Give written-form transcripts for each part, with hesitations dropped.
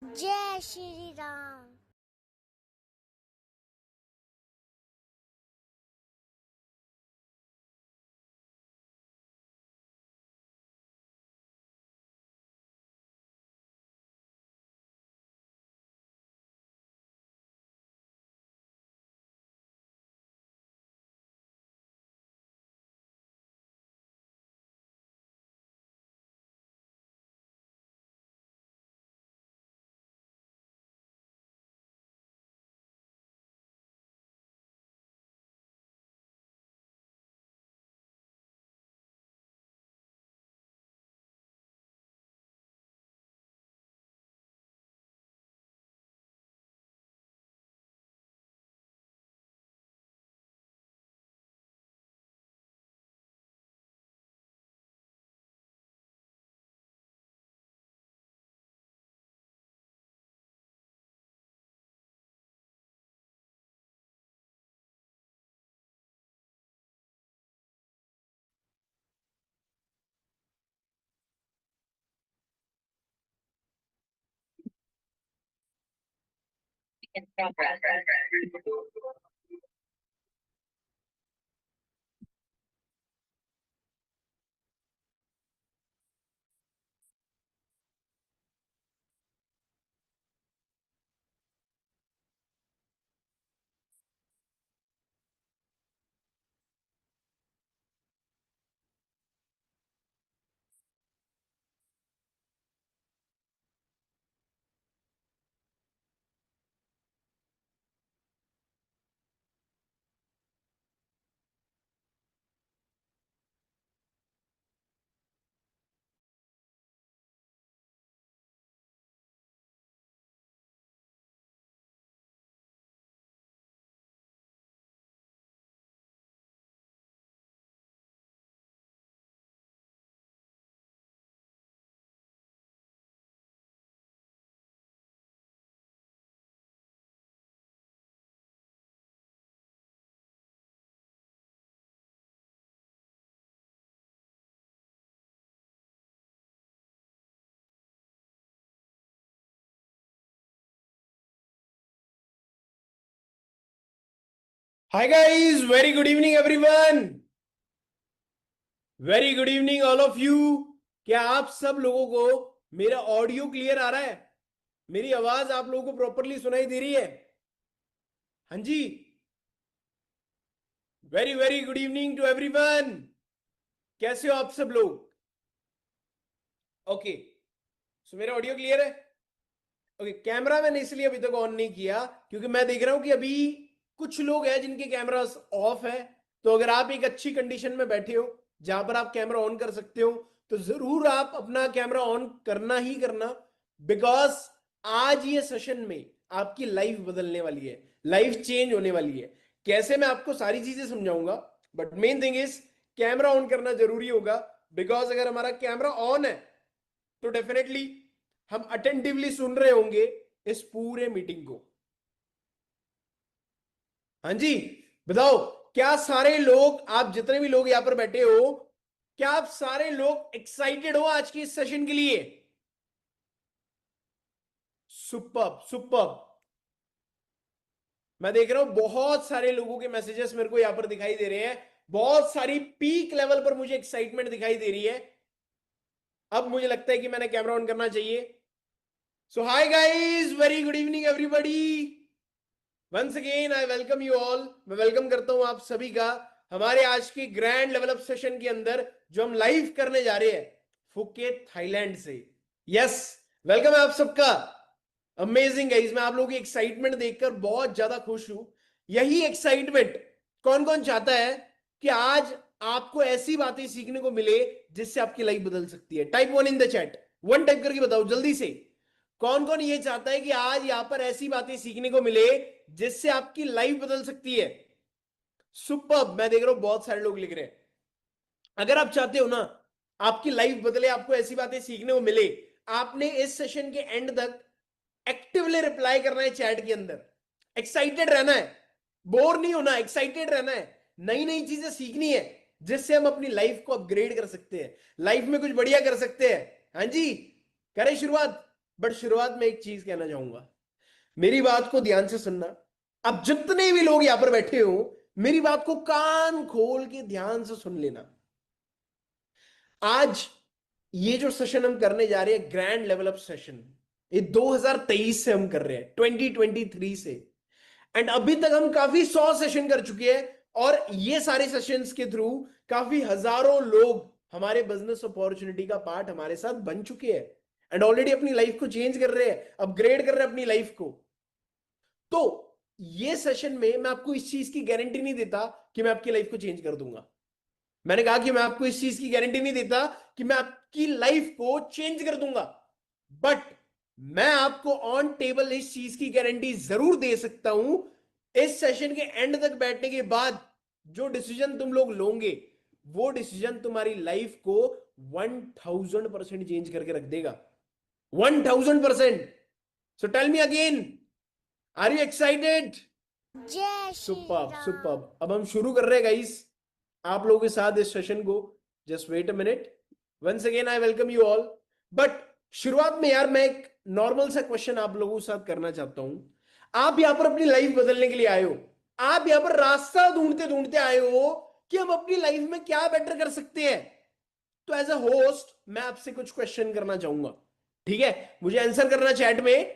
जय Shri Ram. In progress. Hi guys, very good evening everyone. Very good evening all of you. क्या आप सब लोगों को मेरा ऑडियो क्लियर आ रहा है? मेरी आवाज आप लोगों को प्रॉपरली सुनाई दे रही है? हाँ जी। Very very good evening to everyone. कैसे हो आप सब लोग? ओके, सो मेरा ऑडियो क्लियर है? ओके, कैमरा मैंने इसलिए अभी तक ऑन नहीं किया क्योंकि मैं देख रहा हूं कि अभी कुछ लोग हैं जिनके कैमरा ऑफ है। तो अगर आप एक अच्छी कंडीशन में बैठे हो जहां पर आप कैमरा ऑन कर सकते हो तो जरूर आप अपना कैमरा ऑन करना ही करना। बिकॉज आज ये सेशन में आपकी लाइफ बदलने वाली है, लाइफ चेंज होने वाली है। कैसे, मैं आपको सारी चीजें समझाऊंगा, but main thing is camera on करना जरूरी होगा। बिकॉज अगर हमारा कैमरा ऑन है तो डेफिनेटली हम अटेंटिवली सुन रहे होंगे इस पूरे मीटिंग को। हाँ जी, बताओ, क्या सारे लोग, आप जितने भी लोग यहां पर बैठे हो, क्या आप सारे लोग एक्साइटेड हो आज की इस सेशन के लिए? Super super. मैं देख रहा हूं बहुत सारे लोगों के मैसेजेस मेरे को यहां पर दिखाई दे रहे हैं। बहुत सारी पीक लेवल पर मुझे एक्साइटमेंट दिखाई दे रही है। अब मुझे लगता है कि मैंने कैमरा ऑन करना चाहिए। So hi guys, very good evening everybody. Once again I welcome you all. मैं वेलकम करता हूं आप सभी का हमारे आज की ग्रैंड लेवल अप सेशन के अंदर, जो हम लाइव करने जा रहे हैं फुकेट थाईलैंड से। यस, वेलकम है आप सबका। अमेजिंग गाइस, मैं आप लोगों की एक्साइटमेंट देखकर बहुत ज्यादा खुश हूं। यही एक्साइटमेंट कौन कौन चाहता है कि आज आपको ऐसी बातें सीखने को मिले जिससे आपकी लाइफ बदल सकती है? Type one in the chat, one type करके बताओ जल्दी से। कौन कौन ये चाहता है कि आज यहां पर ऐसी बातें सीखने को मिले जिससे आपकी लाइफ बदल सकती है? सुपर, मैं देख रहा हूं बहुत सारे लोग लिख रहे हैं। अगर आप चाहते हो ना आपकी लाइफ बदले, आपको ऐसी बातें सीखने को मिले, आपने इस सेशन के एंड तक एक्टिवली रिप्लाई करना है चैट के अंदर। एक्साइटेड रहना है, बोर नहीं होना, एक्साइटेड रहना है। नई नई चीजें सीखनी है जिससे हम अपनी लाइफ को अपग्रेड कर सकते हैं, लाइफ में कुछ बढ़िया कर सकते हैं। हाँ जी, करें शुरुआत। बट शुरुआत में एक चीज कहना चाहूंगा, मेरी बात को ध्यान से सुनना। अब जितने भी लोग यहां पर बैठे हो, मेरी बात को कान खोल के ध्यान से सुन लेना। आज ये जो सेशन हम करने जा रहे हैं, ग्रैंड लेवल अप सेशन, ये 2023 से हम कर रहे हैं, 2023 से। एंड अभी तक हम काफी 100 सेशन कर चुके हैं, और ये सारे सेशंस के थ्रू काफी हजारों लोग हमारे बिजनेस अपॉर्चुनिटी का पार्ट हमारे साथ बन चुके हैं, एंड ऑलरेडी अपनी लाइफ को चेंज कर रहे हैं, अपग्रेड कर रहे हैं अपनी लाइफ को। तो ये सेशन में मैं आपको इस चीज की गारंटी नहीं देता कि मैं आपकी लाइफ को चेंज कर दूंगा। मैंने कहा कि मैं आपको इस चीज की गारंटी नहीं देता कि मैं आपकी लाइफ को चेंज कर दूंगा, बट मैं आपको ऑन टेबल इस चीज की गारंटी जरूर दे सकता हूं, इस सेशन के एंड तक बैठने के बाद जो डिसीजन तुम लोग लोगे, वो डिसीजन तुम्हारी लाइफ को 1000% चेंज करके रख देगा। 1000%। So tell me again, are you excited? जय श्री सुपर्ब राम। सुपर्ब। अब हम शुरू कर रहे हैं गाइस आप लोगों के साथ इस सेशन को। Just wait a minute, once again I welcome you all. But शुरुआत में यार मैं एक नॉर्मल सा क्वेश्चन आप लोगों के साथ करना चाहता हूं। आप यहां पर अपनी लाइफ बदलने के लिए आए हो, आप यहां पर रास्ता ढूंढते ढूंढते आए हो कि हम अपनी लाइफ में क्या बेटर कर सकते हैं। तो एज अ होस्ट मैं आपसे कुछ क्वेश्चन करना चाहूंगा, ठीक है? मुझे आंसर करना चैट में।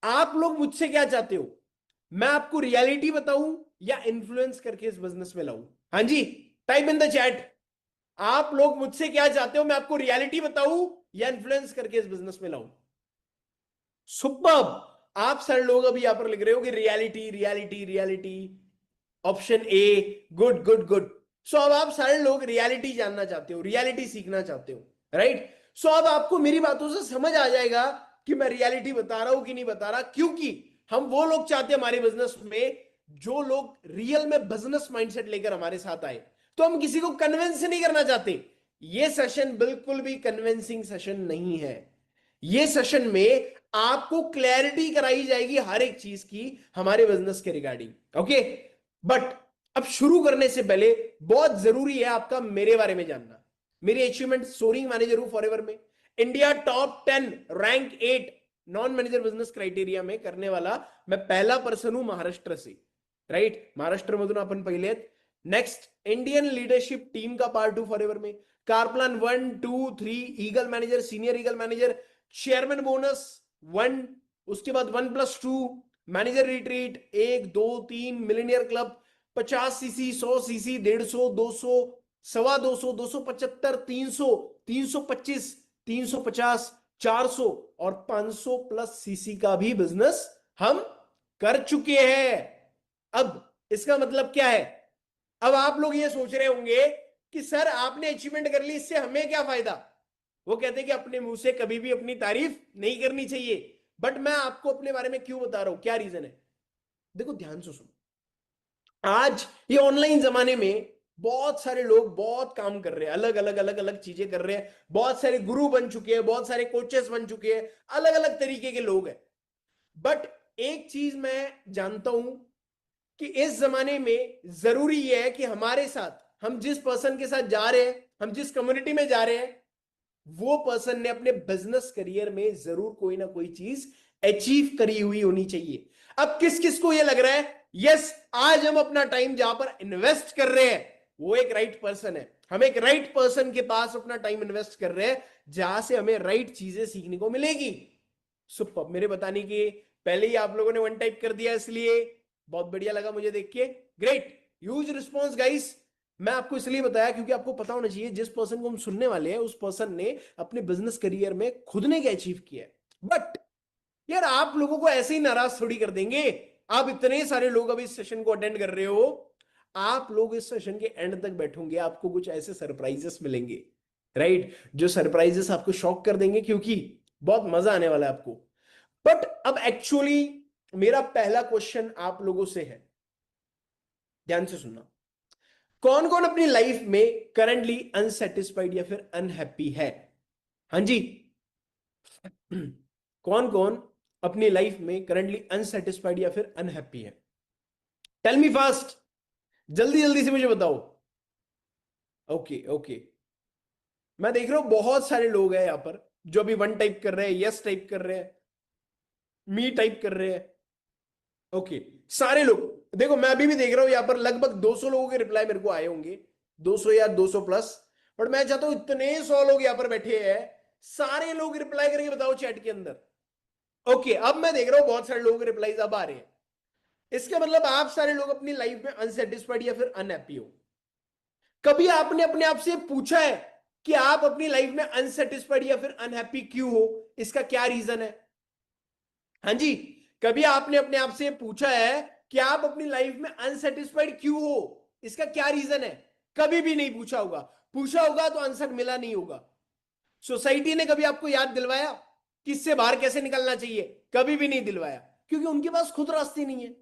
आप लोग मुझसे क्या चाहते हो, मैं आपको रियलिटी बताऊं या इन्फ्लुएंस करके इस बिजनेस में लाऊं? हाँ जी, टाइप इन द चैट। आप लोग मुझसे क्या चाहते हो, मैं आपको रियलिटी बताऊं या इन्फ्लुएंस करके इस बिजनेस में लाऊं? सुपर्ब। आप सारे लोग अभी यहां पर लिख रहे हो कि reality reality reality, option A. Good good good. So अब आप सारे लोग रियलिटी जानना चाहते हो, रियलिटी सीखना चाहते हो, राइट? सो अब आपको मेरी बातों से समझ आ जाएगा कि मैं रियलिटी बता रहा हूं कि नहीं बता रहा, क्योंकि हम वो लोग चाहते हैं हमारे बिजनेस में जो लोग रियल में बिजनेस माइंडसेट लेकर हमारे साथ आए। तो हम किसी को कन्विंस नहीं करना चाहते। ये सेशन बिल्कुल भी कन्विंसिंग सेशन नहीं है। ये सेशन में आपको क्लैरिटी कराई जाएगी हर एक चीज की हमारे बिजनेस के रिगार्डिंग, ओके? बट अब शुरू करने से पहले बहुत जरूरी है आपका मेरे बारे में जानना। मेरी अचीवमेंट, सोरिंग मैनेजर हूं फॉरएवर में, India top 10 rank 8 non manager business criteria में करने वाला मैं पहला पर्सन हूं महाराष्ट्र से, राइट? महाराष्ट्र मधून आपण पहिले आहेत। नेक्स्ट, इंडियन लीडरशिप टीम का पार्ट हूं फॉरएवर में, कारप्लान 1 2 3 eagle manager, senior eagle manager, chairman bonus 1, उसके बाद 1+2 manager retreat 1 2 3 millionaire club 50 CC 100 CC 150 200 250 275 300 325 350 400 और 500+ सीसी का भी बिजनेस हम कर चुके हैं। अब इसका मतलब क्या है? अब आप लोग ये सोच रहे होंगे कि सर आपने अचीवमेंट कर ली, इससे हमें क्या फायदा? वो कहते हैं कि अपने मुंह से कभी भी अपनी तारीफ नहीं करनी चाहिए, बट मैं आपको अपने बारे में क्यों बता रहा हूं, क्या रीजन है? देखो ध्यान से सुनो। आज ये ऑनलाइन जमाने में बहुत सारे लोग बहुत काम कर रहे हैं, अलग अलग अलग अलग चीजें कर रहे हैं, बहुत सारे गुरु बन चुके हैं, बहुत सारे कोचेस बन चुके हैं, अलग अलग तरीके के लोग हैं। बट एक चीज मैं जानता हूं कि इस जमाने में जरूरी यह है कि हमारे साथ, हम जिस पर्सन के साथ जा रहे हैं, हम जिस कम्युनिटी में जा रहे हैं, वो पर्सन ने अपने बिजनेस करियर में जरूर कोई ना कोई चीज अचीव करी हुई होनी चाहिए। अब किस किस को ये लग रहा है यस आज हम अपना टाइम जहां पर इन्वेस्ट कर रहे हैं वो एक राइट पर्सन है, हम एक राइट पर्सन के पास अपना टाइम इन्वेस्ट कर रहे हैं जहां से हमें राइट चीजें सीखने को मिलेगी। सुपर। मेरे बताने के पहले ही आप लोगों ने 1 टाइप कर दिया, इसलिए बहुत बढ़िया लगा मुझे देख के। Great, huge response guys. मैं आपको इसलिए बताया क्योंकि आपको पता होना चाहिए जिस पर्सन को हम सुनने वाले हैं उस पर्सन ने अपने बिजनेस करियर में खुद ने क्या अचीव किया है। बट यार आप लोगों को ऐसे ही नाराज थोड़ी कर देंगे। आप इतने सारे लोग अभी इस सेशन को अटेंड कर रहे हो, आप लोग इस सेशन के एंड तक बैठोगे, आपको कुछ ऐसे सरप्राइजेस मिलेंगे, राइट? जो सरप्राइजेस आपको शॉक कर देंगे, क्योंकि बहुत मजा आने वाला है आपको। बट अब एक्चुअली मेरा पहला क्वेश्चन आप लोगों से है, ध्यान से सुनना। कौन कौन अपनी लाइफ में करंटली अनसेटिस्फाइड या फिर अनहैप्पी है? हाँ जी, कौन कौन अपनी लाइफ में करंटली अनसेटिस्फाइड या फिर अनहैप्पी है? टेल मी फास्ट, जल्दी जल्दी से मुझे बताओ। ओके ओके, मैं देख रहा हूं बहुत सारे लोग हैं यहां पर, जो अभी 1 टाइप कर रहे हैं, यस टाइप कर रहे हैं, मी टाइप कर रहे हैं। ओके सारे लोग देखो, मैं अभी भी देख रहा हूं यहां पर लगभग 200 लोगों के रिप्लाई मेरे को आए होंगे, 200 या 200 प्लस। बट मैं चाहता हूं इतने 100 लोग यहां पर बैठे हैं, सारे लोग रिप्लाई करके बताओ चैट के अंदर। ओके अब मैं देख रहा हूं बहुत सारे लोगों के रिप्लाईज अब आ रहे हैं। इसका मतलब आप सारे लोग अपनी लाइफ में अनसेटिस्फाइड या फिर अनहैप्पी हो। कभी आपने अपने आप से पूछा है कि आप अपनी लाइफ में अनसेटिस्फाइड या फिर अनहैप्पी क्यों हो, इसका क्या रीजन है? हाँ जी, कभी आपने अपने आप से पूछा है कि आप अपनी लाइफ में अनसेटिस्फाइड क्यों हो, इसका क्या रीजन है? कभी भी नहीं पूछा होगा। पूछा होगा तो आंसर मिला नहीं होगा। सोसाइटी ने कभी आपको याद दिलवाया कि इससे बाहर कैसे निकलना चाहिए? कभी भी नहीं दिलवाया, क्योंकि उनके पास खुद रास्ते नहीं है।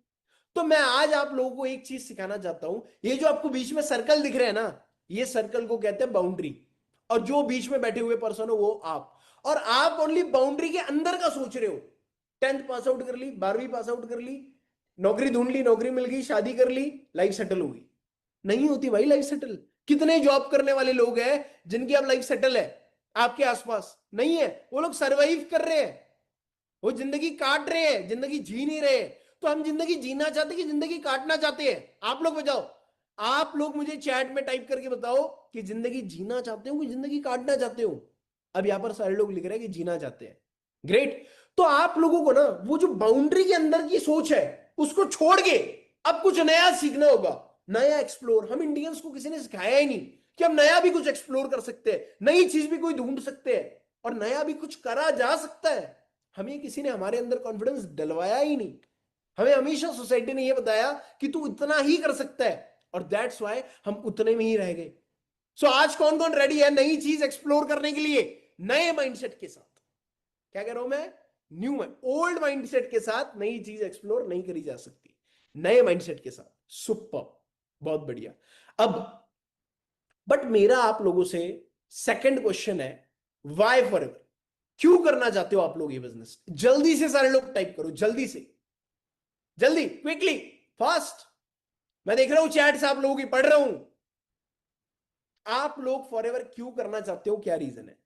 तो मैं आज आप लोगों को एक चीज सिखाना चाहता हूं। ये जो आपको बीच में सर्कल दिख रहे हैं ना, ये सर्कल को कहते हैं बाउंड्री। और जो बीच में बैठे हुए पर्सन हो वो आप। और आप ओनली बाउंड्री के अंदर का सोच रहे हो। 10th पास आउट कर ली, 12वीं पास आउट कर ली, नौकरी ढूंढ ली, नौकरी मिल गई, शादी कर ली, लाइफ सेटल हो गई। नहीं होती भाई लाइफ सेटल। कितने जॉब करने वाले लोग हैं जिनकी अब लाइफ सेटल है आपके आसपास? नहीं है। वो लोग सरवाइव कर रहे हैं, वो जिंदगी काट रहे हैं, जिंदगी जी नहीं रहे। तो हम जिंदगी जीना चाहते हैं कि जिंदगी काटना चाहते हैं? आप लोग बताओ। आप लोग मुझे चैट में टाइप करके बताओ कि जिंदगी जीना चाहते हो कि जिंदगी काटना चाहते हो। अब यहां पर सारे लोग लिख रहे हैं कि जीना चाहते हैं। ग्रेट। तो आप लोगों को ना वो जो बाउंड्री के अंदर की सोच है उसको छोड़ के अब कुछ नया सीखना होगा, नया एक्सप्लोर। हम इंडियंस को किसी ने सिखाया ही नहीं कि हम नया भी कुछ एक्सप्लोर कर सकते हैं, नई चीज भी कोई ढूंढ सकते हैं और नया भी कुछ करा जा सकता है। हमें किसी ने हमारे अंदर कॉन्फिडेंस डलवाया ही नहीं। हमें हमेशा सोसाइटी ने यह बताया कि तू इतना ही कर सकता है, और दैट्स वाई हम उतने में ही रह गए। सो आज कौन कौन रेडी है नई चीज एक्सप्लोर करने के लिए, नए माइंडसेट के साथ? क्या कह रहा हूं मैं? न्यू है। ओल्ड माइंडसेट के साथ नई चीज एक्सप्लोर नहीं करी जा सकती, नए माइंडसेट के साथ। सुपर, बहुत बढ़िया। अब बट मेरा आप लोगों से सेकंड क्वेश्चन है, वाई फॉरएवर? क्यों करना चाहते हो आप लोग ये बिजनेस? जल्दी से सारे लोग टाइप करो, जल्दी से, जल्दी, क्विकली, फास्ट। मैं देख रहा हूं चैट से आप लोगों की पढ़ रहा हूं। आप लोग फॉरएवर क्यों करना चाहते हो, क्या रीजन है?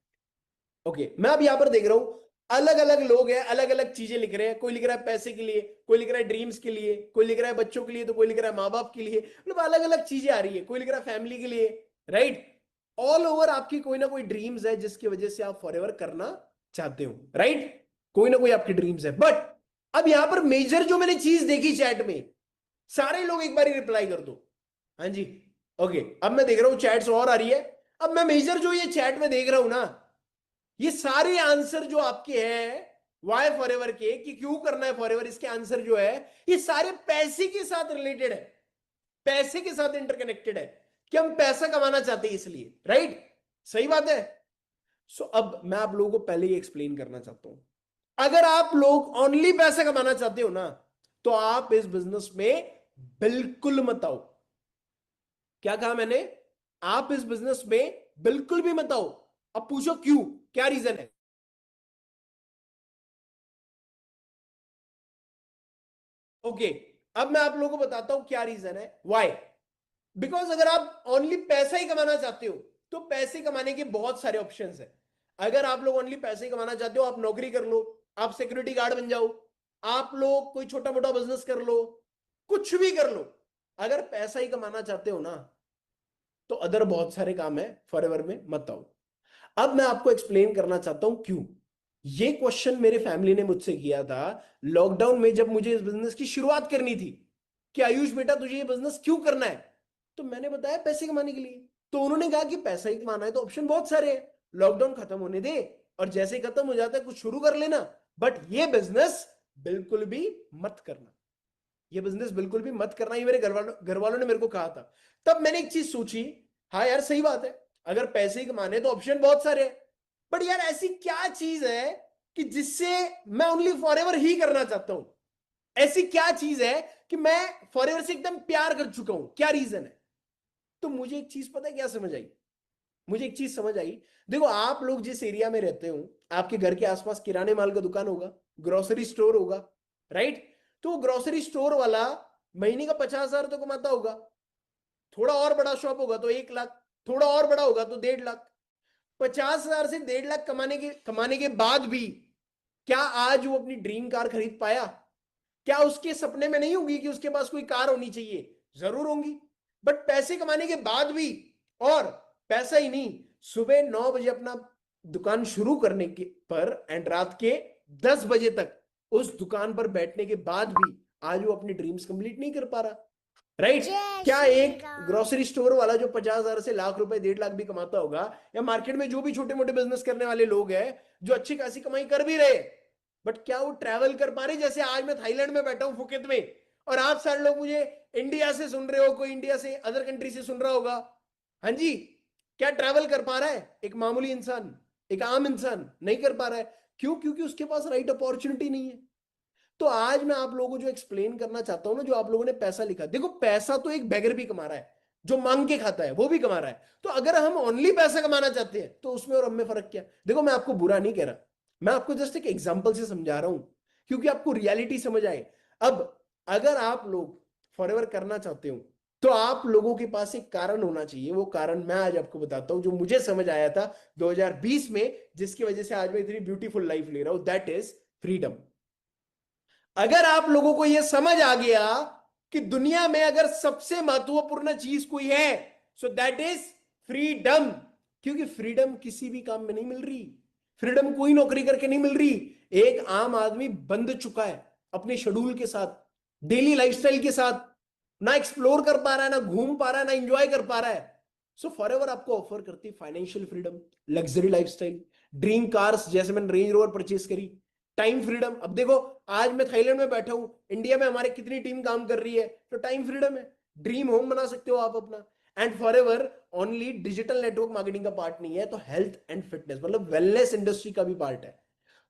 ओके मैं अब यहां पर देख रहा हूं अलग अलग लोग हैं, अलग अलग चीजें लिख रहे हैं। कोई लिख रहा है पैसे के लिए, कोई लिख रहा है ड्रीम्स के लिए, कोई लिख रहा है बच्चों के लिए, तो कोई लिख रहा है माँ बाप के लिए। मतलब अलग अलग चीजें आ रही है। कोई लिख रहा है फैमिली के लिए, राइट? ऑल ओवर आपकी कोई ना कोई ड्रीम्स है जिसकी वजह से आप फॉरएवर करना चाहते हो, राइट? कोई ना कोई आपकी ड्रीम्स है। बट अब यहां पर मेजर जो मैंने चीज देखी चैट में, सारे लोग एक बार ही रिप्लाई कर दो। हाँ जी, ओके अब मैं देख रहा हूं चैट्स और आ रही है। अब मैं मेजर जो ये चैट में देख रहा हूं ना, ये सारे आंसर जो आपके हैं वाई फॉरएवर के, कि क्यों करना है फॉरएवर, इसके आंसर जो है ये सारे पैसे के साथ रिलेटेड है, पैसे के साथ इंटरकनेक्टेड है कि हम पैसा कमाना चाहते हैं इसलिए, राइट? सही बात है। सो अब मैं आप लोगों को पहले ही एक्सप्लेन करना चाहता हूं, अगर आप लोग ओनली पैसा कमाना चाहते हो ना, तो आप इस बिजनेस में बिल्कुल मत आओ। क्या कहा मैंने? आप इस बिजनेस में बिल्कुल भी मत आओ। अब पूछो क्यों, क्या रीजन है? ओके अब मैं आप लोगों को बताता हूं क्या रीजन है, व्हाई। बिकॉज अगर आप ओनली पैसा ही कमाना चाहते हो तो पैसे कमाने के बहुत सारे ऑप्शंस हैं। अगर आप लोग ओनली पैसे ही कमाना चाहते हो, आप नौकरी कर लो, आप सिक्योरिटी गार्ड बन जाओ, आप लोग कोई छोटा मोटा बिजनेस कर लो, कुछ भी कर लो। अगर पैसा ही कमाना चाहते हो ना, तो अदर बहुत सारे काम है, फॉरएवर में मत आओ। अब मैं आपको एक्सप्लेन करना चाहता हूं क्यों। ये क्वेश्चन मेरे फैमिली ने मुझसे किया था लॉकडाउन में, जब मुझे इस बिजनेस की शुरुआत करनी थी कि आयुष बेटा तुझे ये बिजनेस क्यों करना है? तो मैंने बताया पैसे कमाने के लिए। तो उन्होंने कहा कि पैसा ही कमाना है तो ऑप्शन बहुत सारे हैं, लॉकडाउन खत्म होने दे और जैसे ही खत्म हो जाता है कुछ शुरू कर लेना, बट ये बिजनेस बिल्कुल भी मत करना, ये बिजनेस बिल्कुल भी मत करना। ये मेरे घर वालों ने मेरे को कहा था। तब मैंने एक चीज सोची, हाँ यार सही बात है, अगर पैसे ही कमाने तो ऑप्शन बहुत सारे हैं, बट यार ऐसी क्या चीज है कि जिससे मैं ओनली फॉरएवर ही करना चाहता हूं? ऐसी क्या चीज है कि मैं फॉरएवर से एकदम प्यार कर चुका हूं? क्या रीजन है? तो मुझे एक चीज पता है क्या समझ आई? मुझे एक चीज समझ आई। देखो आप लोग जिस एरिया में रहते हो, आपके घर के आसपास किराने माल का दुकान होगा, ग्रोसरी स्टोर होगा, राइट? तो ग्रोसरी स्टोर वाला महीने का 50,000 तो कमाता होगा। थोड़ा और बड़ा शॉप होगा तो 1 लाख, थोड़ा और बड़ा होगा तो 1.5 लाख। 50,000 से 1.5 लाख कमाने के बाद भी क्या आज वो अपनी ड्रीम कार खरीद पाया? क्या उसके सपने में नहीं होगी कि उसके पास कोई कार होनी चाहिए? जरूर होंगी, बट पैसे कमाने के बाद भी, और पैसा ही नहीं, सुबह 9 बजे अपना दुकान शुरू करने के पर एंड रात के 10 बजे तक उस दुकान पर बैठने के बाद भी आज वो अपनी ड्रीम्स कंप्लीट नहीं कर पा रहा, राइट? जय क्या श्री एक राम। ग्रोसरी स्टोर वाला जो 50,000 से लाख रुपए 1.5 लाख भी कमाता होगा, या मार्केट में जो भी छोटे मोटे बिजनेस करने वाले लोग हैं जो अच्छी खासी कमाई कर भी रहे, बट क्या वो ट्रैवल कर पा रहे? जैसे आज मैं थाईलैंड में बैठा हूं फुकेत में, और आप सारे लोग मुझे इंडिया से सुन रहे हो, कोई इंडिया से अदर कंट्री से सुन रहा होगा, हाँ जी, क्या ट्रैवल कर पा रहा है एक मामूली इंसान, एक आम इंसान? नहीं कर पा रहा है। क्यों? क्योंकि उसके पास राइट अपॉर्चुनिटी नहीं है। तो आज मैं आप लोगों को जो एक्सप्लेन करना चाहता हूं ना, जो आप लोगों ने पैसा लिखा, देखो पैसा तो एक बेगर भी कमा रहा है, जो मांग के खाता है वो भी कमा रहा है। तो अगर हम ओनली पैसा कमाना चाहते हैं तो उसमें और हम में फर्क क्या? देखो मैं आपको बुरा नहीं कह रहा, मैं आपको जस्ट एक एग्जांपल से समझा रहा हूं क्योंकि आपको रियलिटी समझ आए। अब अगर आप लोग फॉरएवर करना चाहते हो तो आप लोगों के पास एक कारण होना चाहिए। वो कारण मैं आज आपको बताता हूं जो मुझे समझ आया था 2020 में, जिसकी वजह से आज मैं इतनी ब्यूटीफुल लाइफ ले रहा हूं, दैट इज फ्रीडम। अगर आप लोगों को यह समझ आ गया कि दुनिया में अगर सबसे महत्वपूर्ण चीज कोई है, सो दैट इज फ्रीडम। क्योंकि फ्रीडम किसी भी काम में नहीं मिल रही, फ्रीडम कोई नौकरी करके नहीं मिल रही। एक आम आदमी बंध चुका है अपने शेड्यूल के साथ, डेली लाइफस्टाइल के साथ, ना एक्सप्लोर कर पा रहा है, ना घूम पा रहा है, ना एंजॉय कर पा रहा है। सो फॉरएवर आपको ऑफर करती financial freedom, luxury lifestyle, dream cars, जैसे मैंने रेंज रोवर परचेस करी, टाइम फ्रीडम। अब देखो आज मैं थाईलैंड में बैठा हूं, इंडिया में हमारे कितनी टीम काम कर रही है, तो टाइम फ्रीडम है, ड्रीम होम बना सकते हो आप अपना। And forever only digital network marketing का पार्ट नहीं है, तो हेल्थ एंड फिटनेस मतलब वेलनेस इंडस्ट्री का भी पार्ट है।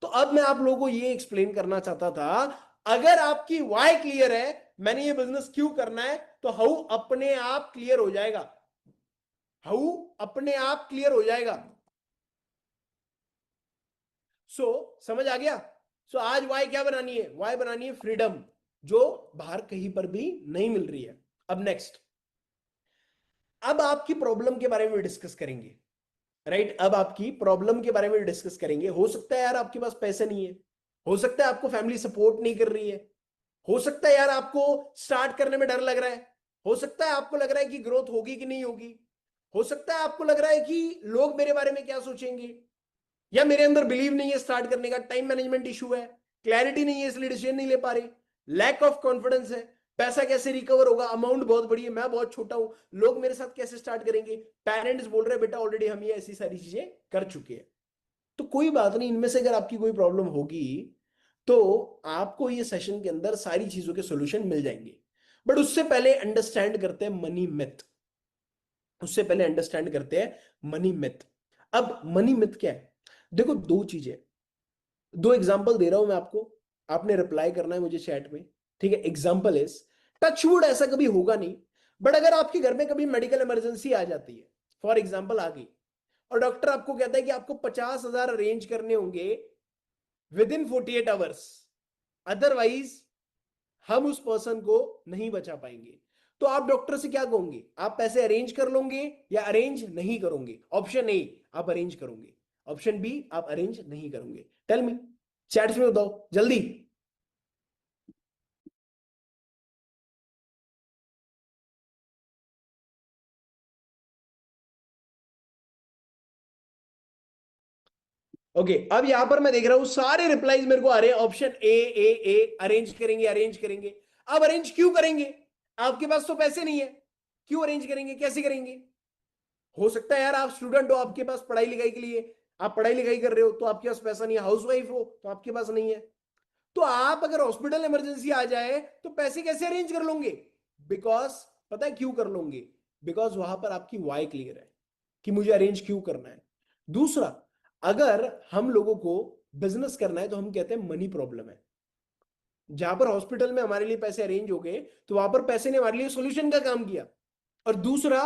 तो अब मैं आप लोगों को ये एक्सप्लेन करना चाहता था, अगर आपकी वाई क्लियर है, मैंने ये बिजनेस क्यों करना है, तो हाउ अपने आप क्लियर हो जाएगा, हाउ अपने आप क्लियर हो जाएगा। समझ आ गया? आज वाई क्या बनानी है? वाई बनानी है फ्रीडम, जो बाहर कहीं पर भी नहीं मिल रही है। अब नेक्स्ट, अब आपकी प्रॉब्लम के बारे में डिस्कस करेंगे, राइट? अब आपकी प्रॉब्लम के बारे में डिस्कस करेंगे। हो सकता है यार आपके पास पैसे नहीं है, हो सकता है आपको फैमिली सपोर्ट नहीं कर रही है, हो सकता है यार आपको स्टार्ट करने में डर लग रहा है, हो सकता है आपको लग रहा है कि ग्रोथ होगी कि नहीं होगी, हो सकता है आपको लग रहा है कि लोग मेरे बारे में क्या सोचेंगे, या मेरे अंदर बिलीव नहीं है स्टार्ट करने का, टाइम मैनेजमेंट इशू है, क्लैरिटी नहीं है इसलिए डिसीजन नहीं ले पा रहे, लैक ऑफ कॉन्फिडेंस है, पैसा कैसे रिकवर होगा, अमाउंट बहुत बड़ी है, मैं बहुत छोटा हूं, लोग मेरे साथ कैसे स्टार्ट करेंगे, पेरेंट्स बोल रहे हैं बेटा ऑलरेडी हम ये ऐसी सारी चीजें कर चुके हैं। तो कोई बात नहीं, इनमें से अगर आपकी कोई प्रॉब्लम होगी तो आपको ये सेशन के अंदर सारी चीजों के सॉल्यूशन मिल जाएंगे। बट उससे पहले अंडरस्टैंड करते हैं मनी मिथ, उससे पहले अंडरस्टैंड करते हैं मनी मिथ। अब मनी मिथ क्या है? देखो दो चीजें, दो एग्जांपल दे रहा हूं मैं आपको, आपने रिप्लाई करना है मुझे चैट में, ठीक है? एग्जांपल इज, टचवुड ऐसा कभी होगा नहीं, बट अगर आपके घर में कभी मेडिकल इमरजेंसी आ जाती है, फॉर एग्जांपल आ गई, और डॉक्टर आपको कहता है कि आपको 50,000 अरेंज करने होंगे विद इन 48 आवर्स, अदरवाइज हम उस पर्सन को नहीं बचा पाएंगे, तो आप डॉक्टर से क्या कहोगे? आप पैसे अरेंज कर लोगे या अरेंज नहीं करोगे? ऑप्शन ए आप अरेंज करोगे, ऑप्शन बी आप अरेंज नहीं करोगे। टेल मी, चैट में बताओ जल्दी। ओके अब यहां पर मैं देख रहा हूं सारे रिप्लाईज मेरे को आ रहे हैं ऑप्शन ए अरेंज करेंगे, अरेंज करेंगे। अब अरेंज क्यों करेंगे? आपके पास तो पैसे नहीं है, क्यों अरेंज करेंगे, कैसे करेंगे? हो सकता है यार आप स्टूडेंट हो, आपके पास पढ़ाई लिखाई के लिए, आप पढ़ाई लिखाई कर रहे हो तो आपके पास पैसा नहीं है, हाउसवाइफ हो तो आपके पास नहीं है, तो आप अगर हॉस्पिटल इमरजेंसी आ जाए तो पैसे कैसे अरेंज कर लोगे? बिकॉज पता है क्यों कर लोगे? बिकॉज वहां पर आपकी वाई क्लियर है कि मुझे अरेंज क्यों करना है। दूसरा, अगर हम लोगों को बिजनेस करना है तो हम कहते हैं मनी प्रॉब्लम है, जहां पर हॉस्पिटल में हमारे लिए पैसे अरेंज हो गए तो वहां पर पैसे ने हमारे लिए सोल्यूशन का काम किया। और दूसरा,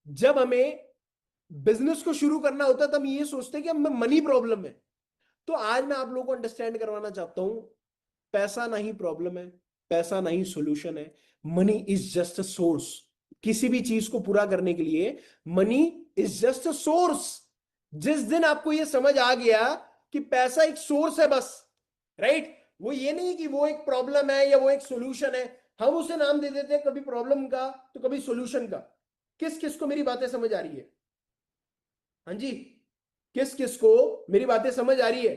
जब हमें बिजनेस को शुरू करना होता है तब ये सोचते हैं कि हमें मनी प्रॉब्लम है। तो आज मैं आप लोगों को अंडरस्टैंड करवाना चाहता हूं, पैसा नहीं प्रॉब्लम है, पैसा नहीं सॉल्यूशन है, money is just a source. किसी भी चीज को पूरा करने के लिए money is just a source, जिस दिन आपको ये समझ आ गया कि पैसा एक सोर्स है बस, राइट, वो ये नहीं कि वो एक प्रॉब्लम है या वो एक सोल्यूशन है, हम उसे नाम दे देते हैं कभी प्रॉब्लम का तो कभी सोल्यूशन का। किस किस को मेरी बातें समझ आ रही है? हाँ जी, किस किस को मेरी बातें समझ आ रही है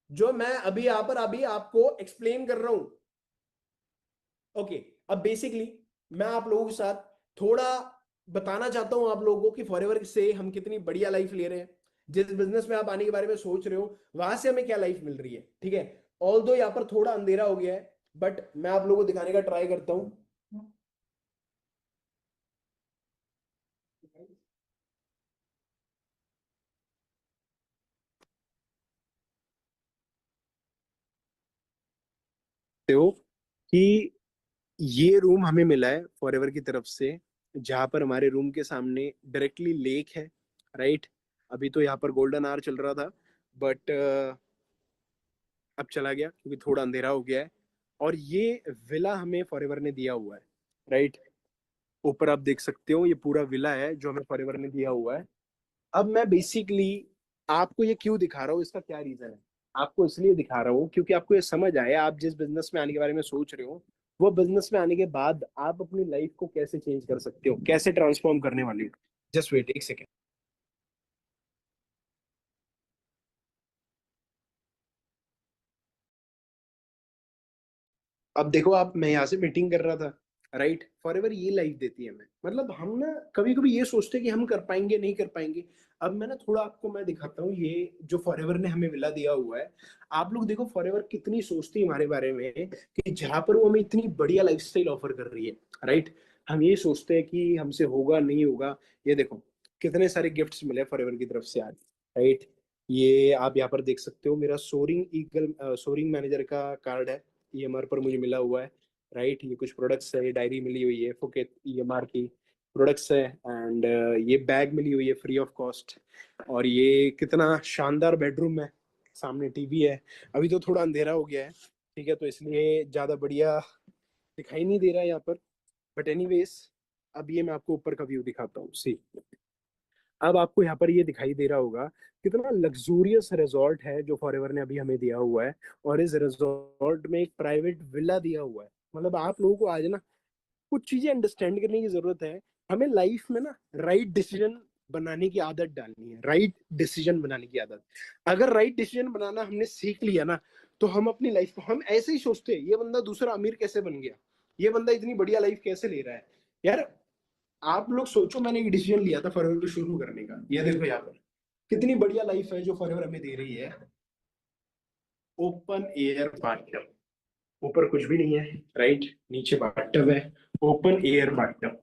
जो मैं अभी यहां पर अभी आपको एक्सप्लेन कर रहा हूं? ओके, अब बेसिकली मैं आप लोगों के साथ थोड़ा बताना चाहता हूं आप लोगों को कि फॉरएवर से हम कितनी बढ़िया लाइफ ले रहे हैं, जिस बिजनेस में आप आने के बारे में सोच रहे हो वहां से हमें क्या लाइफ मिल रही है। ठीक है, ऑल दो यहाँ पर थोड़ा अंधेरा हो गया है, बट मैं आप लोगों को दिखाने का ट्राई करता हूं। हो कि ये रूम हमें मिला है फॉरएवर की तरफ से, जहां पर हमारे रूम के सामने डायरेक्टली लेक है, राइट। अभी तो यहाँ पर गोल्डन आवर चल रहा था, बट अब चला गया क्योंकि थोड़ा अंधेरा हो गया है। और ये विला हमें फॉरएवर ने दिया हुआ है, राइट। ऊपर आप देख सकते हो ये पूरा विला है जो हमें फॉरएवर ने दिया हुआ है। अब मैं बेसिकली आपको ये क्यों दिखा रहा हूँ, इसका क्या रीजन है? आपको इसलिए दिखा रहा हूँ क्योंकि आपको ये समझ आए आप जिस बिजनेस में आने के बारे में सोच रहे हो, वो बिजनेस में आने के बाद आप अपनी लाइफ को कैसे चेंज कर सकते हो, कैसे ट्रांसफॉर्म करने वाले हो। जस्ट वेट एक सेकेंड। अब देखो आप, मैं यहाँ से मीटिंग कर रहा था, राइट। फॉरएवर ये लाइफ देती है हमें, मतलब हम ना कभी कभी ये सोचते हैं कि हम कर पाएंगे नहीं कर पाएंगे। अब मैं ना थोड़ा आपको मैं दिखाता हूँ ये जो फॉरएवर ने हमें विला दिया हुआ है। आप लोग देखो फॉरएवर कितनी सोचती है हमारे बारे में, कि जहां पर वो हमें इतनी बढ़िया लाइफस्टाइल ऑफर कर रही है, राइट। हम ये सोचते हैं कि हमसे होगा नहीं होगा। ये देखो कितने सारे गिफ्ट्स मिले फॉरएवर की तरफ से आज, राइट। ये आप यहाँ पर देख सकते हो मेरा सोरिंग ईगल सोरिंग मैनेजर का कार्ड है, ईएमआर पर मुझे मिला हुआ है, राइट। ये कुछ प्रोडक्ट्स है, ये डायरी मिली हुई है फुकेट ईएमआर की प्रोडक्ट्स है, एंड ये बैग मिली हुई है फ्री ऑफ कॉस्ट। और ये कितना शानदार बेडरूम है, सामने टीवी है। अभी तो थोड़ा अंधेरा हो गया है, ठीक है, तो इसलिए ज्यादा बढ़िया दिखाई नहीं दे रहा है यहाँ पर, बट एनीवेज अब ये मैं आपको ऊपर का व्यू दिखाता हूँ। सी, अब आपको यहाँ पर ये दिखाई दे रहा होगा कितना लग्जूरियस रिजॉर्ट है जो फॉरएवर ने अभी हमें दिया हुआ है। और इस रिजॉर्ट में एक प्राइवेट विला दिया हुआ है। मतलब आप लोगों को आज ना कुछ चीजें अंडरस्टैंड करने की जरूरत है। हमें लाइफ में ना राइट डिसीजन बनाने की आदत डालनी है, राइट डिसीजन बनाने की आदत। अगर राइट डिसीजन बनाना हमने सीख लिया ना, तो हम अपनी लाइफ को हम ऐसे ही सोचते हैं ये बंदा दूसरा अमीर कैसे बन गया, ये बंदा इतनी बढ़िया लाइफ कैसे ले रहा है। यार आप लोग सोचो, मैंने एक डिसीजन लिया था फॉरएवर को शुरू करने का, ये देखो यहाँ पर कितनी बढ़िया लाइफ है जो फॉरएवर हमें दे रही है। ओपन एयर बाथटब, ऊपर कुछ भी नहीं है, राइट, नीचे बाथटब है, ओपन एयर बाथटब।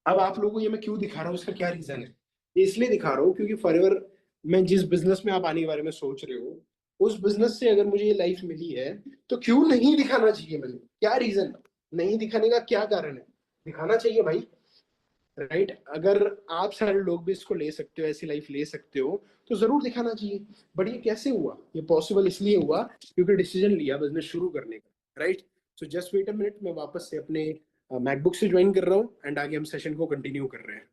अब आप लोगों को ये मैं क्यों दिखा रहा हूँ, इसका क्या रीजन है? ये इसलिए दिखा रहा हूँ क्योंकि फॉरएवर में जिस बिजनेस में आप आने के बारे में सोच रहे हो, उस बिजनेस से अगर मुझे ये लाइफ मिली है तो क्यों नहीं दिखाना चाहिए? मैंने क्या रीजन, नहीं दिखाने का क्या कारण है? दिखाना चाहिए भाई, राइट। अगर आप सारे लोग भी इसको ले सकते हो, ऐसी लाइफ ले सकते हो, तो जरूर दिखाना चाहिए। बट ये कैसे हुआ? ये पॉसिबल इसलिए हुआ क्योंकि डिसीजन लिया बिजनेस शुरू करने का, right. So just wait a minute, मैं वापस से अपने मैकबुक से ज्वाइन कर रहा हूँ एंड आगे हम सेशन को कंटिन्यू कर रहे हैं।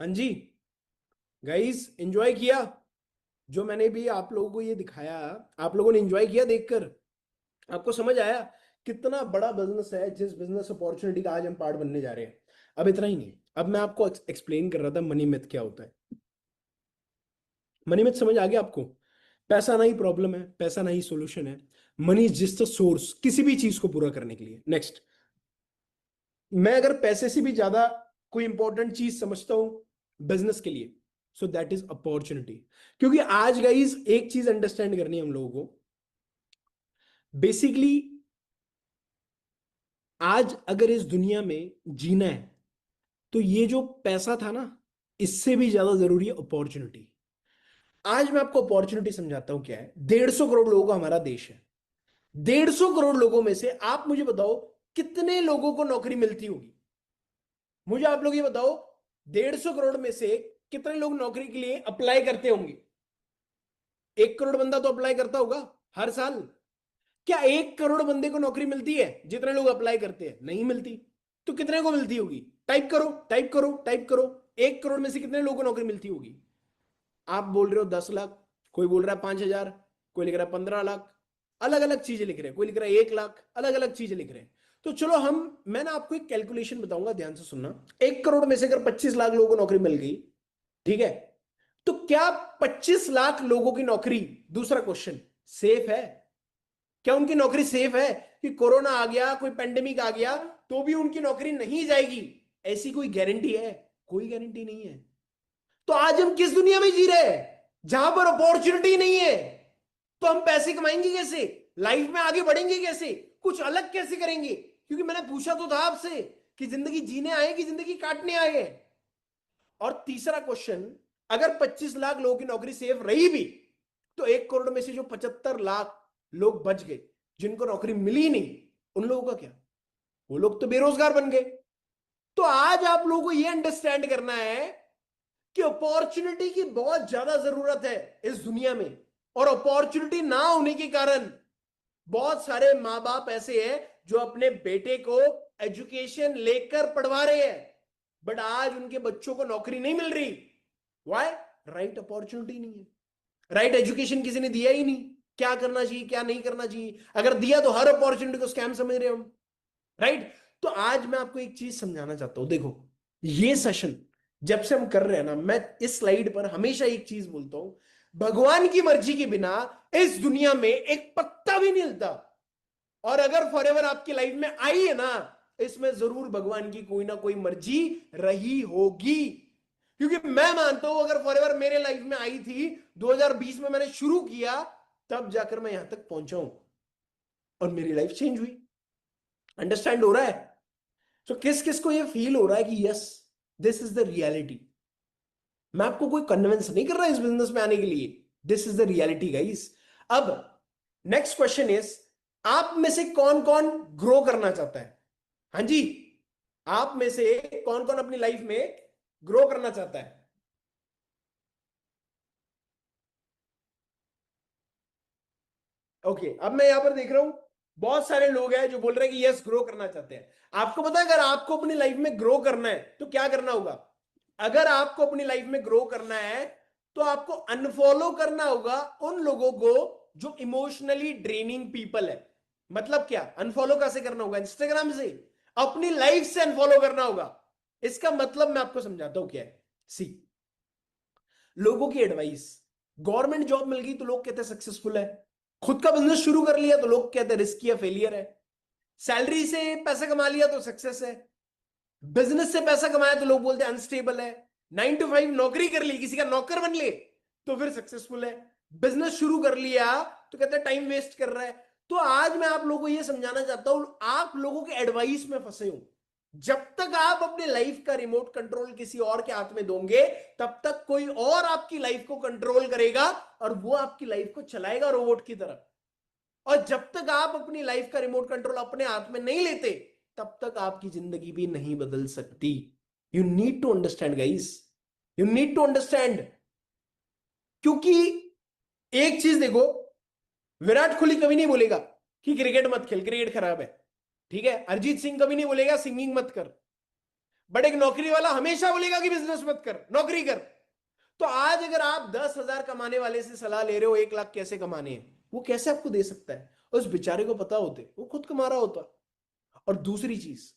हाँ जी गाइस, एंजॉय किया जो मैंने भी आप लोगों को ये दिखाया? आप लोगों ने एंजॉय किया देखकर? आपको समझ आया कितना बड़ा बिजनेस है जिस बिजनेस अपॉर्चुनिटी का आज हम पार्ट बनने जा रहे हैं? अब इतना ही नहीं, अब मैं आपको एक्सप्लेन कर रहा था मनी मिथ क्या होता है। मनी मिथ समझ आ गया आपको? पैसा नहीं प्रॉब्लम है, पैसा नहीं सॉल्यूशन है। Money is just a source किसी भी चीज को पूरा करने के लिए। नेक्स्ट, मैं अगर पैसे से भी ज्यादा कोई इंपॉर्टेंट चीज समझता हूं बिजनेस के लिए, सो दैट इज अपॉर्चुनिटी। क्योंकि आज गाइज एक चीज अंडरस्टैंड करनी है हम लोगों को, बेसिकली आज अगर इस दुनिया में जीना है तो ये जो पैसा था ना, इससे भी ज्यादा जरूरी है अपॉर्चुनिटी। आज मैं आपको अपॉर्चुनिटी समझाता हूं क्या है। 150 करोड़ लोगों का हमारा देश है। 150 करोड़ लोगों में से आप मुझे बताओ कितने लोगों को नौकरी मिलती होगी? मुझे आप लोग ये बताओ, 150 करोड़ में से कितने लोग नौकरी के लिए अप्लाई करते होंगे? 1 करोड़ बंदा तो अप्लाई करता होगा हर साल। क्या 1 करोड़ बंदे को नौकरी मिलती है जितने लोग अप्लाई करते हैं? नहीं मिलती। तो कितने को मिलती होगी? टाइप करो, टाइप करो, टाइप करो। 1 करोड़ में से कितने लोगों को नौकरी मिलती होगी? आप बोल रहे हो 10 लाख, कोई बोल रहा है 5,000, कोई लिख रहा है 15 लाख, अलग अलग चीजें लिख रहे हैं, कोई लिख रहा है 1 लाख, अलग अलग चीजें लिख रहे हैं। तो चलो मैं ना आपको एक कैलकुलेशन बताऊंगा, ध्यान से सुनना। 1 करोड़ में से अगर 25 लाख लोगों को नौकरी मिल गई, ठीक है, तो क्या 25 लाख लोगों की नौकरी, दूसरा क्वेश्चन, सेफ है? क्या उनकी नौकरी सेफ है कि कोरोना आ गया, कोई पेंडेमिक आ गया तो भी उनकी नौकरी नहीं जाएगी? ऐसी कोई गारंटी है? कोई गारंटी नहीं है। तो आज हम किस दुनिया में जी रहे हैं जहां पर अपॉर्चुनिटी नहीं है? तो हम पैसे कमाएंगे कैसे? लाइफ में आगे बढ़ेंगे कैसे? कुछ अलग कैसे करेंगे? क्योंकि मैंने पूछा तो था आपसे कि जिंदगी जीने आए कि जिंदगी काटने आए हैं। और तीसरा क्वेश्चन, अगर 25 लाख लोगों की नौकरी सेफ रही भी, तो 1 करोड़ में से जो 75 लाख लोग बच गए जिनको नौकरी मिली नहीं, उन लोगों का क्या? वो लोग तो बेरोजगार बन गए। तो आज आप लोगों को यह अंडरस्टैंड करना है कि अपॉर्चुनिटी की बहुत ज्यादा जरूरत है इस दुनिया में। और अपॉर्चुनिटी ना होने के कारण बहुत सारे मां बाप ऐसे हैं जो अपने बेटे को एजुकेशन लेकर पढ़वा रहे हैं, बट आज उनके बच्चों को नौकरी नहीं मिल रही। वाई? राइट अपॉर्चुनिटी नहीं है, राइट एजुकेशन किसी ने दिया ही नहीं। क्या करना चाहिए, क्या नहीं करना चाहिए, अगर दिया तो हर अपॉर्चुनिटी को स्कैम समझ रहे हम, राइट? तो आज मैं आपको एक चीज समझाना चाहता हूं। देखो, ये सेशन जब से हम कर रहे हैं ना, मैं इस स्लाइड पर हमेशा एक चीज बोलता हूं, भगवान की मर्जी के बिना इस दुनिया में एक पत्ता भी नहीं हिलता। और अगर फॉरएवर आपकी लाइफ में आई है ना, इसमें जरूर भगवान की कोई ना कोई मर्जी रही होगी। क्योंकि मैं मानता हूं अगर फॉरएवर मेरे लाइफ में आई थी, 2020 में मैंने शुरू किया, तब जाकर मैं यहां तक पहुंचा हूं और मेरी लाइफ चेंज हुई। अंडरस्टैंड हो रहा है? तो किस किस को ये फील हो रहा है कि yes, this is the reality? मैं आपको कोई कन्विंस नहीं कर रहा इस बिजनेस में आने के लिए, this is the reality guys. अब नेक्स्ट क्वेश्चन इज, आप में से कौन कौन ग्रो करना चाहता है? हाँ जी, आप में से कौन कौन अपनी लाइफ में ग्रो करना चाहता है? ओके, अब मैं यहां पर देख रहा हूं बहुत सारे लोग हैं जो बोल रहे हैं कि यस ग्रो करना चाहते हैं। आपको पता है अगर आपको अपनी लाइफ में ग्रो करना है तो क्या करना होगा? अगर आपको अपनी लाइफ में ग्रो करना है तो आपको अनफॉलो करना होगा उन लोगों को जो इमोशनली ड्रेनिंग पीपल है। मतलब क्या अनफॉलो कैसे करना होगा? इंस्टाग्राम से, अपनी लाइफ से अनफॉलो करना होगा। इसका मतलब मैं आपको समझाता हूं क्या है। सी, लोगों की एडवाइस, गवर्नमेंट जॉब मिल गई तो लोग कहते हैं सक्सेसफुल है, खुद का बिजनेस शुरू कर लिया तो लोग कहते हैं रिस्की है, फेलियर है, सैलरी से पैसा कमा लिया तो सक्सेस है, बिजनेस से पैसा कमाया तो लोग बोलते हैं अनस्टेबल है, 9 to 5 नौकरी कर ली, किसी का नौकर बन ले तो फिर सक्सेसफुल है, बिजनेस शुरू कर लिया तो कहते हैं टाइम वेस्ट कर रहा है। तो आज मैं आप लोगों को यह समझाना चाहता हूं, आप लोगों के एडवाइस में फंसे हो। जब तक आप अपने लाइफ का रिमोट कंट्रोल किसी और के हाथ में दोगे, तब तक कोई और आपकी लाइफ को कंट्रोल करेगा और वो आपकी लाइफ को चलाएगा रोबोट की तरह। और जब तक आप अपनी लाइफ का रिमोट कंट्रोल अपने हाथ में नहीं लेते, तब तक आपकी जिंदगी भी नहीं बदल सकती। You need to understand guys, you need to understand. क्योंकि एक चीज देखो, विराट कोहली कभी नहीं बोलेगा कि क्रिकेट मत खेल, क्रिकेट खराब है, ठीक है? अरिजीत सिंह कभी नहीं बोलेगा सिंगिंग मत कर, बट एक नौकरी वाला हमेशा बोलेगा कि बिजनेस मत कर, नौकरी कर। तो आज अगर आप 10,000 कमाने वाले से सलाह ले रहे हो 1 लाख कैसे कमाने हैं, वो कैसे आपको दे सकता है? उस बेचारे को पता होते, वो खुद कमा रहा होता। और दूसरी चीज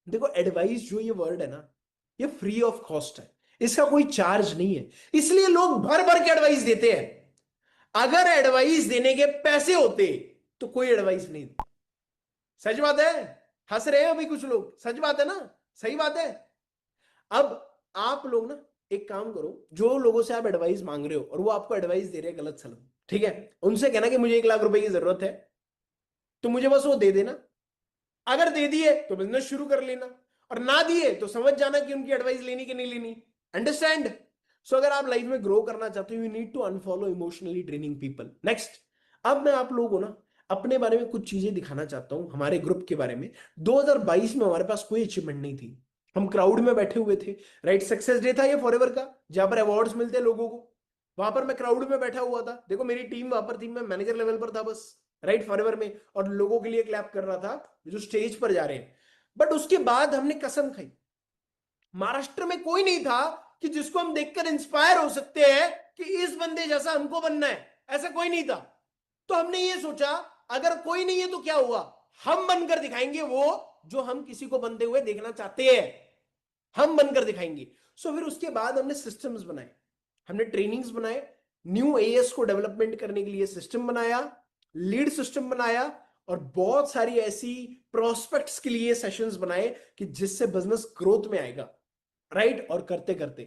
देखो, एडवाइस जो ये वर्ड है ना, ये फ्री ऑफ कॉस्ट है, इसका कोई चार्ज नहीं है, इसलिए लोग भर भर के एडवाइस देते हैं। अगर एडवाइस देने के पैसे होते तो कोई एडवाइस नहीं देता। सच बात है, हंस रहे हैं अभी कुछ लोग, सच बात है ना, सही बात है। अब आप लोग ना एक काम करो, जो लोगों से आप एडवाइस मांग रहे हो और वो आपको एडवाइस दे रहे हैं गलत सलत, ठीक है, उनसे कहना कि मुझे 1 लाख रुपए की जरूरत है, तो मुझे बस वो दे देना। अगर दे दिए तो बिजनेस शुरू कर लेना, और ना दिए तो समझ जाना कि उनकी एडवाइस लेनी कि नहीं लेनी। अंडरस्टैंड? सो अगर आप लाइफ में ग्रो करना चाहते हो, you need to unfollow emotionally draining people. Next, अब मैं आप लोगों को ना अपने बारे में कुछ चीजें दिखाना चाहता हूं, हमारे ग्रुप के बारे में। 2022 में हमारे पास कोई अचीवमेंट नहीं थी, हम क्राउड में बैठे हुए थे, राइट। सक्सेस डे था ये फॉरएवर का, जहां पर अवार्ड्स मिलते हैं लोगों को। वहां पर मैं क्राउड में बैठा हुआ था, देखो मेरी टीम वहां पर थी, मैं मैनेजर लेवल पर था बस, राइट, फॉरएवर में, और लोगों के लिए क्लैप कर रहा था जो स्टेज पर जा रहे हैं। बट उसके बाद हमने कसम खाई, महाराष्ट्र में कोई नहीं था कि जिसको हम देखकर इंस्पायर हो सकते हैं कि इस बंदे जैसा हमको बनना है, ऐसा कोई नहीं था। तो हमने ये सोचा अगर कोई नहीं है तो क्या हुआ, हम बनकर दिखाएंगे वो जो हम किसी को बनते हुए देखना चाहते हैं, हम बनकर दिखाएंगे। सो फिर उसके बाद हमने सिस्टम्स बनाए, हमने ट्रेनिंग्स बनाए, न्यू एएस को डेवलपमेंट करने के लिए सिस्टम बनाया, लीड सिस्टम बनाया, और बहुत सारी ऐसी प्रोस्पेक्ट्स के लिए सेशंस बनाए कि जिससे बिजनेस ग्रोथ में आएगा, राइट। और करते करते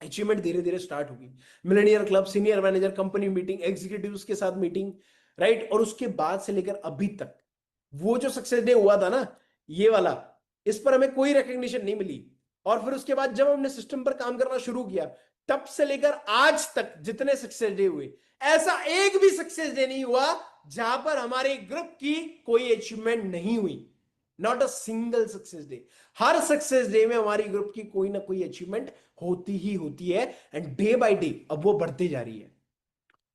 अचीवमेंट धीरे धीरे स्टार्ट होगी। Millionaire club, senior manager, company meeting, executives के साथ मीटिंग, राइट। और उसके बाद से लेकर अभी तक वो जो सक्सेस डे हुआ था ना, ये वाला, इस पर हमें कोई रिकग्निशन नहीं मिली। और फिर उसके बाद जब हमने सिस्टम पर काम करना शुरू किया, तब से लेकर आज तक जितने सक्सेस डे हुए, ऐसा एक भी सक्सेस डे नहीं हुआ जहां पर हमारे ग्रुप की कोई अचीवमेंट नहीं हुई। Not a single success day. Her success day में हमारी ग्रुप की कोई ना कोई अचीवमेंट होती ही होती है, एंड डे बाय डे अब वो बढ़ती जा रही है।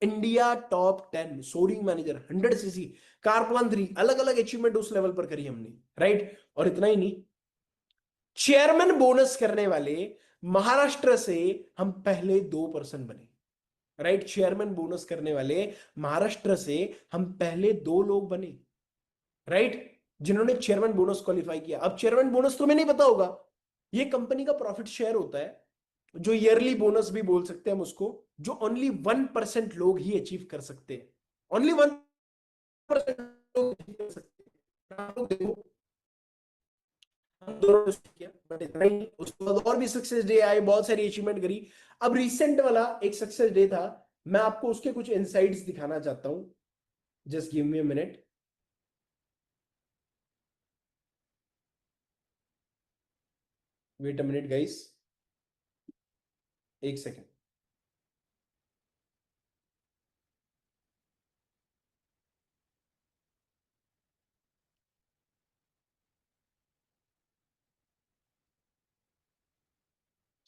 India top 10 soaring manager, 100 CC, car plan 3, अलग अलग अचीवमेंट उस लेवल पर करी हमने, राइट। और इतना ही नहीं, चेयरमैन बोनस करने वाले महाराष्ट्र से हम पहले 2% बने, राइट। चेयरमैन बोनस करने वाले महाराष्ट्र से हम पहले 2 लोग बने, राइट, जिन्होंने चेयरमैन बोनस क्वालिफाई किया। अब चेयरमैन बोनस तुम्हें नहीं पता होगा, ये कंपनी का प्रॉफिट शेयर होता है, जो ईयरली बोनस भी बोल सकते हैं हम उसको, जो ओनली 1% लोग ही अचीव कर सकते हैं, ओनली 1% लोग अचीव कर सकते हैं। आप लोग देखो, हम दोनों किया, बट इतना ही, उसके बाद और भी सक्सेस डे आए, बहुत सारी अचीवमेंट करी। अब रिसेंट वाला एक सक्सेस डे था, मैं आपको उसके कुछ इनसाइट्स दिखाना चाहता हूं। Just give me a minute. Wait a minute guys, एक सेकेंड।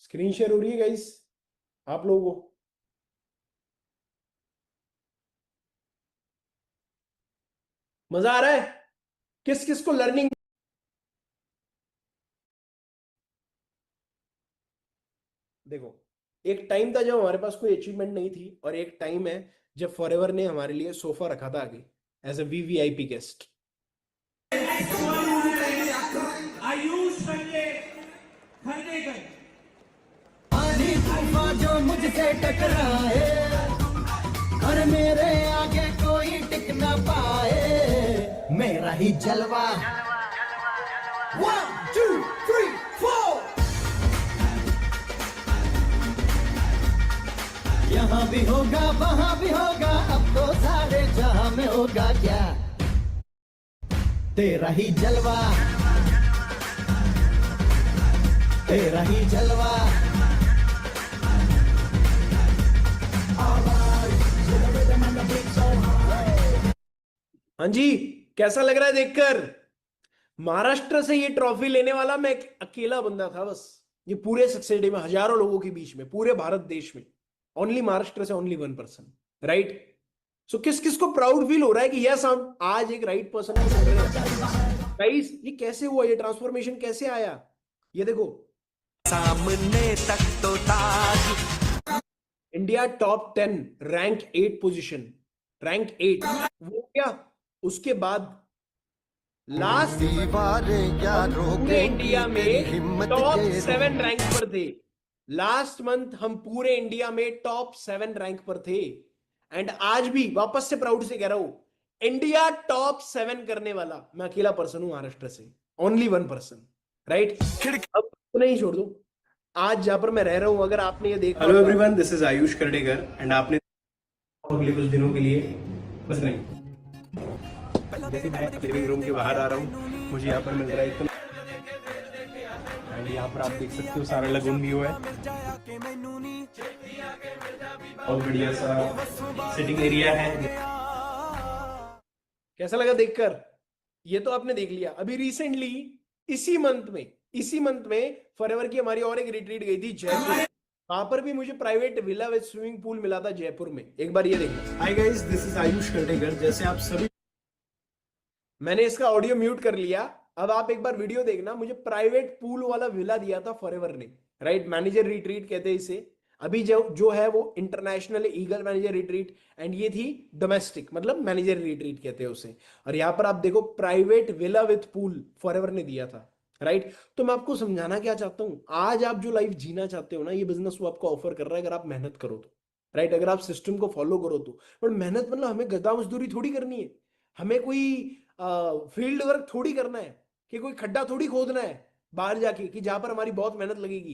स्क्रीन शेयर हो रही है गाइस आप लोगों को? मजा आ रहा है? किस किस को लर्निंग? देखो, एक टाइम था जब हमारे पास कोई अचीवमेंट नहीं थी, और एक टाइम है जब फॉरएवर ने हमारे लिए सोफा रखा था आगे as a VVIP guest. Ayush Khandekar जो मुझसे टकराए और मेरे आगे कोई टिक ना पाए, मेरा ही जलवा। 1 2 3 4 यहाँ भी होगा वहाँ भी होगा, अब तो सारे जहाँ में होगा क्या, तेरा ही जलवा, तेरा ही जलवा। हाँ जी, कैसा लग रहा है देखकर? महाराष्ट्र से ये ट्रॉफी लेने वाला मैं एक अकेला बंदा था बस, ये पूरे सक्सेस डे में, हजारों लोगों के बीच में, पूरे भारत देश में, ओनली महाराष्ट्र से ओनली 1%, राइट। सो किस किस को प्राउड फील हो रहा है कि यस हम आज एक राइट पर्सन को सुन रहे हैं? गाइस, ये कैसे हुआ, ये ट्रांसफॉर्मेशन कैसे आया? ये देखो, सामने तक तो Taj, India top 10 rank 8 position, rank 8 वो क्या, उसके बाद लास्ट पूरे इंडिया में टॉप 7 रैंक पर थे। लास्ट मंथ हम पूरे इंडिया में टॉप 7 रैंक पर थे, एंड आज भी वापस से प्राउड से कह रहा हूं, इंडिया टॉप 7 करने वाला मैं अकेला पर्सन हूं महाराष्ट्र से, ओनली 1%, राइट। अब तो नहीं छोड़ दो, आज जहां पर मैं रह रहा हूं, अगर आपने ये देखा। Hello everyone, this is Ayush Khandekar, and आपने अगले कुछ दिनों के लिए बस नहीं, जैसे मैं लिविंग रूम के बाहर आ रहा हूँ, मुझे यहाँ पर मिल रहा है एकदम, एंड यहाँ पर आप देख सकते हो सारा लगून व्यू है, बहुत बढ़िया सा सिटिंग एरिया है। कैसा लगा देखकर? ये तो आपने देख लिया। अभी रिसेंटली इसी मंथ में इसी मंथ में फॉरएवर की हमारी और एक रिट्रीट गई थी जयपुर, वहां पर भी मुझे private villa with swimming pool मिला था जयपुर में। एक बार ये देखो। Hi guys, this is Ayush Kartekar. जैसे आप सभी, मैंने इसका ऑडियो म्यूट कर लिया। अब आप एक बार वीडियो देखना, मुझे प्राइवेट पूल वाला विला दिया था फॉरएवर ने, राइट। मैनेजर रिट्रीट कहते हैं इसे। अभी जो है वो international eagle manager retreat, and ये थी डोमेस्टिक, मतलब मैनेजर रिट्रीट कहते हैं उसे। और यहां पर आप देखो private villa with pool forever ने दिया था, राइट। तो मैं आपको समझाना क्या चाहता हूं, आज आप जो लाइफ जीना चाहते हो ना, ये बिजनेस वो आपको ऑफर कर रहा है, अगर आप मेहनत करो तो, राइट। अगर आप सिस्टम को फॉलो करो तो। पर मेहनत मतलब हमें गधा मजदूरी थोड़ी करनी है, हमें कोई फील्ड वर्क थोड़ी करना है, कि कोई खड्डा थोड़ी खोदना है बाहर जाके कि जहां पर हमारी बहुत मेहनत लगेगी,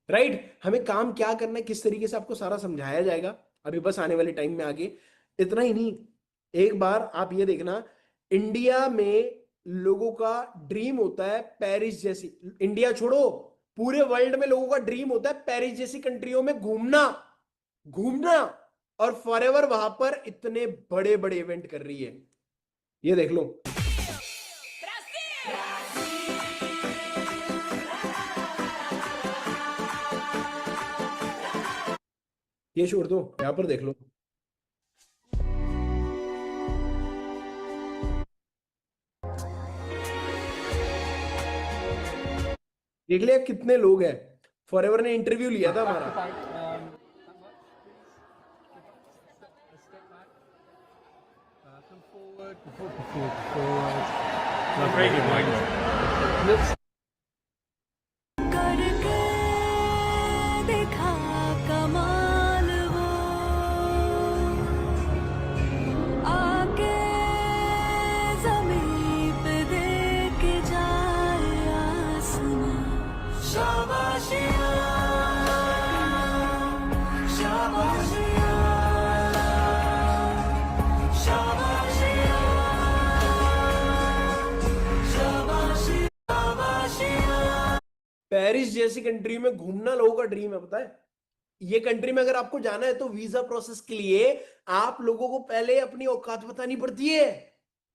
राइट। हमें काम क्या करना है, किस तरीके से आपको सारा समझाया जाएगा अभी बस आने वाले टाइम में आगे। इतना ही नहीं, एक बार आप ये देखना, इंडिया में लोगों का ड्रीम होता है पेरिस जैसी, इंडिया छोड़ो पूरे वर्ल्ड में लोगों का ड्रीम होता है पेरिस जैसी कंट्रियों में घूमना घूमना, और फॉरएवर वहां पर इतने बड़े बड़े इवेंट कर रही है। ये देख लो, ये छोड़ दो, यहां पर देख लो। देख लिया कितने लोग हैं, फॉरएवर ने इंटरव्यू लिया था हमारा। करके देखा कमाल वो, आके ज़मीं पे देख जाए आसमां। शाबाशिया शाबाशिया शाबाशिया शाबाशिया शाबाशिया। पेरिस जैसी कंट्री में घूमना लोगों का ड्रीम है, पता है। ये कंट्री में अगर आपको जाना है तो वीजा प्रोसेस के लिए आप लोगों को पहले अपनी औकात बतानी पड़ती है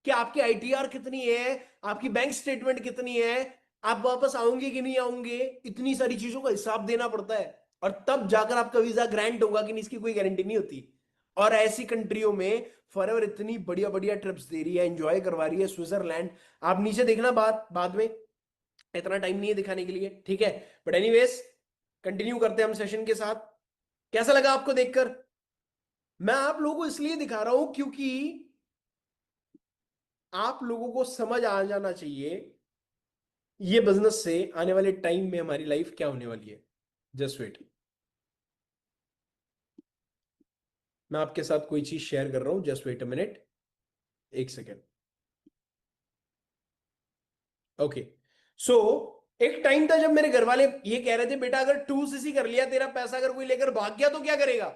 कि आपकी आईटीआर कितनी है, आपकी बैंक स्टेटमेंट कितनी है, आप वापस आओगे कि नहीं आओगे, इतनी सारी चीजों का हिसाब देना पड़ता है, और तब जाकर आपका वीजा ग्रांट होगा कि नहीं, इसकी कोई गारंटी नहीं होती। और ऐसी कंट्रियों में फॉरएवर इतनी बढ़िया बढ़िया ट्रिप्स दे रही है, एंजॉय करवा रही है। स्विट्जरलैंड, आप नीचे देखना बाद में, इतना टाइम नहीं है दिखाने के लिए, ठीक है। बट एनीवेज कंटिन्यू करते हैं हम सेशन के साथ। कैसा लगा आपको देखकर? मैं आप लोगों को इसलिए दिखा रहा हूं क्योंकि आप लोगों को समझ आ जाना चाहिए ये बिजनेस से आने वाले टाइम में हमारी लाइफ क्या होने वाली है। जस्ट वेट, मैं आपके साथ कोई चीज शेयर कर रहा हूं, जस्ट वेट अ मिनट, एक सेकेंड। ओके, सो एक टाइम था जब मेरे घर वाले ये कह रहे थे, बेटा अगर 2cc कर लिया, तेरा पैसा अगर कोई लेकर भाग गया तो क्या करेगा।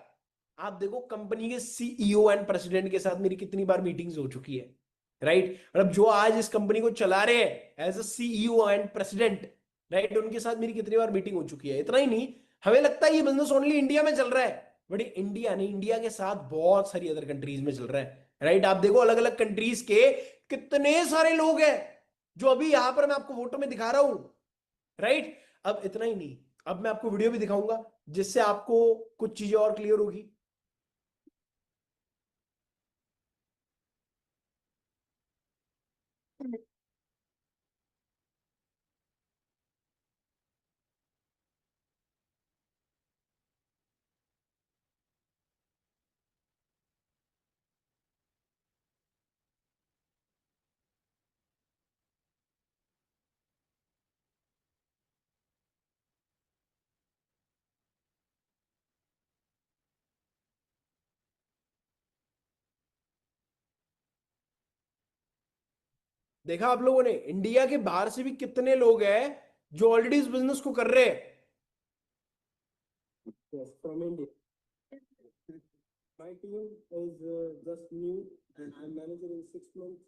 आप देखो कंपनी के सीईओ एंड प्रेसिडेंट के साथ मेरी कितनी बार मीटिंग्स हो चुकी है, राइट। मतलब जो आज इस कंपनी को चला रहे हैं as a CEO and president, right, उनके साथ मेरी कितनी बार मीटिंग हो चुकी है। इतना ही नहीं, हमें लगता है ये बिजनेस ओनली इंडिया में चल रहा है, बट इंडिया नहीं, इंडिया के साथ बहुत सारी अदर कंट्रीज में चल रहा है, राइट। आप देखो अलग अलग कंट्रीज के कितने सारे लोग हैं जो अभी यहां पर मैं आपको फोटो में दिखा रहा हूं, राइट। अब इतना ही नहीं, अब मैं आपको वीडियो भी दिखाऊंगा जिससे आपको कुछ चीजें और क्लियर होगी। देखा आप लोगों ने, इंडिया के बाहर से भी कितने लोग हैं जो ऑलरेडी इस बिजनेस को कर रहे हैं। Yes, from India. My team is just new and I'm managing in 6 months.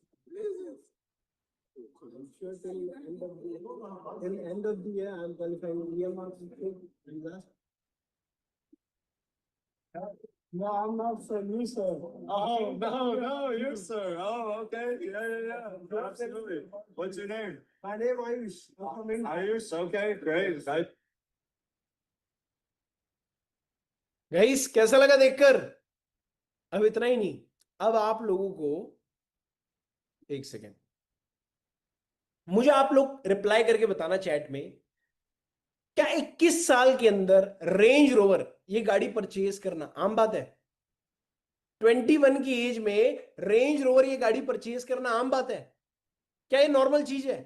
I'm sure till end of the year I'm qualifying EM marks and last. No, I'm not sir. You sir. Oh no, you sir. Oh, okay. Yeah. Absolutely. What's your name? My name Ayush. Ayush. Okay, great. Guys कैसा लगा देखकर? अब इतना ही नहीं, अब आप लोगों को एक सेकेंड, मुझे आप लोग रिप्लाई करके बताना चैट में, क्या 21 साल के अंदर रेंज रोवर ये गाड़ी परचेज करना आम बात है? 21 की एज में रेंज रोवर ये गाड़ी परचेज करना आम बात है? क्या ये नॉर्मल चीज है?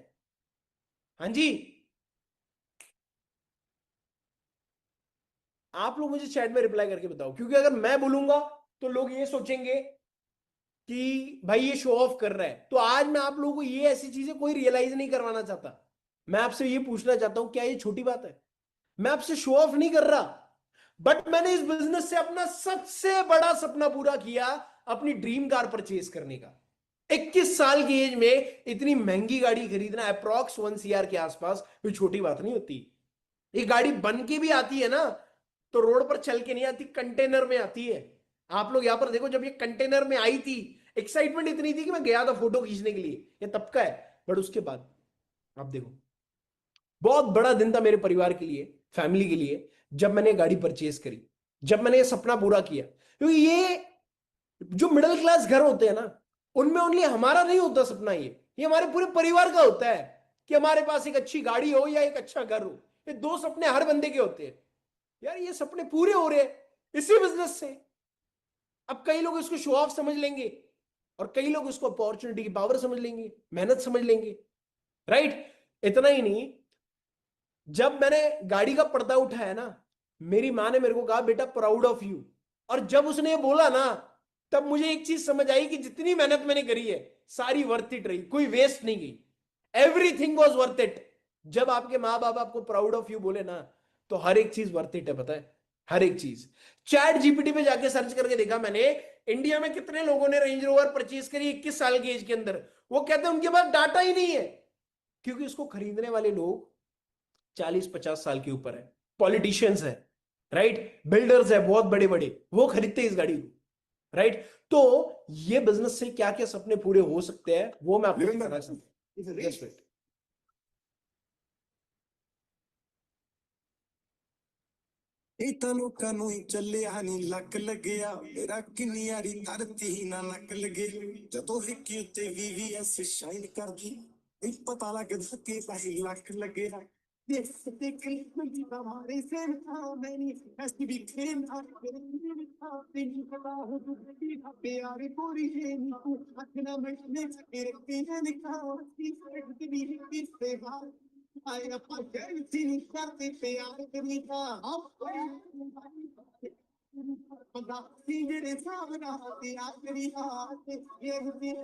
हाँ जी, आप लोग मुझे चैट में रिप्लाई करके बताओ, क्योंकि अगर मैं बोलूंगा तो लोग ये सोचेंगे कि भाई ये शो ऑफ कर रहा है। तो आज मैं आप लोगों को ये ऐसी चीजें कोई रियलाइज नहीं करवाना चाहता, मैं आपसे ये पूछना चाहता हूं क्या ये छोटी बात है? मैं आपसे शो ऑफ नहीं कर रहा, बट मैंने इस बिजनेस से अपना सबसे बड़ा सपना पूरा किया, अपनी ड्रीम कार परचेज करने का। 21 साल की एज में इतनी महंगी गाड़ी खरीदना, अप्रॉक्स 1 CR के आसपास, कोई छोटी बात नहीं होती। ये गाड़ी बन के भी आती है ना, तो रोड पर चल के नहीं आती, कंटेनर में आती है। आप लोग यहां पर देखो, जब ये कंटेनर में आई थी, एक्साइटमेंट इतनी थी कि मैं गया था फोटो खींचने के लिए, ये तब का है। बट उसके बाद आप देखो, बहुत बड़ा दिन था मेरे परिवार के लिए, फैमिली के लिए, जब मैंने गाड़ी परचेज करी, जब मैंने ये सपना पूरा किया। क्योंकि ये जो मिडिल क्लास घर होते हैं ना, उनमें ओनली हमारा नहीं होता सपना, ये हमारे पूरे परिवार का होता है कि हमारे पास एक अच्छी गाड़ी हो या एक अच्छा घर हो। ये 2 सपने हर बंदे के होते हैं। यार ये सपने पूरे हो रहे हैं इसी बिजनेस से। अब कई लोग इसको शो ऑफ समझ लेंगे और कई लोग इसको अपॉर्चुनिटी की पावर समझ लेंगे, मेहनत समझ लेंगे, राइट? इतना ही नहीं, जब मैंने गाड़ी का पर्दा उठाया ना, मेरी माँ ने मेरे को कहा बेटा प्राउड ऑफ यू। और जब उसने ये बोला ना, तब मुझे एक चीज समझ आई कि जितनी मेहनत मैंने करी है सारी वर्थ इट रही, कोई वेस्ट नहीं गई। Everything was worth it. जब आपके माँ बाप आपको प्राउड ऑफ यू बोले ना, तो हर एक चीज वर्थ इट है, पता है? हर एक चीज। चैट जीपीटी पे जाके सर्च करके देखा मैंने, इंडिया में कितने लोगों ने रेंज रोवर परचेज करी 21 साल की एज के अंदर। वो कहते हैं उनके पास डाटा ही नहीं है, क्योंकि इसको खरीदने वाले लोग 40-50 साल के ऊपर है, पॉलिटिशियंस है, राइट, बिल्डर्स है बहुत बड़े बड़े, वो खरीदते हैं इस गाड़ी को, राइट? तो ये बिजनेस से क्या क्या सपने पूरे हो सकते हैं वो मैं आपको बताना चाहता हूं। इतना लोकां नूं ही ਚੱਲਿਆ ਨੀ ਲੱਕ ਲੱਗਿਆ ਮੇਰਾ ਕਿੰਨੀ ਯਾਰੀ ਧਰਤੀ ਨਾ ਨੱਕ ਲੱਗੇ ਜਦੋਂ ਹਿੱਕੀ ਉੱਤੇ VVS ਸ਼ਾਈਨ ਕਰਦੀ ਇਹ ਪਤਾ ਲੱਗਦਾ ਕਿ ਭਾਈ ਲੱਕ ਲੱਗਿਆ ਦੇਖ ਤੇ ਕਲਿੱਪ ਦੀ ਹਮਾਰੇ ਸੇ ਨਾ ਮੈਨੀ ਐਸੀ ਵੀ ਖੇਮ ਆ ਮੇਰੇ ਵੀ ਤਾਂ ਤੈਨੂੰ ਪਤਾ ਹੋ ਤੂੰ ਕੀ ਪਿਆਰੀ ਪੂਰੀ ਹੈ ਨੀ ਤੂੰ ਅੱਖਾਂ ਵਿੱਚ ਤੇਰੇ ਪੀਣੇ ਨਿਕਾਲ ਸੀ ਤੇ ਵੀ ਤੇ ਬਾਹਰ I apologize in parte pe artemita Singere sabna te akri haat ye gudin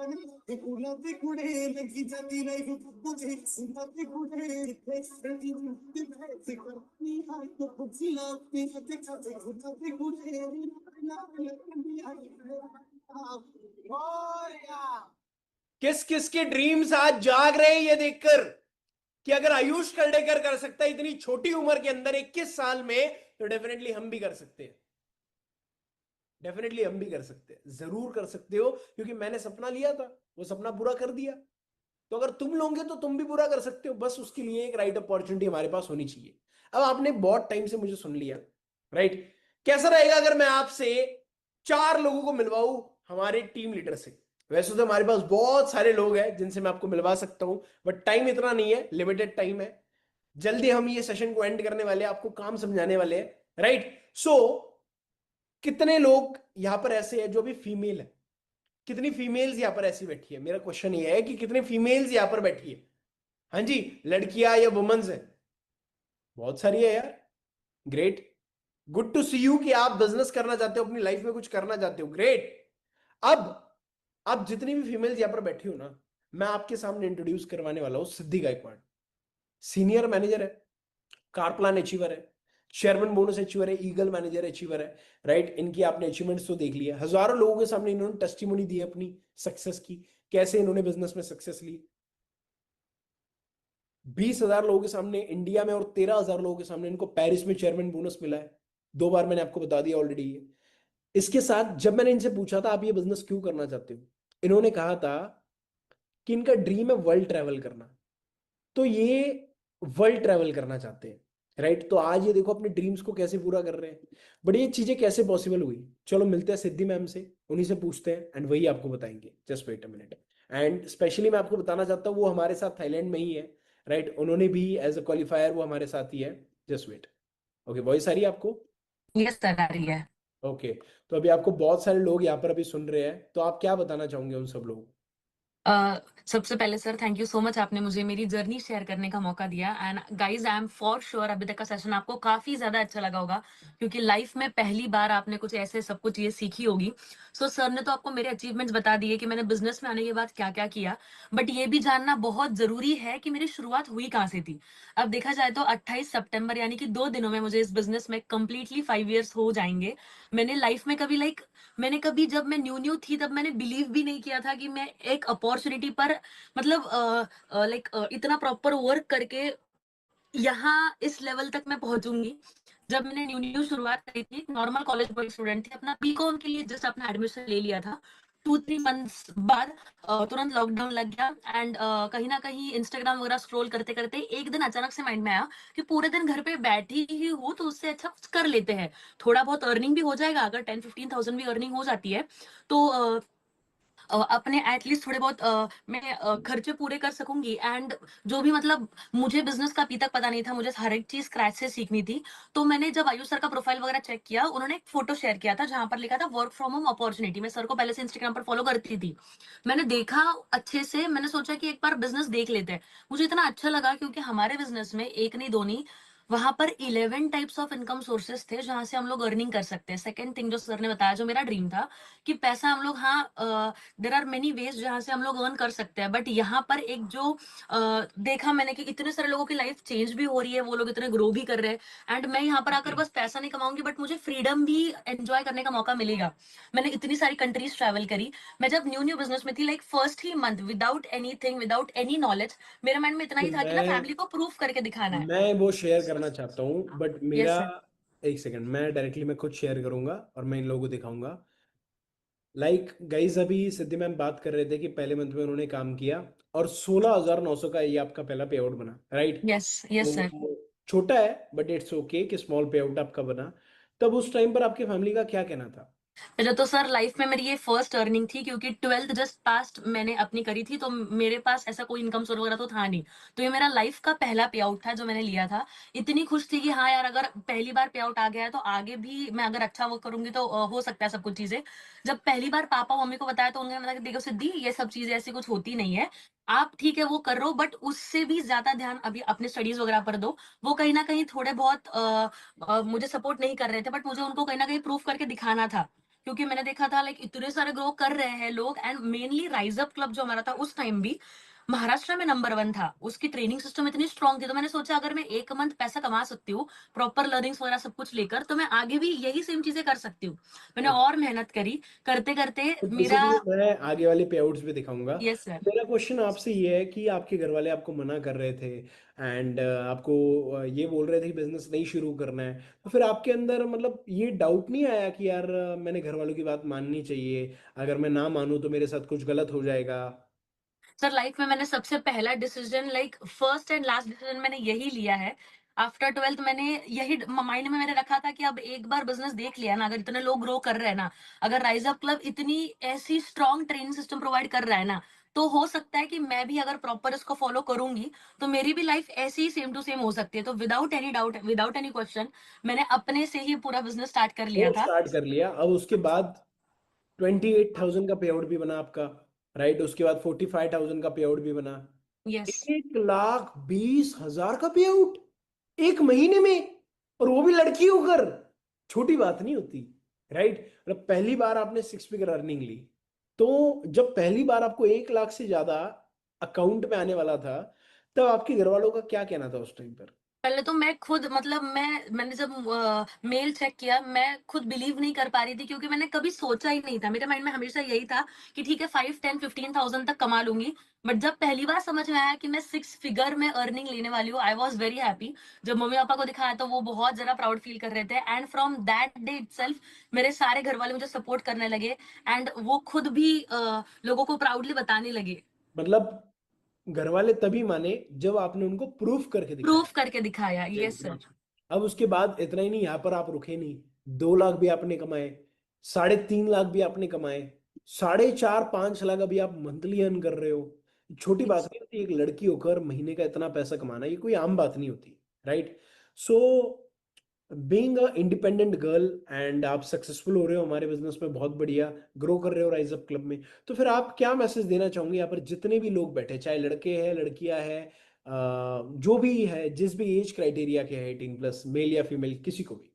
te kulat kude lagi jati nahi tujhe sunat kude te sati te karni hai to pujila te te kate kudat kude na lakni ai किस किस के dreams आज जाग रहे हैं ये देखकर कि अगर आयुष कर्डेकर कर सकता है इतनी छोटी उम्र के अंदर 21 साल में, तो डेफिनेटली हम भी कर सकते हैं। डेफिनेटली हम भी कर सकते हैं, जरूर कर सकते हो, क्योंकि मैंने सपना लिया था, वो सपना पूरा कर दिया। तो अगर तुम लोगे तो तुम भी पूरा कर सकते हो, बस उसके लिए एक राइट अपॉर्चुनिटी हमारे पास होनी चाहिए। अब आपने बहुत टाइम से मुझे सुन लिया, राइट? कैसा रहेगा अगर मैं आपसे 4 लोगों को मिलवाऊं हमारे टीम लीडर से? वैसे तो हमारे पास बहुत सारे लोग हैं जिनसे मैं आपको मिलवा सकता हूं, बट टाइम इतना नहीं है, लिमिटेड टाइम है। जल्दी हम ये सेशन को एंड करने वाले हैं, आपको काम समझाने वाले हैं, राइट? सो कितने लोग यहां पर ऐसे हैं जो भी फीमेल है? कितनी फीमेल्स यहां पर ऐसी बैठी है? मेरा क्वेश्चन ये है कि कितनी फीमेल्स यहां पर बैठी है? हाँ जी, लड़कियां या वुमेन्स है? बहुत सारी है यार, great, good to see you कि आप बिजनेस करना चाहते हो, अपनी लाइफ में कुछ करना चाहते हो, ग्रेट। अब जितनी भी फीमेल्स यहां पर बैठी हो ना, मैं आपके सामने इंट्रोड्यूस करवाने वाला हूं सिद्धि गायकवाड़। सीनियर मैनेजर है, कार प्लान अचीवर है, शेयरमैन बोनस अचीवर है, ईगल मैनेजर अचीवर है, राइट? इनकी आपने अचीवमेंट्स तो देख लिया, हजारों लोगों के सामने इन्होंने टेस्टिमोनी दी है अपनी सक्सेस की, कैसे इन्होंने बिजनेस में सक्सेस ली। 20,000 लोगों के सामने इंडिया में और 13,000 लोगों के सामने इनको पेरिस में चेयरमैन बोनस मिला है 2 बार, मैंने आपको बता दिया ऑलरेडी। इसके साथ जब मैंने इनसे पूछा था आप ये बिजनेस क्यों करना चाहते हो, इन्होंने कहा था कि इनका ड्रीम है वर्ल्ड ट्रैवल करना, तो ये वर्ल्ड ट्रैवल करना चाहते हैं, राइट। तो आज ये देखो अपने ड्रीम्स को कैसे पूरा कर रहे हैं। बट ये चीजें कैसे पॉसिबल हुई, चलो मिलते हैं सिद्धि मैम से, उन्हीं से पूछते हैं एंड वही आपको बताएंगे। Just wait a minute. And specially मैं आपको बताना चाहता हूँ वो हमारे साथ थाईलैंड में ही है, राइट। उन्होंने भी एज अ क्वालिफायर वो हमारे साथ ही है। Just wait. ओके, वॉइस आ रही है आपको? यस सर, आ रही है। ओके, तो अभी आपको बहुत सारे लोग यहाँ पर अभी सुन रहे हैं, तो आप क्या बताना चाहोगे उन सब लोगों को? सबसे पहले sir thank you so much, आपने मुझे मेरी जर्नी शेयर करने का मौका दिया। And guys I am for sure अभी तक का सेशन आपको काफी ज्यादा अच्छा लगा होगा, क्योंकि लाइफ में पहली बार आपने कुछ ऐसे सब कुछ ये सीखी होगी। सो सर ने तो आपको मेरे अचीवमेंट्स बता दिए कि मैंने बिजनेस में आने के बाद क्या क्या किया, बट ये भी जानना बहुत जरूरी है कि मेरी शुरुआत हुई कहाँ से थी। अब देखा जाए तो 28 सितंबर यानी कि 2 दिनों में मुझे इस बिजनेस में कंप्लीटली 5 इयर्स हो जाएंगे। मैंने लाइफ में कभी मैंने कभी जब मैं न्यू न्यू थी तब मैंने बिलीव भी नहीं किया था कि मैं एक अपॉर्चुनिटी पर मतलब इतना प्रॉपर वर्क करके यहाँ इस लेवल तक मैं पहुंचूंगी। जब मैंने न्यू न्यू शुरुआत करी थी, नॉर्मल कॉलेज बॉय स्टूडेंट थी, अपना बीकॉम के लिए जस्ट अपना एडमिशन ले लिया था। 2-3 मंथ्स बाद तुरंत लॉकडाउन लग गया। एंड कहीं ना कहीं इंस्टाग्राम वगैरह स्क्रॉल करते करते एक दिन अचानक से माइंड में आया कि पूरे दिन घर पे बैठी ही हूँ तो उससे अच्छा कुछ कर लेते हैं, थोड़ा बहुत अर्निंग भी हो जाएगा। अगर 10-15 थाउजेंड भी अर्निंग हो जाती है तो अपने एटलीस्ट थोड़े बहुत मैं खर्चे पूरे कर सकूंगी। एंड जो भी मतलब मुझे बिजनेस का अभी तक पता नहीं था, मुझे हर एक चीज स्क्रैच से सीखनी थी। तो मैंने जब आयुष सर का प्रोफाइल वगैरह चेक किया, उन्होंने एक फोटो शेयर किया था जहां पर लिखा था वर्क फ्रॉम होम अपॉर्चुनिटी। मैं सर को पहले से इंस्टाग्राम पर फॉलो करती थी, मैंने देखा अच्छे से, मैंने सोचा कि एक बार बिजनेस देख लेते हैं। मुझे इतना अच्छा लगा क्योंकि हमारे बिजनेस में एक नहीं दो नहीं, वहां पर 11 टाइप्स ऑफ इनकम सोर्सेस थे जहां से हम लोग अर्निंग कर सकते हैं। सेकंड थिंग जो सर ने बताया, जो मेरा ड्रीम था कि पैसा हम लोग, हाँ देर आर मेनी वेज जहां से हम लोग अर्न कर सकते हैं, बट यहाँ पर एक जो देखा मैंने कि इतने सारे लोगों की लाइफ चेंज भी हो रही है, वो लोग इतने ग्रो भी कर रहे हैं। एंड मैं यहाँ पर आकर बस पैसा नहीं कमाऊंगी, बट मुझे फ्रीडम भी एंजॉय करने का मौका मिलेगा। मैंने इतनी सारी कंट्रीज ट्रैवल करी। मैं जब न्यू न्यू बिजनेस में थी, लाइक फर्स्ट ही month without anything, without any knowledge, मेरे माइंड में इतना तो ही था कि ना फैमिली को प्रूफ करके दिखाना है। मैं वो शेयर करना चाहता हूँ, बट मेरा यस सर। एक सेकंड, मैं डायरेक्टली मैं खुद शेयर करूंगा और मैं इन लोगों को दिखाऊंगा। लाइक गाइज अभी सिद्धि मैम बात कर रहे थे कि पहले मंथ में उन्होंने काम किया और 16,900 का ये आपका पहला पे आउट बना, राइट। Yes yes sir. तो छोटा है बट इट्स ओके कि स्मॉल पे आउट आपका बना। तब उस टाइम पर आपकी फैमिली का क्या कहना था? पहले तो सर लाइफ में मेरी ये फर्स्ट अर्निंग थी, क्योंकि 12th जस्ट पास्ट मैंने अपनी करी थी, तो मेरे पास ऐसा कोई इनकम सोर्स वगैरह तो था नहीं। तो ये मेरा लाइफ का पहला पे आउट था जो मैंने लिया था। इतनी खुश थी कि हाँ यार, अगर पहली बार पे आउट आ गया है तो आगे भी मैं अगर अच्छा वर्क करूंगी तो हो सकता है सब कुछ चीजें। जब पहली बार पापा मम्मी को बताया तो उन्होंने बताया कि देखो सिद्धि, ये सब चीजें ऐसी कुछ होती नहीं है, आप ठीक है वो कर रहे हो, बट उससे भी ज्यादा ध्यान अभी अपने स्टडीज वगैरह पर दो। वो कहीं ना कहीं थोड़े बहुत मुझे सपोर्ट नहीं कर रहे थे, बट मुझे उनको कहीं ना कहीं प्रूफ करके दिखाना था, क्योंकि मैंने देखा था लाइक इतने सारे ग्रो कर रहे हैं लोग। And mainly rise up club जो हमारा था उस टाइम भी महाराष्ट्र में नंबर 1 था, उसकी ट्रेनिंग सिस्टम इतनी स्ट्रॉन्ग थी। तो मैंने सोचा अगर मैं एक मंथ पैसा कमा सकती हूँ प्रॉपर लर्निंग्स वगैरह सब कुछ लेकर, तो मैं आगे भी यही सेम चीजें कर सकती हूँ। मैंने और मेहनत करी, करते करते तो मेरा। बेसिकली मैं आगे वाले पे आउट्स भी दिखाऊंगा। Yes sir. मेरा क्वेश्चन आपसे ये है कि आपके घर वाले आपको मना कर रहे थे एंड आपको ये बोल रहे थे कि बिजनेस नहीं शुरू करना है, तो फिर आपके अंदर मतलब ये डाउट नहीं आया कि यार मैंने घर वालों की बात माननी चाहिए, अगर मैं ना मानूं तो मेरे साथ कुछ गलत हो जाएगा? सर लाइफ में मैंने सबसे पहला decision, like first and last decision मैंने यही लिया है। आफ्टर 12th मैंने यही माइंड में मैंने रखा था कि अब एक बार बिजनेस देख लिया ना, अगर इतने लोग ग्रो कर रहे हैं ना, अगर राइज अप क्लब इतनी ऐसी स्ट्रॉन्ग ट्रेनिंग सिस्टम प्रोवाइड कर रहा है ना, तो हो सकता है कि मैं भी अगर प्रॉपर इसको फॉलो करूंगी तो मेरी भी लाइफ ऐसी ही सेम टू सेम हो सकती है। तो without any doubt, without any question, मैंने अपने से ही पूरा बिजनेस स्टार्ट कर लिया वो था। स्टार्ट कर लिया। अब उसके बाद 28,000 का पे आउट भी बना आपका, राइट। उसके बाद 45,000 का पे आउट भी बना। यस 1,20,000 का पे आउट एक महीने में, और वो भी लड़की होकर, छोटी बात नहीं होती, राइट। मतलब पहली बार आपने 6 फिगर अर्निंग ली, तो जब पहली बार आपको 1 लाख से ज्यादा अकाउंट में आने वाला था, तब आपके घर वालों का क्या कहना था उस टाइम पर? पहले तो मैं खुद मतलब मैंने जब मेल चेक किया, मैं खुद बिलीव नहीं कर पा रही थी, क्योंकि मैंने कभी सोचा ही नहीं था। मेरे माइंड में हमेशा यही था कि ठीक है 5, 10, 15,000 तक कमा लूँगी। बट जब पहली बार समझ में आया कि मैं 6 फिगर में अर्निंग लेने वाली हूँ, आई वाज़ वेरी हैप्पी। जब मम्मी-पापा को दिखाया तो वो बहुत ज़्यादा प्राउड फील कर रहे थे, and from that day itself मेरे सारे घरवाले मुझे सपोर्ट करने लगे, एंड वो खुद भी लोगों को प्राउडली बताने लगे। मतलब घर वाले तभी माने जब आपने उनको प्रूफ करके दिखाया। प्रूफ करके दिखाया, यस सर। अब उसके बाद इतना ही नहीं, यहाँ पर आप रुके नहीं, 2 लाख भी आपने कमाए, 3.5 लाख भी आपने कमाए, 4.5-5 लाख अभी आप मंथली अर्न कर रहे हो। छोटी बात नहीं होती एक लड़की होकर महीने का इतना पैसा कमाना, ये कोई आम बात नहीं होती, right? So being a independent girl and आप सक्सेसफुल हो रहे हो हमारे बिजनेस में, बहुत बढ़िया ग्रो कर रहे हो राइज अप क्लब में। तो फिर आप क्या मैसेज देना चाहोंगे यहाँ पर जितने भी लोग बैठे, चाहे लड़के हैं लड़कियां हैं, जो भी है, जिस भी एज क्राइटेरिया के है, 18+ मेल या फीमेल, किसी को भी?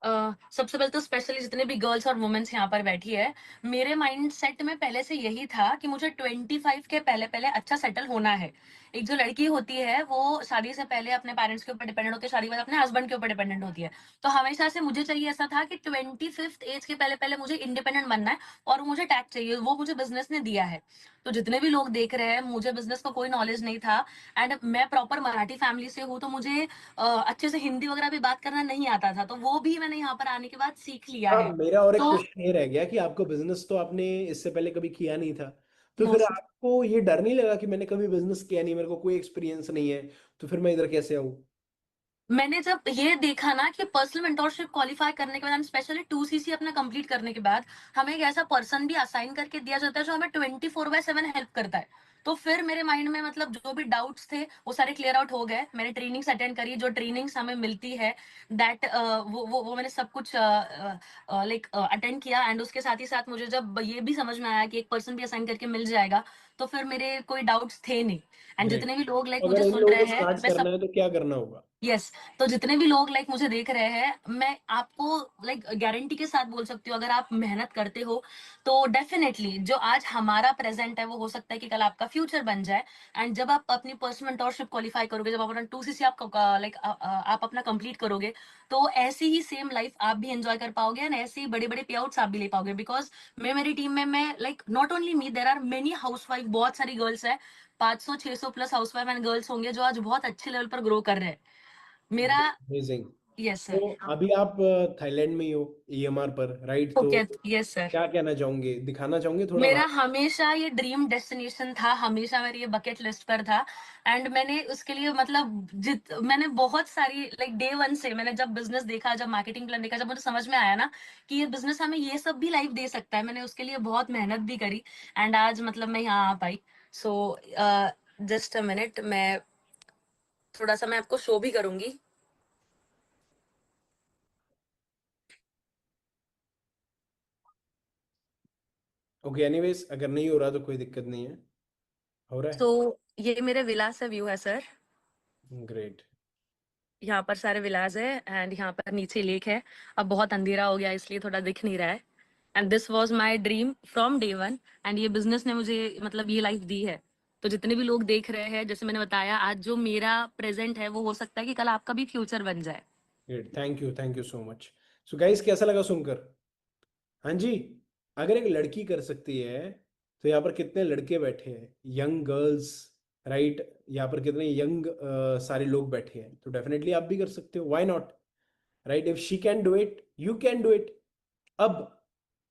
सबसे पहले तो स्पेशली जितने भी गर्ल्स और वुमेन्स यहाँ पर बैठी है, मेरे माइंडसेट में पहले से यही था कि मुझे 25 के पहले-पहले अच्छा सेटल होना है। एक जो लड़की होती है वो शादी से पहले अपने पेरेंट्स के ऊपर डिपेंडेंट होती है, शादी के बाद अपने हस्बैंड के ऊपर डिपेंडेंट होती है। तो हमेशा से मुझे चाहिए ऐसा था कि 25th एज के पहले-पहले मुझे इंडिपेंडेंट बनना है, और मुझे टैग चाहिए, वो मुझे बिज़नेस ने दिया है। तो जितने भी लोग देख रहे हैं, मुझे बिज़नेस का कोई नॉलेज नहीं था, एंड मैं प्रॉपर मराठी फैमिली से हूँ, तो मुझे अच्छे से हिंदी वगैरह भी बात करना नहीं आता था, तो वो भी मैंने यहाँ पर आने के बाद सीख लिया हाँ, है। मेरा और एक तो क्वेश्चन ये रह गया कि आपको बिजनेस तो आपने इससे पहले कभी किया नहीं था, तो नो फिर सर, आपको ये डर नहीं लगा कि मैंने कभी बिजनेस किया नहीं, मेरे को कोई एक्सपीरियंस नहीं है, तो फिर मैं इधर कैसे आऊँ? मैंने जब ये देखा ना कि पर्सनल मेंटोरशिप क्वालीफाई करने के बाद, एंड स्पेशली 2CC अपना कंप्लीट करने के बाद, हमें एक ऐसा पर्सन भी असाइन करके दिया जाता है जो हमें 24/7 हेल्प करता है। तो फिर मेरे माइंड में मतलब जो भी डाउट्स थे वो सारे क्लियर आउट हो गए। मैंने ट्रेनिंग्स अटेंड करी, जो ट्रेनिंग्स हमें मिलती है, दैट वो मैंने सब कुछ लाइक अटेंड किया, एंड उसके साथ ही साथ मुझे जब ये भी समझ में आया कि एक पर्सन भी असाइन करके मिल जाएगा, तो फिर मेरे कोई डाउट्स थे नहीं। And great. जितने भी लोग लाइक अगर मुझे इन सुन लोगों रहे को हैं, स्टार्ट मैं करना सब है तो क्या करना होगा? यस, तो जितने भी लोग लाइक मुझे देख रहे हैं, मैं आपको लाइक गारंटी के साथ बोल सकती हूँ, अगर आप मेहनत करते हो तो डेफिनेटली जो आज हमारा प्रेजेंट है वो हो सकता है कि कल आपका फ्यूचर बन जाए। एंड जब आप अपनी पर्सनल मेंटोरशिप क्वालीफाई करोगे, जब आप अपना 2CC आप लाइक आप अपना कंप्लीट करोगे, तो ऐसी ही सेम लाइफ आप भी एंजॉय कर पाओगे, एंड ऐसे ही बड़े बड़े पे आउट्स आप भी ले पाओगे। बिकॉज मैं मेरी टीम में मैं like not only me, there are many housewife, बहुत सारी गर्ल्स है, 500-600 प्लस हाउसवाइफ एंड गर्ल्स होंगे जो आज बहुत अच्छे लेवल पर ग्रो कर रहे हैं। मेरा अमेजिंग। Yes sir. तो अभी आप थाईलैंड में ही हो, EMR पर, राइट? तो ओके, यस सर। क्या कहना चाहोगे, दिखाना चाहोगे थोड़ा मेरा वहाँ? हमेशा ये ड्रीम डेस्टिनेशन था, हमेशा मेरी ये बकेट लिस्ट पर था, एंड मैंने उसके लिए मतलब मैंने बहुत सारी लाइक डे वन से मैंने जब बिजनेस देखा, जब मार्केटिंग प्लान देखा, जब मुझे समझ में आया ना कि ये बिजनेस हमें ये सब भी लाइफ दे सकता है, मैंने उसके लिए बहुत मेहनत भी करी, एंड आज मतलब मैं यहाँ आ पाई। सो जस्ट अ मिनट, मैं थोड़ा सा मैं आपको शो भी करूंगी। ओके, एनीवेज अगर नहीं हो रहा तो कोई दिक्कत नहीं है, हो रहा तो है। ये मेरे विला से व्यू है सर। ग्रेट। यहाँ पर सारे विलाज है, एंड यहाँ पर नीचे लेक है। अब बहुत अंधेरा हो गया इसलिए थोड़ा दिख नहीं रहा है। And this was my dream from day one, and ये बिजनेस ने मुझे मतलब ये लाइफ दी है। तो जितने भी लोग देख रहे हैं, जैसे मैंने बताया, आज जो मेरा प्रेजेंट है वो हो सकता है कि कल आपका भी फ्यूचर बन जाए। Great, thank you so much. So guys, कैसा लगा सुनकर? हाँ जी, अगर एक लड़की कर सकती है तो यहाँ पर कितने लड़के बैठे हैं, यंग गर्ल्स, राइट? यहाँ पर कितने यंग सारे लोग बैठे हैं, तो डेफिनेटली आप भी कर सकते हो, why not? Right? If she can do it, you can do it. अब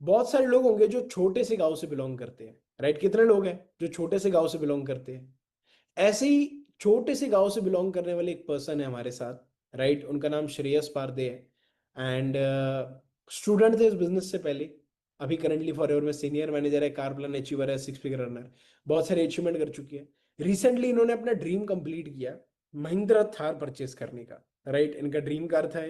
बहुत सारे लोग होंगे जो छोटे से गांव से बिलोंग करते हैं, राइट? कितने लोग हैं जो छोटे से गांव से बिलोंग करते हैं? ऐसे ही छोटे से गांव से बिलोंग करने वाले एक पर्सन है हमारे साथ, राइट? उनका नाम श्रेयस पारदे है, एंड स्टूडेंट थे इस बिजनेस से पहले, अभी करंटली फॉरएवर में सीनियर मैनेजर है, कार प्लान अचीवर है, 6 फिगर रनर, बहुत सारे अचीवमेंट कर चुकी है। रिसेंटली इन्होंने अपना ड्रीम कंप्लीट किया, महिंद्रा थार परचेस करने का, राइट? इनका ड्रीम कार था,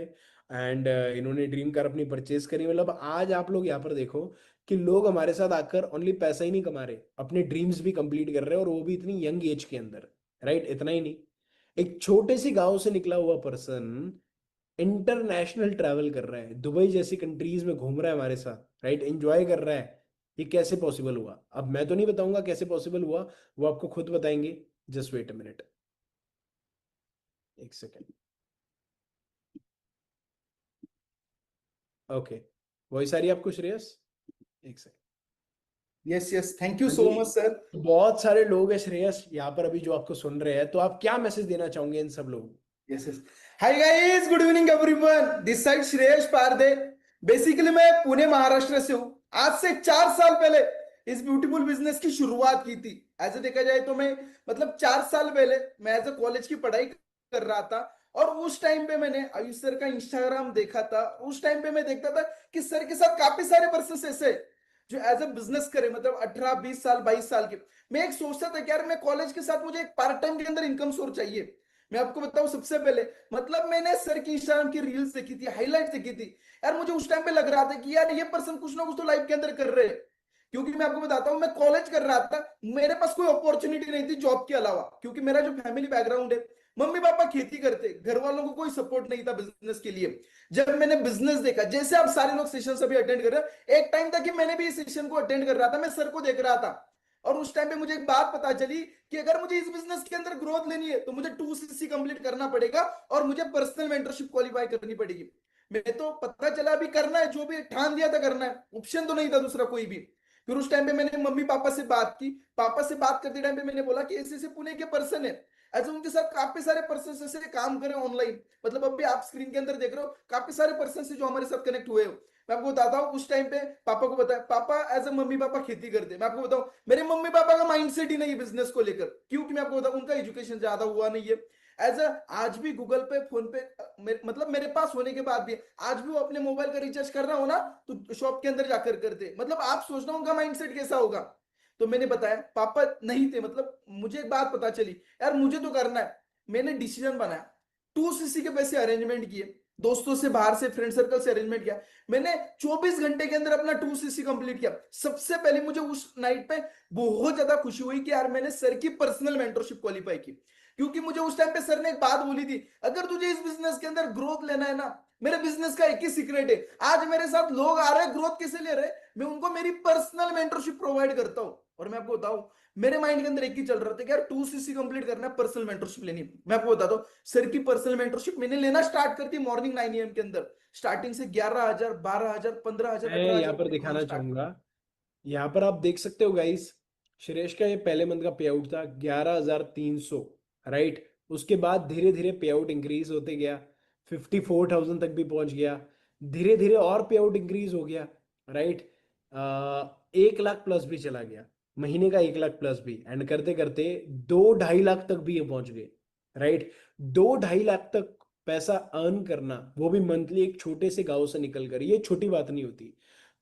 एंड इन्होंने ड्रीम कार अपनी परचेस करी। मतलब आज आप लोग यहाँ पर देखो कि लोग हमारे साथ आकर ओनली पैसा ही नहीं कमा रहे, अपने ड्रीम्स भी कंप्लीट कर रहे हैं, और वो भी इतनी यंग एज के अंदर, राइट? इतना ही नहीं, एक छोटे से गांव से निकला हुआ पर्सन इंटरनेशनल ट्रैवल कर रहा है, दुबई जैसी कंट्रीज में घूम रहा है हमारे साथ, राइट? एंजॉय कर रहा है। ये कैसे पॉसिबल हुआ? अब मैं तो नहीं बताऊंगा कैसे पॉसिबल हुआ, वो आपको खुद बताएंगे। जस्ट वेट अ मिनट, एक सेकेंड। ओके, वॉइस आ रही है आपको श्रेयस? एक second. Yes yes, thank you हाँ सो जी। Much sir. बहुत सारे लोग हैं श्रेयस यहाँ पर अभी जो आपको सुन रहे हैं, तो आप क्या मैसेज देना चाहोगे इन सब लोगों को? Yes yes, hi guys, good evening everyone, this side Shreyas Parde. Basically मैं पुणे महाराष्ट्र से हूँ। आज से 4 साल पहले इस ब्यूटीफुल बिजनेस की शुरुआत की थी। ऐसे देखा जाए तो मैं मतलब 4 साल पहले मैं एज ए कॉलेज की पढ़ाई कर रहा था, और उस टाइम पे मैंने आयुष सर का इंस्टाग्राम देखा था। उस टाइम पे मैं देखता था कि सर के साथ काफी सारे पर्सन ऐसे जो एज ए बिजनेस करे, मतलब 18 20 साल 22 साल के। मैं एक सोचता था कि यार मैं कॉलेज के साथ मुझे एक पार्ट टाइम के अंदर इनकम सोर्स चाहिए। मैं आपको बताऊं, सबसे पहले मतलब मैंने सर की इंस्टाग्राम की रील्स देखी थी, हाईलाइट देखी थी। यार मुझे उस टाइम पे लग रहा था कि यार ये पर्सन कुछ ना कुछ तो लाइफ के अंदर कर रहे हैं। क्योंकि मैं आपको बताता हूं, मैं कॉलेज कर रहा था, मेरे पास कोई अपॉर्चुनिटी नहीं थी जॉब के अलावा। क्योंकि मेरा जो फैमिली बैकग्राउंड है, मम्मी पापा खेती करते, घर वालों को कोई सपोर्ट नहीं था बिजनेस के लिए। जब मैंने बिजनेस देखा, जैसे आप सारे लोग सेशन अभी अटेंड कर रहे हैं, एक टाइम था कि मैंने भी इस सेशन को अटेंड कर रहा था, मैं सर को देख रहा था। और उस टाइम पे मुझे एक बात पता चली कि अगर मुझे इस बिजनेस के अंदर ग्रोथ लेनी है तो मुझे 2CC कंप्लीट करना पड़ेगा और मुझे पर्सनल मेंटरशिप क्वालिफाई करनी पड़ेगी। मैं तो पता चला अभी करना है, जो भी ठान दिया था करना है, ऑप्शन तो नहीं था दूसरा कोई भी। फिर उस टाइम पे मैंने मम्मी पापा से बात की। पापा से बात करते टाइम पे मैंने बोला कि ऐसे ऐसे पुणे के पर्सन है, ऐसे उनके साथ काफी सारे पर्सन ऐसे काम करें ऑनलाइन। मतलब अभी आप स्क्रीन के अंदर देख रहे हो, काफी सारे पर्सन से जो हमारे साथ कनेक्ट हुए हो। मैं आपको बताता हूँ, उस टाइम पे पापा को बताया, पापा एज ए मम्मी पापा खेती करते। मैं आपको बताऊं, मेरे मम्मी पापा का माइंडसेट ही नहीं है बिजनेस को लेकर, क्योंकि मैं आपको बताऊं उनका एजुकेशन ज्यादा हुआ नहीं है। एज आज भी गूगल पे फोन पे मतलब मेरे पास होने के बाद भी आज भी वो अपने मोबाइल का रिचार्ज कर रहा हो ना तो शॉप के अंदर जाकर करते। मतलब आप सोचना उनका माइंडसेट कैसा होगा। तो मैंने बताया, पापा नहीं थे। मतलब मुझे एक बात पता चली, यार मुझे तो करना है। मैंने डिसीजन बनाया, 2CC के पैसे अरेंजमेंट किए, दोस्तों से बाहर से फ्रेंड सर्कल से अरेंजमेंट किया। मैंने 24 घंटे के अंदर अपना 2CC कंप्लीट किया। सबसे पहले मुझे उस नाइट पे बहुत ज्यादा खुशी हुई कि यार मैंने सर की पर्सनल मेंटरशिप क्वालिफाई की। क्योंकि मुझे उस टाइम पे सर ने एक बात बोली थी, अगर तुझे इस बिजनेस के अंदर ग्रोथ लेना है ना, मेरे बिजनेस का एक ही सीक्रेट है। आज मेरे साथ लोग आ रहे हैं, ग्रोथ कैसे ले रहे हैं, मैं उनको मेरी पर्सनल मेंटरशिप प्रोवाइड करता हूं। और मैं आपको बताऊं, मेरे माइंड के अंदर एक ही चल रहा था कि यार 2CC कंप्लीट करना है, पर्सनल मेंटरशिप लेनी है। मैं आपको बताता हूं, सर की पर्सनल मेंटरशिप मैंने लेना स्टार्ट कर दी मॉर्निंग 9 AM के अंदर। स्टार्टिंग से 11,000 12,000 15,000 मैं यहाँ पर दिखाना चाहूंगा, यहाँ पर आप देख सकते हो गाइस, श्रेयस का ये पहले मंथ का पे आउट था 11,300, राइट। उसके बाद धीरे धीरे पे आउट इंक्रीज होते गया, 54,000 तक भी पहुंच गया। धीरे धीरे और पे आउट इंक्रीज हो गया, राइट। 1 लाख प्लस भी चला गया, महीने का 1 लाख प्लस भी, एंड करते करते 2-2.5 लाख तक भी ये पहुंच गए, राइट। 2-2.5 लाख तक पैसा अर्न करना, वो भी मंथली, एक छोटे से गांव से निकल कर, ये छोटी बात नहीं होती।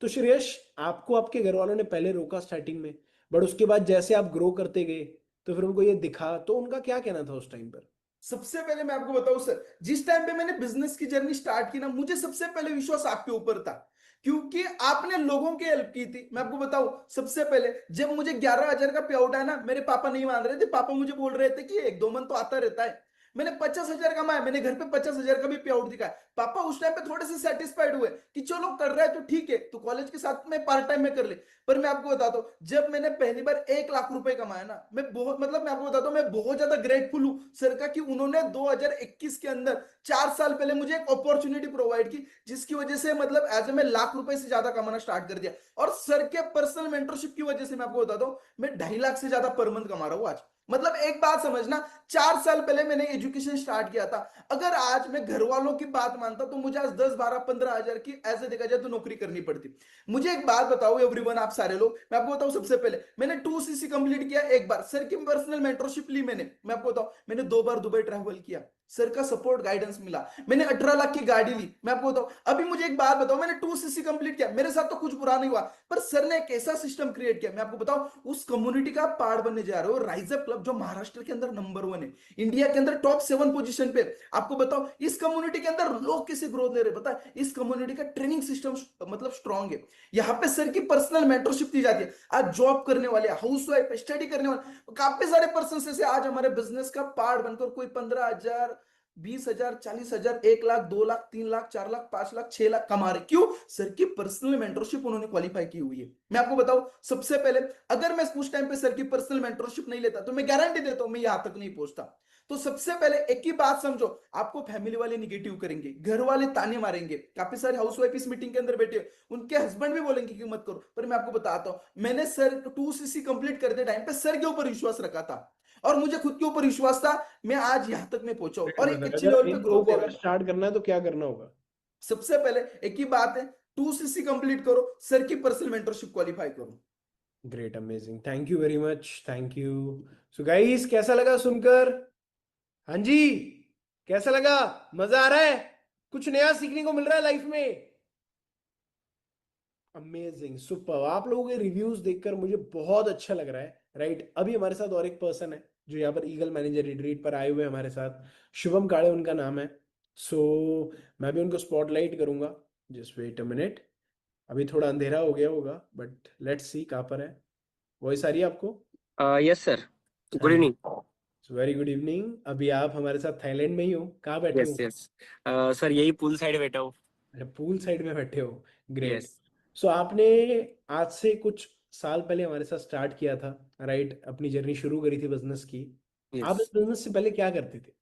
तो श्रेयस, आपको आपके घर वालों ने पहले रोका स्टार्टिंग में, बट उसके बाद जैसे आप ग्रो करते गए तो फिर उनको ये दिखा, तो उनका क्या कहना था उस टाइम पर? सबसे पहले मैं आपको बताऊं सर, जिस टाइम पे मैंने बिजनेस की जर्नी स्टार्ट की ना, मुझे सबसे पहले विश्वास आपके ऊपर था, क्योंकि आपने लोगों की हेल्प की थी। मैं आपको बताऊं, सबसे पहले जब मुझे 11,000 का पे आउट आया ना, मेरे पापा नहीं मान रहे थे। पापा मुझे बोल रहे थे कि 1-2 मंथ तो आता रहता है। मैंने 50,000 कमाया, मैंने घर पे 50,000 का भी पे आउट दिखाया। पापा उस टाइम पे थोड़े से सेटिस्फाइड हुए कि चलो कर रहा है तो ठीक है, तो कॉलेज के साथ में पार्ट टाइम में कर ले। पर मैं आपको बताता हूं, जब मैंने पहली बार 1 लाख रुपए कमाया ना, मैं बहुत मतलब मैं आपको बताता हूं, मैं बहुत ज्यादा ग्रेटफुल हूं सर का कि उन्होंने 2021 के अंदर 4 साल पहले मुझे एक अपॉर्चुनिटी प्रोवाइड की, जिसकी वजह से मतलब एज ए मैं लाख रुपए से ज्यादा कमाना स्टार्ट कर दिया। और सर के पर्सनल मेंटरशिप की वजह से मैं आपको बताता हूं, मैं 2.5 लाख से ज्यादा पर मंथ कमा रहा हूं आज। मतलब एक बात समझना, 4 साल पहले मैंने एजुकेशन स्टार्ट किया था। अगर आज मैं घर वालों की बात मानता तो मुझे आज 10, 12, 15 हजार की ऐसे देखा जाए तो नौकरी करनी पड़ती। मुझे एक बात बताओ एवरीवन, आप सारे लोग, मैं आपको बताऊं, सबसे पहले मैंने 2CC कंप्लीट किया, एक बार सर की पर्सनल मेंटरशिप ली मैंने। मैं आपको बताऊं, मैंने 2 बार दुबई ट्रैवल किया, सर का सपोर्ट गाइडेंस मिला। मैंने 18 लाख की गाड़ी ली। मैं आपको बताऊं, अभी मुझे एक बात बताओ, मैंने 2CC कंप्लीट किया, मेरे साथ तो कुछ बुरा नहीं हुआ, पर सर ने एक ऐसा सिस्टम क्रिएट किया। मैं आपको बताऊं, उस कम्युनिटी का पार्ट बनने जा रहे हो, राइज अप क्लब, जो महाराष्ट्र के अंदर नंबर 1 है, इंडिया के अंदर टॉप 7 पोजीशन पे। आपको बताओ, इस कम्युनिटी के अंदर लोग कैसे ग्रोथ ले रहे, पता है? इस कम्युनिटी का ट्रेनिंग सिस्टम मतलब स्ट्रांग है। यहाँ पे सर की पर्सनल मेंटरशिप दी जाती है। आज जॉब करने वाले, हाउसवाइफ, स्टडी करने वाले काफी सारे पर्सन से आज हमारे बिजनेस का पार्ट बनकर कोई 15,000 20,000, 40,000, 1 लाख, 2 लाख, 3 लाख, 4 लाख, 5 लाख, 6 लाख कमा रहे। क्यों? सर की पर्सनल मेंटरशिप उन्होंने क्वालिफाई की हुई है। मैं आपको बताऊं, सबसे पहले अगर मैं उस टाइम पे सर की पर्सनल मेंटरशिप नहीं लेता तो मैं गारंटी देता हूं मैं यहां तक नहीं पहुंचता। तो सबसे पहले एक ही बात समझो, आपको फैमिली वाले निगेटिव करेंगे, घर वाले ताने मारेंगे, काफी सारे हाउसवाइफ इस मीटिंग के अंदर बैठे, उनके हस्बैंड भी बोलेंगे कि मत करो, पर मैं आपको बताता हूं, मैंने सर 2cc कंप्लीट करते टाइम पे सर के ऊपर विश्वास रखा था और मुझे खुद के ऊपर विश्वास था, मैं आज यहां तक मैं पहुंचा हूं और एक अच्छी लेवल पे ग्रोथ अगर स्टार्ट करना है तो क्या करना होगा? सबसे पहले एक ही बात है, 2cc कंप्लीट करो, सर की पर्सनल मेंटरशिप क्वालिफाई करो। Great, amazing, thank you very much, thank you. So guys, कैसा लगा सुनकर? हाँ जी, कैसा लगा? मजा आ रहा है? कुछ नया सीखने को मिल रहा है लाइफ में? Amazing, super. आप लोगों के रिव्यूज देखकर मुझे बहुत अच्छा लग रहा है, राइट? अभी हमारे साथ और एक पर्सन है जो यहाँ पर ईगल मैनेजर रिट्रीट पर आए हुए हैं हमारे साथ, शुभम काड़े उनका नाम है। सो मैं भी उनको स्पॉटलाइट करूंगा। जस्ट वेट अ मिनट, अभी थोड़ा अंधेरा हो गया होगा, बट लेट्स सी कहाँ पर है। वॉइस आ रही है आपको? Yes sir, good evening. Very good evening. अभी आप हमारे साथ थाईलैंड में ही हो? कहाँ बैठे हो? यस यस सर, यही पूल साइड बैठा हूँ। अच्छा, पूल साइड में बैठे हो, ग्रेट। यस सो आपने आज से कुछ साल पहले हमारे साथ स्टार्ट किया था, राइट? अपनी जर्नी शुरू करी थी बिजनेस की। आप इस यस। बिजनेस से पहले क्या करते थे?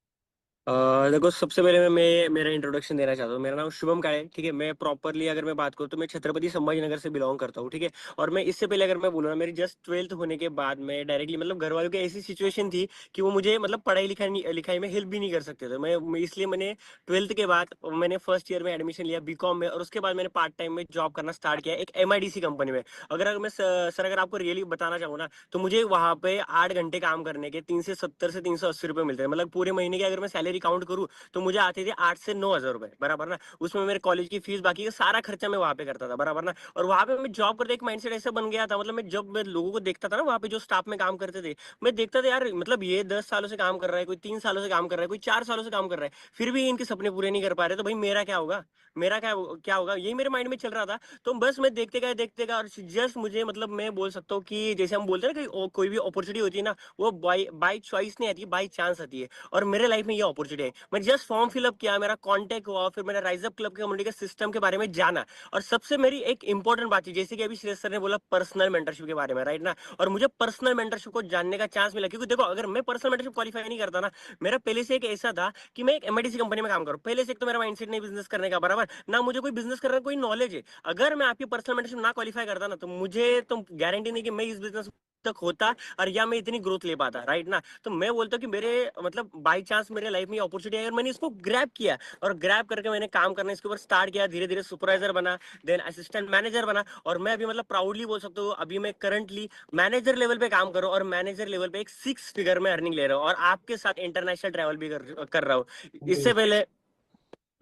देखो, सबसे पहले मैं मेरा इंट्रोडक्शन देना चाहता हूँ। मेरा नाम शुभम काळे, ठीक है। मैं प्रॉपरली अगर मैं बात करूँ तो मैं छत्रपति संभाजी नगर से बिलोंग करता हूँ, ठीक है। और मैं इससे पहले अगर मैं बोलूँ ना, मेरी जस्ट 12th होने के बाद मैं डायरेक्टली मतलब घर वालों की ऐसी सिचुएशन थी कि वो मुझे मतलब पढ़ाई लिखाई में हेल्प भी नहीं कर सकते थे। इसलिए मैंने 12th के बाद मैंने फर्स्ट ईयर में एडमिशन लिया बीकॉम में, और उसके बाद मैंने पार्ट टाइम में जॉब करना स्टार्ट किया एक MIDC कंपनी में। अगर मैं सर अगर आपको रियली बताना चाहूँ ना, तो मुझे वहाँ पे 8 घंटे काम करने के 370 से 380 रुपए मिलते हैं। मतलब पूरे महीने की अगर मैं सैलरी काउंट करूँ तो मुझे आते थे 8 से 9 हजार रुपए, बराबर ना। उसमें मेरे कॉलेज की फीस, बाकी का सारा खर्चा मैं वहां पे करता था, बराबर ना। और वहां पे मैं जॉब करते एक माइंडसेट ऐसा बन गया था, मतलब मैं लोगों को देखता था ना वहां पे जो स्टाफ में काम करते थे, मैं देखता था यार, मतलब ये 10 सालों से काम कर रहा है, कोई 3 सालों से काम कर रहा है, कोई 4 सालों से काम कर रहा है, फिर भी इनके सपने पूरे नहीं कर पा रहे, तो भाई मेरा क्या होगा, मेरा क्या होगा, यही मेरे माइंड में चल रहा था। तो बस मैं देखते गया और जस्ट मुझे, मतलब मैं बोल सकता हूँ कि जैसे हम बोलते हैं ना कि कोई भी अपॉर्चुनिटी होती है ना, वो बाई चॉइस नहीं आती, बाई चांस आती है। और मेरे लाइफ में ये अपॉर्चुनिटी है। मैं जस्ट फॉर्म फिलअप किया, मेरा कांटेक्ट हुआ, फिर मैंने राइज अप क्लब के कम्युनिटी के सिस्टम के बारे में जाना। और सबसे मेरी एक इंपॉर्टेंट बात थी, जैसे कि अभी श्रेष्ठ सर ने बोला पर्सनल मेंटरशिप के बारे में, राइट ना। और मुझे पर्सनल मेंटरशिप को जानने का चांस मिला, क्योंकि देखो अगर मैं पर्सनल मेंटरशिप क्वालिफाई नहीं करता ना, मेरा पहले से एक ऐसा था कि मैं एक MIDC कंपनी में काम करूं। पहले से एक तो मेरा माइंडसेट नहीं बिजनेस करने का, बराबर ना, मुझे कोई बिजनेस करने का कोई नॉलेज है। अगर मैं आपकी पर्सनल मेंटरशिप ना क्वालिफाई करता ना, तो मुझे तो गारंटी नहीं कि मैं इस बिजनेस तक होता और या मैं इतनी ग्रोथ ले पाता, राइट ना। तो मैं बोलता हूँ कि मेरे मतलब बाई चांस मेरे लाइफ में अपॉर्चुनिटी आई और मैंने इसको ग्रैब किया, और ग्रैब करके मैंने काम करना इसके ऊपर स्टार्ट किया। धीरे धीरे सुपरवाइजर बना, देन असिस्टेंट मैनेजर बना, और मैं अभी मतलब प्राउडली बोल सकता हूँ अभी मैं करंटली मैनेजर लेवल पे काम कर रहा हूँ, और मैनेजर लेवल पे एक 6 फिगर में अर्निंग ले रहा हूँ, और आपके साथ इंटरनेशनल ट्रैवल भी कर रहा हूँ इससे पहले।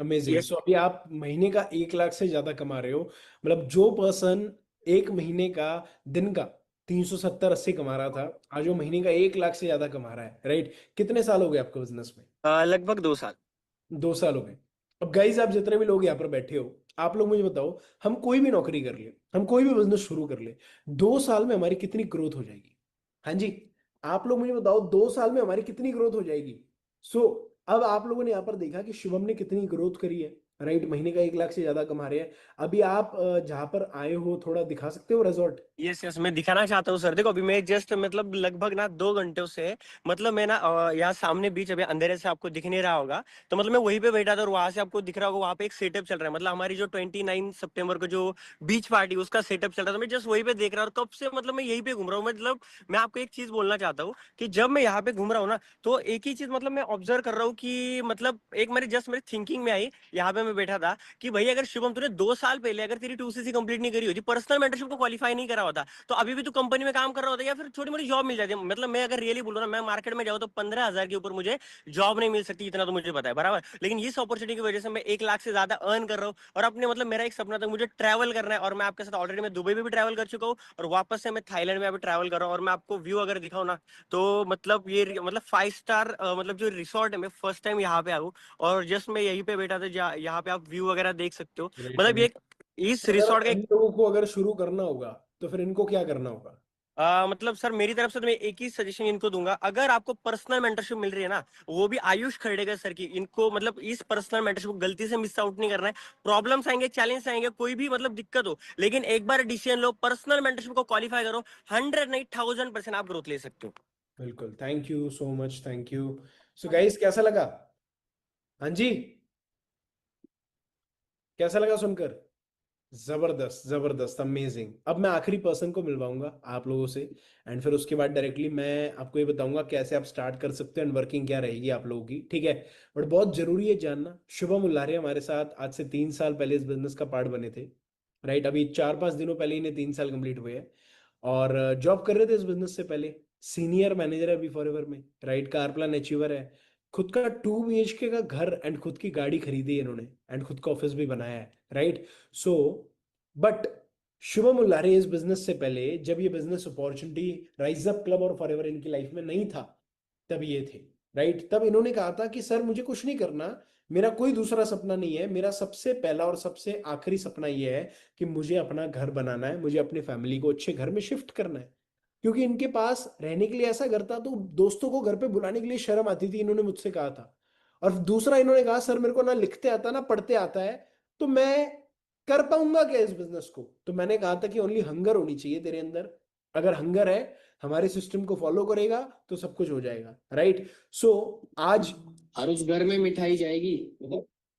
अमेजिंग। Yes. सो अभी आप महीने का 1 लाख से ज्यादा कमा रहे हो। मतलब जो पर्सन एक महीने का, दिन का 370-80 कमा रहा था, आज वो महीने का 1 लाख से ज्यादा कमा रहा है, राइट? कितने साल हो गए आपको बिजनेस में? लगभग 2 साल। 2 साल हो गए। अब गाइज, आप जितने भी लोग यहाँ पर बैठे हो, आप लोग मुझे बताओ, हम कोई भी नौकरी कर ले, हम कोई भी बिजनेस शुरू कर ले, 2 साल में हमारी कितनी ग्रोथ हो जाएगी? हाँ जी, आप लोग मुझे बताओ, 2 साल में हमारी कितनी ग्रोथ हो जाएगी? सो अब आप लोगों ने यहाँ पर देखा कि शुभम ने कितनी ग्रोथ करी है, राइट? महीने का 1 लाख से ज्यादा कमा रहे हैं। अभी आप जहाँ पर आए हो, थोड़ा दिखा सकते हो रिजॉर्ट? यस यस, मैं दिखाना चाहता हूँ सर। देखो अभी मैं जस्ट मतलब लगभग ना 2 घंटों से, मतलब मैं ना यहाँ सामने बीच, अभी अंधेरे से आपको दिख नहीं रहा होगा, तो मतलब मैं वहीं पे बैठा था, और वहां से आपको दिख रहा होगा वहां पे एक सेटअप चल रहा है। मतलब हमारी जो 29 सितंबर को जो बीच पार्टी उसका सेटअप चल रहा था, मैं जस्ट वहीं पे देख रहा हूँ। और कब से मतलब मैं यहीं पे घूम रहा हूँ। मतलब मैं आपको एक चीज बोलना चाहता हूँ कि जब मैं यहाँ पे घूम रहा हूँ ना, तो एक ही चीज मतलब मैं ऑब्जर्व कर रहा हूँ कि मतलब एक मेरी थिंकिंग में आई, यहाँ पे मैं बैठा था कि भाई अगर शुभम तूने 2 साल पहले अगर तेरी 2cc कंप्लीट नहीं करी होती, पर्सनल मेंटरशिप को क्वालिफाई नहीं करा होता, तो अभी भी तू कंपनी में काम कर रहा होता, या फिर छोटी मोटी जॉब मिल जाती। मतलब मैं अगर रियली बोलूँ ना, मैं मार्केट में जाऊँ तो 15,000 के ऊपर मुझे जॉब नहीं मिल सकती, इतना तो मुझे पता है, बराबर। लेकिन इस अपॉर्चुनिटी की वजह से मैं 1 लाख से ज्यादा अर्न कर रहा हूँ। और अपने मतलब मेरा एक सपना था, मुझे ट्रैवल करना है, और मैं आपके साथ ऑलरेडी मैं दुबई में भी ट्रैवल कर चुका हूँ, और वापस से मैं थाईलैंड में अभी ट्रैवल कर रहा हूँ। और मैं आपको व्यू अगर दिखाऊँ ना, तो मतलब ये मतलब 5 स्टार मतलब जो रिसोर्ट है, मैं फर्स्ट टाइम यहाँ पे आया हूँ, और जस्ट मैं यहीं पे बैठा था, यहाँ पे आप व्यू वगैरह देख सकते हो। मतलब ये इस अगर रिसोर्ट का इन लोगों को अगर शुरू करना होगा तो फिर इनको क्या करना होगा? मतलब सर मेरी तरफ से तो मैं एक ही सजेशन इनको दूंगा, अगर आपको पर्सनल मेंटरशिप मिल रही है ना, वो भी आयुष खड़ेकर सर की, इनको मतलब इस पर्सनल मेंटरशिप को गलती से मिस आउट नहीं करना है। प्रॉब्लम्स आएंगे, चैलेंज आएंगे, कोई भी मतलब दिक्कत हो, लेकिन एक बार डिसीजन लो, पर्सनल मेंटरशिप को क्वालिफाई करो, 100 नहीं 1000% आप ग्रोथ ले सकते हो। बिल्कुल, thank you so much, thank you. So guys कैसा लगा? हाँ जी, कैसा लगा सुनकर? जबरदस्त जबरदस्त, अमेजिंग। अब मैं आखिरी पर्सन को मिलवाऊंगा आप लोगों से, एंड फिर उसके बाद डायरेक्टली मैं आपको ये बताऊंगा कैसे आप स्टार्ट कर सकते हो एंड वर्किंग क्या रहेगी आप लोगों की, ठीक है? बट बहुत जरूरी है जानना, शुभम उल्लारे हमारे साथ आज से 3 साल पहले इस बिजनेस का पार्ट बने थे, राइट? अभी 4-5 दिनों पहले इन्हें 3 साल कंप्लीट हुए हैं, और जॉब कर रहे थे इस बिजनेस से पहले, सीनियर मैनेजर है अभी फॉरएवर में, राइट? कार प्लान अचीवर है, खुद का 2 BHK का घर एंड खुद की गाड़ी खरीदी है इन्होंने, एंड खुद का ऑफिस भी बनाया है, राइट? सो बट शुभम उल्लारे इस बिजनेस से पहले, जब ये business opportunity rise up club और फॉरएवर इनकी लाइफ में नहीं था, तब ये थे, राइट? तब इन्होंने कहा था कि सर मुझे कुछ नहीं करना, मेरा कोई दूसरा सपना नहीं है, मेरा सबसे पहला और सबसे आखिरी सपना ये है कि मुझे अपना घर बनाना है, मुझे अपनी फैमिली को अच्छे घर में शिफ्ट करना है। क्योंकि इनके पास रहने के लिए ऐसा घर था, तो दोस्तों को घर पे बुलाने के लिए शर्म आती थी, इन्होंने मुझसे कहा था। और दूसरा इन्होंने कहा सर मेरे को ना लिखते आता ना पढ़ते आता है, तो मैं कर पाऊंगा क्या इस बिजनेस को? तो मैंने कहा था कि ओनली हंगर होनी चाहिए तेरे अंदर, अगर हंगर है, हमारे सिस्टम को फॉलो करेगा तो सब कुछ हो जाएगा, राइट? सो आज और उस घर में मिठाई जाएगी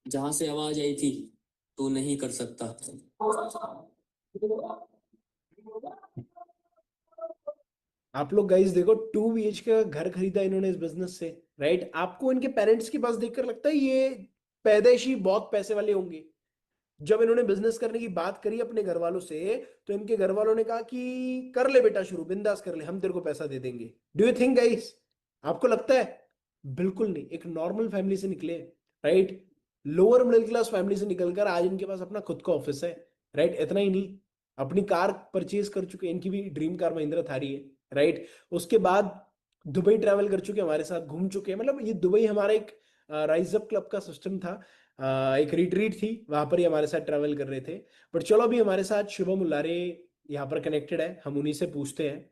जहां से आवाज आई थी, तू नहीं कर सकता। आप लोग गाइस देखो, 2 BHK का घर खरीदा इन्होंने इस बिजनेस से, राइट? आपको इनके पेरेंट्स के पास देखकर लगता है ये पैदाइशी बहुत पैसे वाले होंगे? जब इन्होंने बिजनेस करने की बात करी अपने घर वालों से, तो इनके घर वालों ने कहा कि कर ले बेटा शुरू, बिंदास कर ले, हम तेरे को पैसा दे देंगे। डू यू थिंक गाइस, आपको लगता है? बिल्कुल नहीं। एक नॉर्मल फैमिली से निकले, right? Lower middle class family से निकलकर आज इनके पास अपना खुद का ऑफिस है, राइट? इतना ही नहीं, अपनी कार परचेज कर चुके, इनकी भी ड्रीम कार महिंद्रा थारी है, राइट? उसके बाद दुबई ट्रैवल कर चुके, हमारे साथ घूम चुके हैं। मतलब ये दुबई हमारा एक राइज अप क्लब का सिस्टम था, एक रिट्रीट थी, वहां पर ही हमारे साथ ट्रैवल कर रहे थे। बट चलो अभी हमारे साथ शुभम उल्लारे यहाँ पर कनेक्टेड है, हम उन्हीं से पूछते हैं।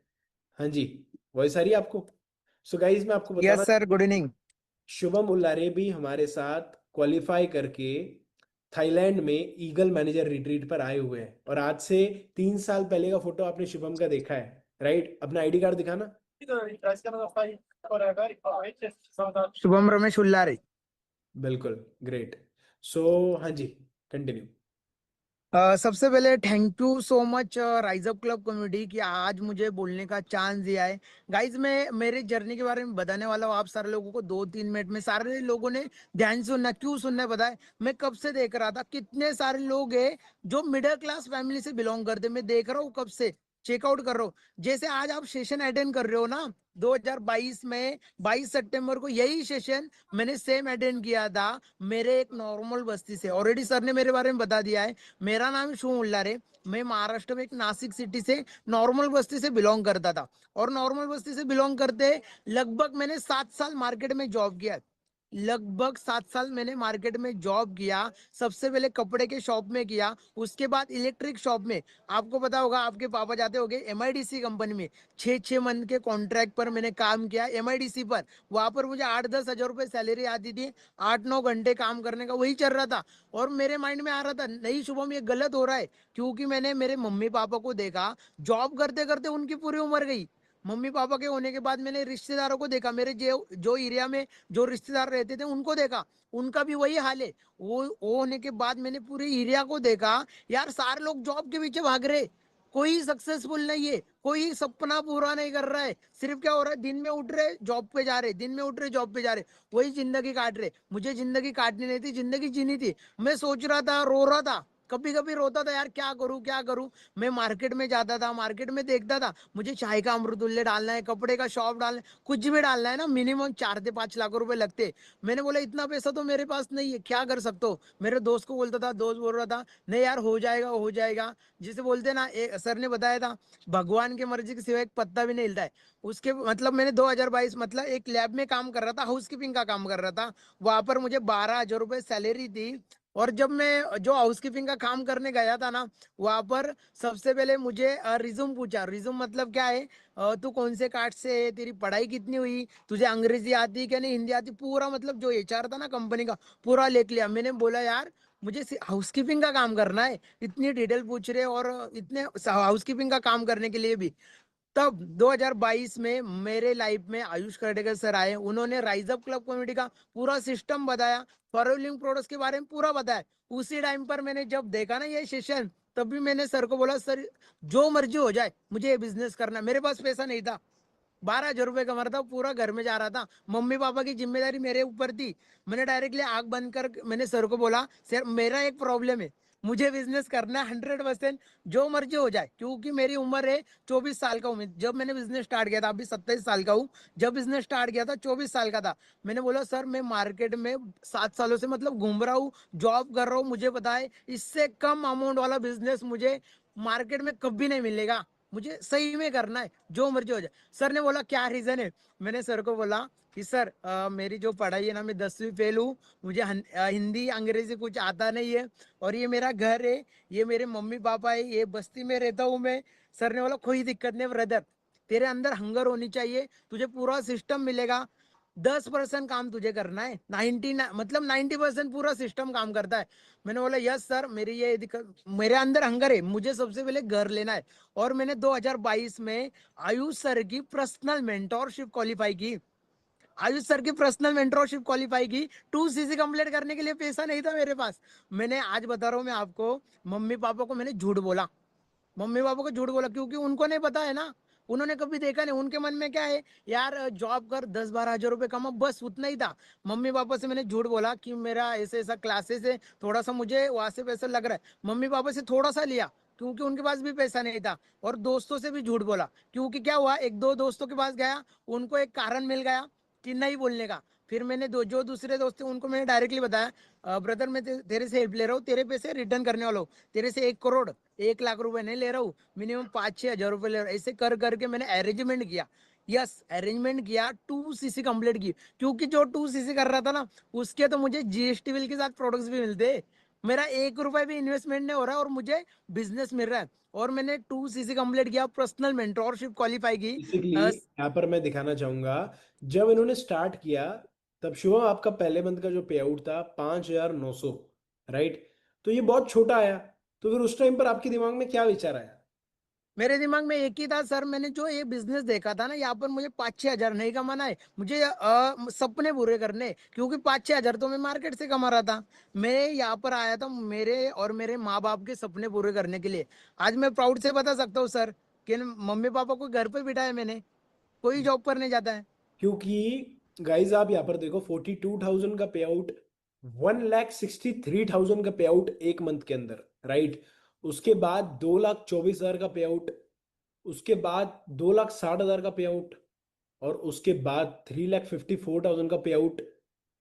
हाँ जी, वॉइस आ रही है आपको? सो गाइज मैं आपको बताना, yes sir, good evening. Shubham Ullare भी हमारे साथ क्वालिफाई करके थाईलैंड में ईगल मैनेजर रिट्रीट पर आए हुए हैं, और आज से 3 साल पहले का फोटो आपने शुभम का देखा है, राइट? अपना आईडी कार्ड दिखाना। शुभम रमेश उल्लारे। बिल्कुल, ग्रेट। सो हाँ जी, कंटिन्यू। सबसे पहले thank you so much rise up club community कि आज मुझे बोलने का चांस दिया है। गाइज मैं मेरे जर्नी के बारे में बताने वाला हूँ आप सारे लोगों को 2-3 मिनट में। सारे लोगों ने ध्यान से सुनना, क्यों सुनना है पता है? मैं कब से देख रहा था कितने सारे लोग हैं जो मिडिल क्लास फैमिली से बिलोंग करते, मैं देख रहा हूँ कब से, चेकआउट कर रहा हूँ। जैसे आज आप सेशन अटेंड कर रहे हो ना, 2022 में 22 सितंबर को यही सेशन मैंने सेम अटेंड किया था मेरे एक नॉर्मल बस्ती से। ऑलरेडी सर ने मेरे बारे में बता दिया है, मेरा नाम शुभम उल्लारे, मैं महाराष्ट्र में एक नासिक सिटी से नॉर्मल बस्ती से बिलोंग करता था। और नॉर्मल बस्ती से बिलोंग करते लगभग मैंने 7 साल मार्केट में जॉब किया, लगभग 7 साल मैंने मार्केट में जॉब किया। सबसे पहले कपड़े के शॉप में किया, उसके बाद इलेक्ट्रिक शॉप में। आपको पता होगा, आपके पापा जाते होंगे MIDC कंपनी में, 6 मंथ के कॉन्ट्रैक्ट पर मैंने काम किया MIDC पर। वहां पर मुझे 8-10 हजार रुपए सैलरी आती थी, 8-9 घंटे काम करने का वही चल रहा था। और मेरे माइंड में आ रहा था नहीं शुभम ये गलत हो रहा है, क्योंकि मैंने मेरे मम्मी पापा को देखा जॉब करते करते उनकी पूरी उम्र गई। मम्मी पापा के होने के बाद मैंने रिश्तेदारों को देखा, मेरे जो एरिया में जो रिश्तेदार रहते थे उनको देखा, उनका भी वही हाल है। वो होने के बाद मैंने पूरे एरिया को देखा, यार सारे लोग जॉब के पीछे भाग रहे, कोई सक्सेसफुल नहीं है, कोई सपना पूरा नहीं कर रहा है। सिर्फ क्या हो रहा है, दिन में उठ रहे जॉब पे जा रहे, दिन में उठ रहे जॉब पे जा रहे, वही जिंदगी काट रहे। मुझे जिंदगी काटनी नहीं थी, जिंदगी जीनी थी। मैं सोच रहा था, रो रहा था, कभी कभी रोता था, यार क्या करूं क्या करूं। मैं मार्केट में जाता था, मार्केट में देखता था, मुझे चाय का अमृतुल्य डालना है, कपड़े का शॉप डालना है, कुछ भी डालना है ना, मिनिमम 4 से 5 लाख रुपए लगते। मैंने बोला इतना पैसा तो मेरे पास नहीं है, क्या कर सकते हो? मेरे दोस्त को बोलता था, दोस्त बोल रहा था नहीं यार हो जाएगा हो जाएगा। जिसे बोलते ना, सर ने बताया था भगवान की मर्जी के सिवा एक पत्ता भी नहीं हिलता है। उसके मतलब मैंने 2022 मतलब एक लैब में काम कर रहा था, हाउस कीपिंग का काम कर रहा था। वहां पर मुझे 12 हजार रुपए सैलरी थी। और जब मैं जो हाउसकीपिंग का काम करने गया था ना, वहां पर सबसे पहले मुझे रिज्यूम पूछा। रिज्यूम मतलब क्या है, तू कौन से कास्ट से है, तेरी पढ़ाई कितनी हुई, तुझे अंग्रेजी आती क्या नहीं, हिंदी आती, पूरा मतलब जो एचआर था ना कंपनी का पूरा लिख लिया। मैंने बोला यार मुझे हाउसकीपिंग का काम करना है, इतनी डिटेल पूछ रहे और इतने हाउसकीपिंग का काम करने के लिए भी। तब 2022 में मेरे लाइफ में आयुष खड़गेकर सर आए, उन्होंने राइज अप क्लब कमेटी का पूरा सिस्टम बताया, फॉलोइंग प्रोडक्ट्स के बारे में पूरा बताया। उसी टाइम पर मैंने जब देखा ना ये सेशन, तब भी मैंने सर को बोला सर जो मर्जी हो जाए मुझे ये बिजनेस करना है। मेरे पास पैसा नहीं था, 12,000 रुपए कमा रहा था, पूरा घर में जा रहा था, मम्मी पापा की जिम्मेदारी मेरे ऊपर थी। मैंने डायरेक्टली आंख बंद कर मैंने सर को बोला सर मेरा एक प्रॉब्लम है, मुझे बिजनेस करना है 100%, जो मर्जी हो जाए, क्योंकि मेरी उम्र है 24 साल का हूँ मैं जब मैंने बिजनेस स्टार्ट किया था। अभी 27 साल का हूँ, जब बिजनेस स्टार्ट किया था 24 साल का था। मैंने बोला सर मैं मार्केट में 7 सालों से मतलब घूम रहा हूँ, जॉब कर रहा हूँ, मुझे पता है इससे कम अमाउंट वाला बिजनेस मुझे मार्केट में कभी नहीं मिलेगा, मुझे सही में करना है, जो मर्जी हो जाए। सर ने बोला क्या रीजन है, मैंने सर को बोला कि सर मेरी जो पढ़ाई है ना, मैं 10वीं फेल हूँ, मुझे हिंदी अंग्रेजी कुछ आता नहीं है, और ये मेरा घर है, ये मेरे मम्मी पापा है, ये बस्ती में रहता हूँ मैं। सर ने बोला कोई दिक्कत नहीं ब्रदर, तेरे अंदर हंगर होनी चाहिए, तुझे पूरा सिस्टम मिलेगा, 10% काम तुझे करना है, 90% पूरा सिस्टम काम करता है। मैंने बोला यस सर, मेरी ये दिक्कत, मेरे अंदर हंगर है, मुझे सबसे पहले घर लेना है। और मैंने 2022 में आयुष सर की पर्सनल मेंटोरशिप क्वालिफाई की। आयुष सर की पर्सनल मेंटोरशिप क्वालिफाई की। 2cc कंप्लीट करने के लिए पैसा नहीं था मेरे पास। मैंने आज बता रहा हूँ मैं आपको, मम्मी पापा को मैंने झूठ बोला, मम्मी पापा को झूठ बोला, क्योंकि उनको नहीं पता है ना, उन्होंने कभी देखा नहीं। उनके मन में क्या है यार जॉब कर 10-12 हजार रुपए कमा, बस उतना ही था। मम्मी पापा से मैंने झूठ बोला कि मेरा ऐसे ऐसा क्लासेस है, थोड़ा सा मुझे वहां से पैसा लग रहा है। मम्मी पापा से थोड़ा सा लिया क्योंकि उनके पास भी पैसा नहीं था। और दोस्तों से भी झूठ बोला, क्योंकि क्या हुआ, एक दो दोस्तों के पास गया, उनको एक कारण मिल गया कि नहीं बोलने का। फिर मैंने जो दूसरे दोस्त थे उनको मैंने डायरेक्टली बताया ब्रदर मैं तेरे से हेल्प ले रहा हूँ, तेरे पैसे रिटर्न करने वाला हूँ, तेरे से 1 करोड़ 1 लाख रुपए नहीं ले रहा हूँ, मिनिमम 5-6 हजार रुपए ले रहा हूँ। ऐसे कर करके मैंने अरेंजमेंट किया। यस अरेंजमेंट किया, 2cc कंप्लीट की, क्योंकि जो 2cc कर रहा था ना उसके तो मुझे जीएसटी बिल के साथ प्रोडक्ट्स भी मिलते, मेरा 1 रुपए भी इन्वेस्टमेंट नहीं हो रहा और मुझे बिजनेस मिल रहा है। और मैंने 2cc कंप्लीट किया, पर्सनल मेंटोरशिप क्वालिफाई की। बेसिकली यहाँ पर मैं दिखाना चाहूंगा, जब इन्होंने स्टार्ट किया तब शुभम आपका पहले मंथ का जो पे आउट था 5,900, राइट? तो ये बहुत छोटा आया, तो फिर उस टाइम पर आपके दिमाग में क्या विचार आया? मेरे दिमाग में एक ही था सर, मैंने जो ये बिजनेस देखा था ना, यहाँ पर मुझे 5-6 हजार नहीं कमाना है, मुझे सपने पूरे करने, क्योंकि 5-6 हजार तो मैं मार्केट से कमा रहा था। मैं यहाँ पर आया था मेरे और मेरे माँ बाप के सपने पूरे करने के लिए। आज मैं प्राउड से बता सकता हूँ सर कि मम्मी पापा को घर पे बिठाया मैंने, कोई जॉब पर नहीं जाता है। क्योंकि गाइज आप यहाँ पर देखो 42,000 का पे आउट, 1,63,000 का पे आउट एक मंथ के अंदर, राइट? उसके बाद 2,24,000 का पे आउट, उसके बाद 2,60,000 का पे आउट, और उसके बाद 3,54,000 का पे आउट।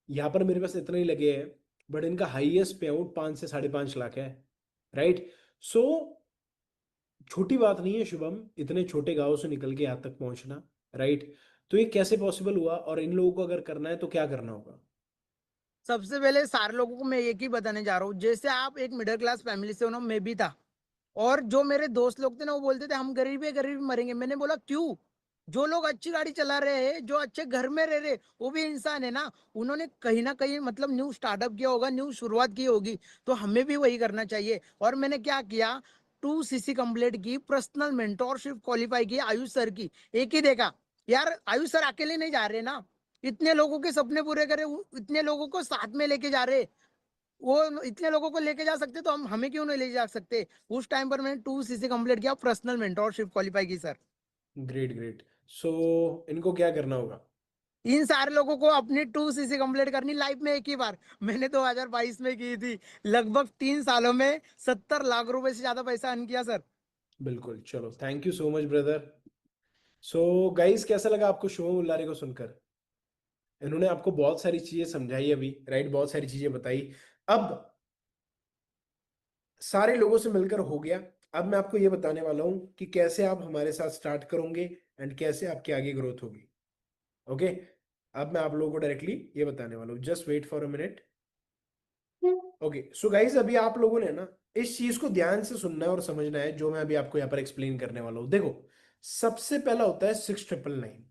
यहाँ पर मेरे पास इतना ही लगे हैं, बट इनका हाईएस्ट पे आउट 5 से 5.5 लाख है, राइट? सो छोटी बात नहीं है शुभम, इतने छोटे गांव से निकल के यहाँ तक पहुंचना, राइट? तो ये कैसे पॉसिबल हुआ, और इन लोगों को अगर करना है तो क्या करना होगा? सबसे पहले सारे लोगों को मैं एक ही बताने जा रहा हूँ, जैसे आप एक मिडिल क्लास फैमिली से हो ना, मैं भी था, और जो मेरे दोस्त लोग थे ना वो बोलते थे हम गरीब है गरीब मरेंगे। मैंने बोला क्यों, जो लोग अच्छी गाड़ी चला रहे हैं, जो अच्छे घर में रह रहे, वो भी इंसान है ना, उन्होंने कहीं ना कहीं मतलब न्यू स्टार्टअप किया होगा, न्यू शुरुआत की होगी, तो हमें भी वही करना चाहिए। और मैंने क्या किया, 2cc कंप्लीट की, पर्सनल मेंटोरशिप क्वालिफाई की आयुष सर की। एक ही देखा यार, आयुष सर अकेले नहीं जा रहे ना, इतने लोगों के सपने पूरे करे, इतने लोगों को साथ में लेके जा रहे, वो इतने लोगों को लेके जा सकते तो हम हमें क्यों नहीं ले जा सकते। उस टाइम पर मैंने 2cc कंप्लीट किया, पर्सनल मेंटोरशिप क्वालिफाई की सर। Great great. सो इनको क्या करना होगा? इन सारे लोगों को अपनी 2cc कंप्लीट करनी लाइफ में एक ही बार। मैंने 2022 में की थी, लगभग 3 सालों में 70 लाख रुपए से ज्यादा पैसा अर्न किया सर। बिल्कुल, चलो thank you so much brother. So guys कैसा लगा आपको शुभम उल्लारे को सुनकर? इन्होंने आपको बहुत सारी चीजें समझाई अभी, राइट? बहुत सारी चीजें बताई। अब सारे लोगों से मिलकर हो गया, अब मैं आपको ये बताने वाला हूं कि कैसे आप हमारे साथ स्टार्ट करोगे एंड कैसे आपकी आगे ग्रोथ होगी। ओके, अब मैं आप लोगों को डायरेक्टली ये बताने वाला हूँ, just wait for a minute. Okay so guys, अभी आप लोगों ने ना इस चीज को ध्यान से सुनना है और समझना है जो मैं अभी आपको यहाँ पर एक्सप्लेन करने वाला हूँ। देखो, सबसे पहला होता है 6999।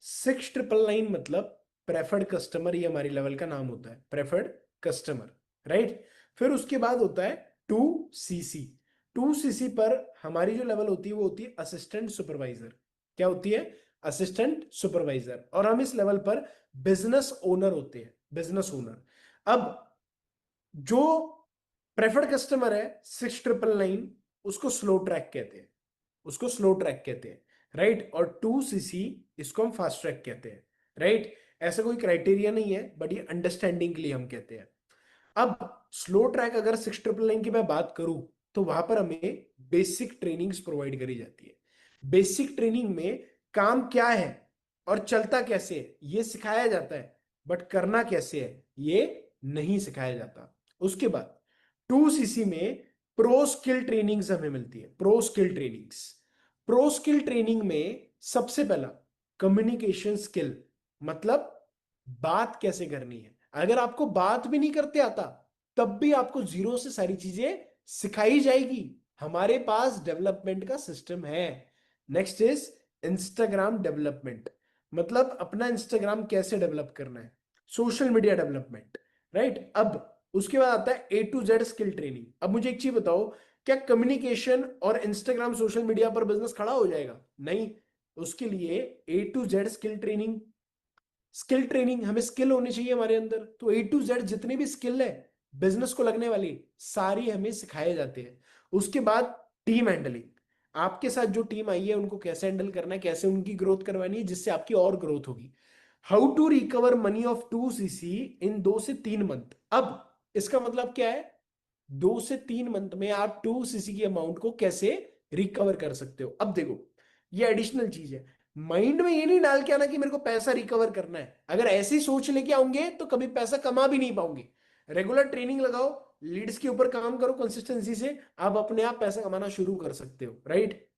6999 मतलब प्रेफर्ड कस्टमर, ये हमारी लेवल का नाम होता है, प्रेफर्ड कस्टमर, राइट। फिर उसके बाद होता है 2cc। 2cc पर हमारी जो लेवल होती है वो होती है असिस्टेंट सुपरवाइजर। क्या होती है? Assistant supervisor. और हम इस लेवल पर बिजनेस ओनर होते हैं, बिजनेस ओनर। अब जो प्रेफर्ड कस्टमर है 6999, उसको स्लो ट्रैक कहते हैं, उसको स्लो ट्रैक कहते हैं, राइट। और 2cc इसको हम फास्ट ट्रैक कहते हैं, राइट। ऐसा कोई क्राइटेरिया नहीं है, बट ये अंडरस्टैंडिंग के लिए हम कहते हैं। अब स्लो ट्रैक अगर 6999 की मैं बात करूं तो वहां पर हमें बेसिक ट्रेनिंग्स प्रोवाइड करी जाती है। बेसिक ट्रेनिंग में काम क्या है और चलता कैसे है ये सिखाया जाता है, बट करना कैसे है ये नहीं सिखाया जाता। उसके बाद 2cc में प्रो स्किल ट्रेनिंग्स हमें मिलती है, pro skill trainings. Pro skill training में सबसे पहला कम्युनिकेशन स्किल, मतलब बात कैसे करनी है। अगर आपको बात भी नहीं करते आता तब भी आपको जीरो से सारी चीजें सिखाई जाएगी। हमारे पास डेवलपमेंट का सिस्टम है। नेक्स्ट इज इंस्टाग्राम डेवलपमेंट, मतलब अपना इंस्टाग्राम कैसे डेवलप करना है, सोशल मीडिया डेवलपमेंट, राइट। अब उसके बाद आता है A to Z skill training. अब मुझे एक चीज बताओ, क्या कम्युनिकेशन और इंस्टाग्राम सोशल मीडिया पर बिजनेस खड़ा हो जाएगा? नहीं। उसके लिए A to Z skill training, skill training, हमें स्किल होनी चाहिए हमारे अंदर। तो A to Z जितने भी स्किल है बिजनेस को लगने वाली सारी हमें सिखाए जाते हैं। उसके बाद टीम हैंडलिंग, आपके साथ जो टीम आई है उनको कैसे हैंडल करना है, कैसे उनकी ग्रोथ करवानी है जिससे आपकी और ग्रोथ होगी। How to recover money of 2cc in 2 से 3 मंथ। अब इसका मतलब क्या है? 2 से 3 मंथ में आप 2cc की अमाउंट को कैसे रिकवर कर सकते हो। अब देखो, ये एडिशनल चीज है, माइंड में ये नहीं डाल के आना कि मेरे को पैसा रिकवर करना है। अगर ऐसी सोच लेके आओगे तो कभी पैसा कमा भी नहीं पाओगे। रेगुलर ट्रेनिंग लगाओ, लीड्स के ऊपर काम करो कंसिस्टेंसी से, आप अपने आप पैसा कमाना शुरू कर सकते हो, राइट।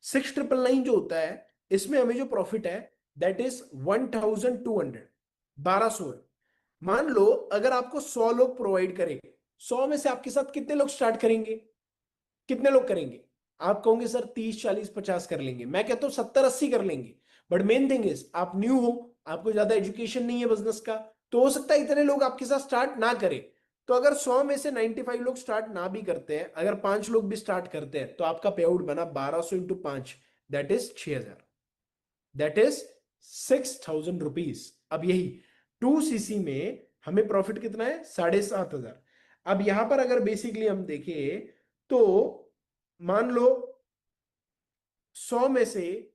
6999 जो होता है इसमें हमें जो प्रॉफिट है दैट इज 1200, 1200 है। मान लो अगर आपको 100 लोग प्रोवाइड करें, 100 में से आपके साथ कितने लोग स्टार्ट करेंगे? कितने लोग करेंगे? आप कहोगे सर 30, 40, 50 कर लेंगे। मैं कहता हूं 70, 80 कर लेंगे। बट मेन थिंग इज आप न्यू हो, आपको ज्यादा एजुकेशन नहीं है बिजनेस का, तो हो सकता है इतने लोग आपके साथ स्टार्ट ना करें। तो अगर 100 में से 95 लोग स्टार्ट ना भी करते हैं, अगर 5 लोग भी स्टार्ट करते हैं तो आपका पे आउट बना 1200 into 5, that is 6000, that is 6000 rupees. अब यही 2cc में हमें प्रॉफिट कितना है? 7500। अब यहां पर अगर बेसिकली हम देखें तो मान लो 100 में से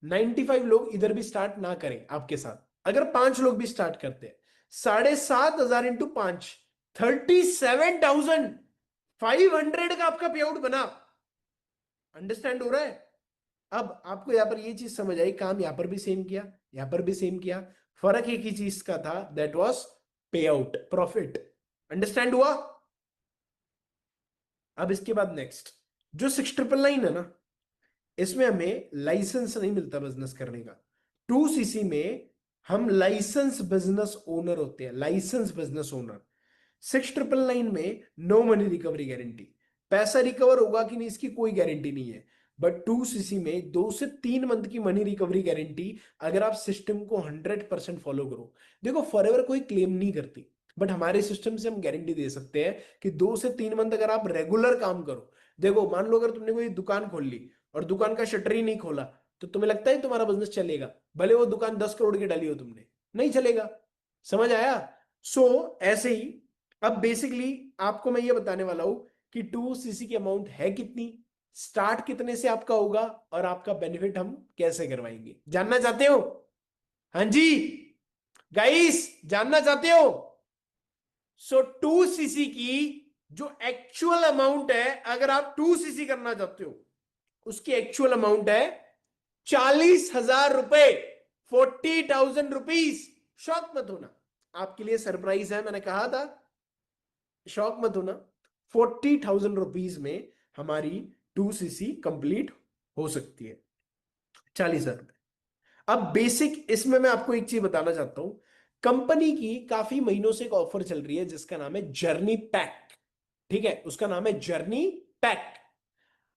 95 लोग इधर भी स्टार्ट ना करें आपके साथ, अगर 5 लोग भी स्टार्ट करते हैं, 7500 इंटू 5, 37,500 का आपका पे आउट बना। अंडरस्टैंड हो रहा है? अब आपको यहां पर ये चीज समझ आई, काम यहां पर भी सेम किया, यहां पर भी सेम किया, फर्क एक ही चीज का था, दैट वाज पे आउट, प्रॉफिट। अंडरस्टैंड हुआ? अब इसके बाद नेक्स्ट जो 6999 है ना, इसमें हमें लाइसेंस नहीं मिलता बिजनेस करने का। 2cc में हम लाइसेंस बिजनेस ओनर होते हैं, लाइसेंस बिजनेस ओनर। 6999 में नो मनी रिकवरी गारंटी, पैसा रिकवर होगा कि नहीं इसकी कोई गारंटी नहीं है। बट 2cc में 2 से 3 मंथ की मनी रिकवरी गारंटी, अगर आप सिस्टम को 100% फॉलो करो। देखो फॉरएवर कोई क्लेम नहीं करती, बट हमारे सिस्टम से हम गारंटी दे सकते हैं कि 2 से 3 मंथ अगर आप रेगुलर काम करो। देखो मान लो अगर तुमने कोई दुकान खोल ली और दुकान का शटर ही नहीं खोला, तो तुम्हें लगता है तुम्हारा बिजनेस चलेगा? भले वो दुकान 10 करोड़ की डाली हो तुमने, नहीं चलेगा। समझ आया? सो ऐसे ही अब बेसिकली आपको मैं ये बताने वाला हूं कि 2cc की अमाउंट है कितनी, स्टार्ट कितने से आपका होगा और आपका बेनिफिट हम कैसे करवाएंगे। जानना चाहते हो? हाँ जी गाइस, जानना चाहते हो? सो 2cc की जो एक्चुअल अमाउंट है, अगर आप 2cc करना चाहते हो, उसकी एक्चुअल अमाउंट है 40,000 रुपए, 40,000 रुपीज। शॉक मत होना, आपके लिए सरप्राइज है, मैंने कहा था, शॉक मत होना। 40,000 रुपीज में हमारी 2cc कंप्लीट हो सकती है, 40,000 रुपए। अब बेसिक इसमें मैं आपको एक चीज बताना चाहता हूं, कंपनी की काफी महीनों से एक ऑफर चल रही है जिसका नाम है जर्नी पैक। ठीक है, उसका नाम है जर्नी पैक।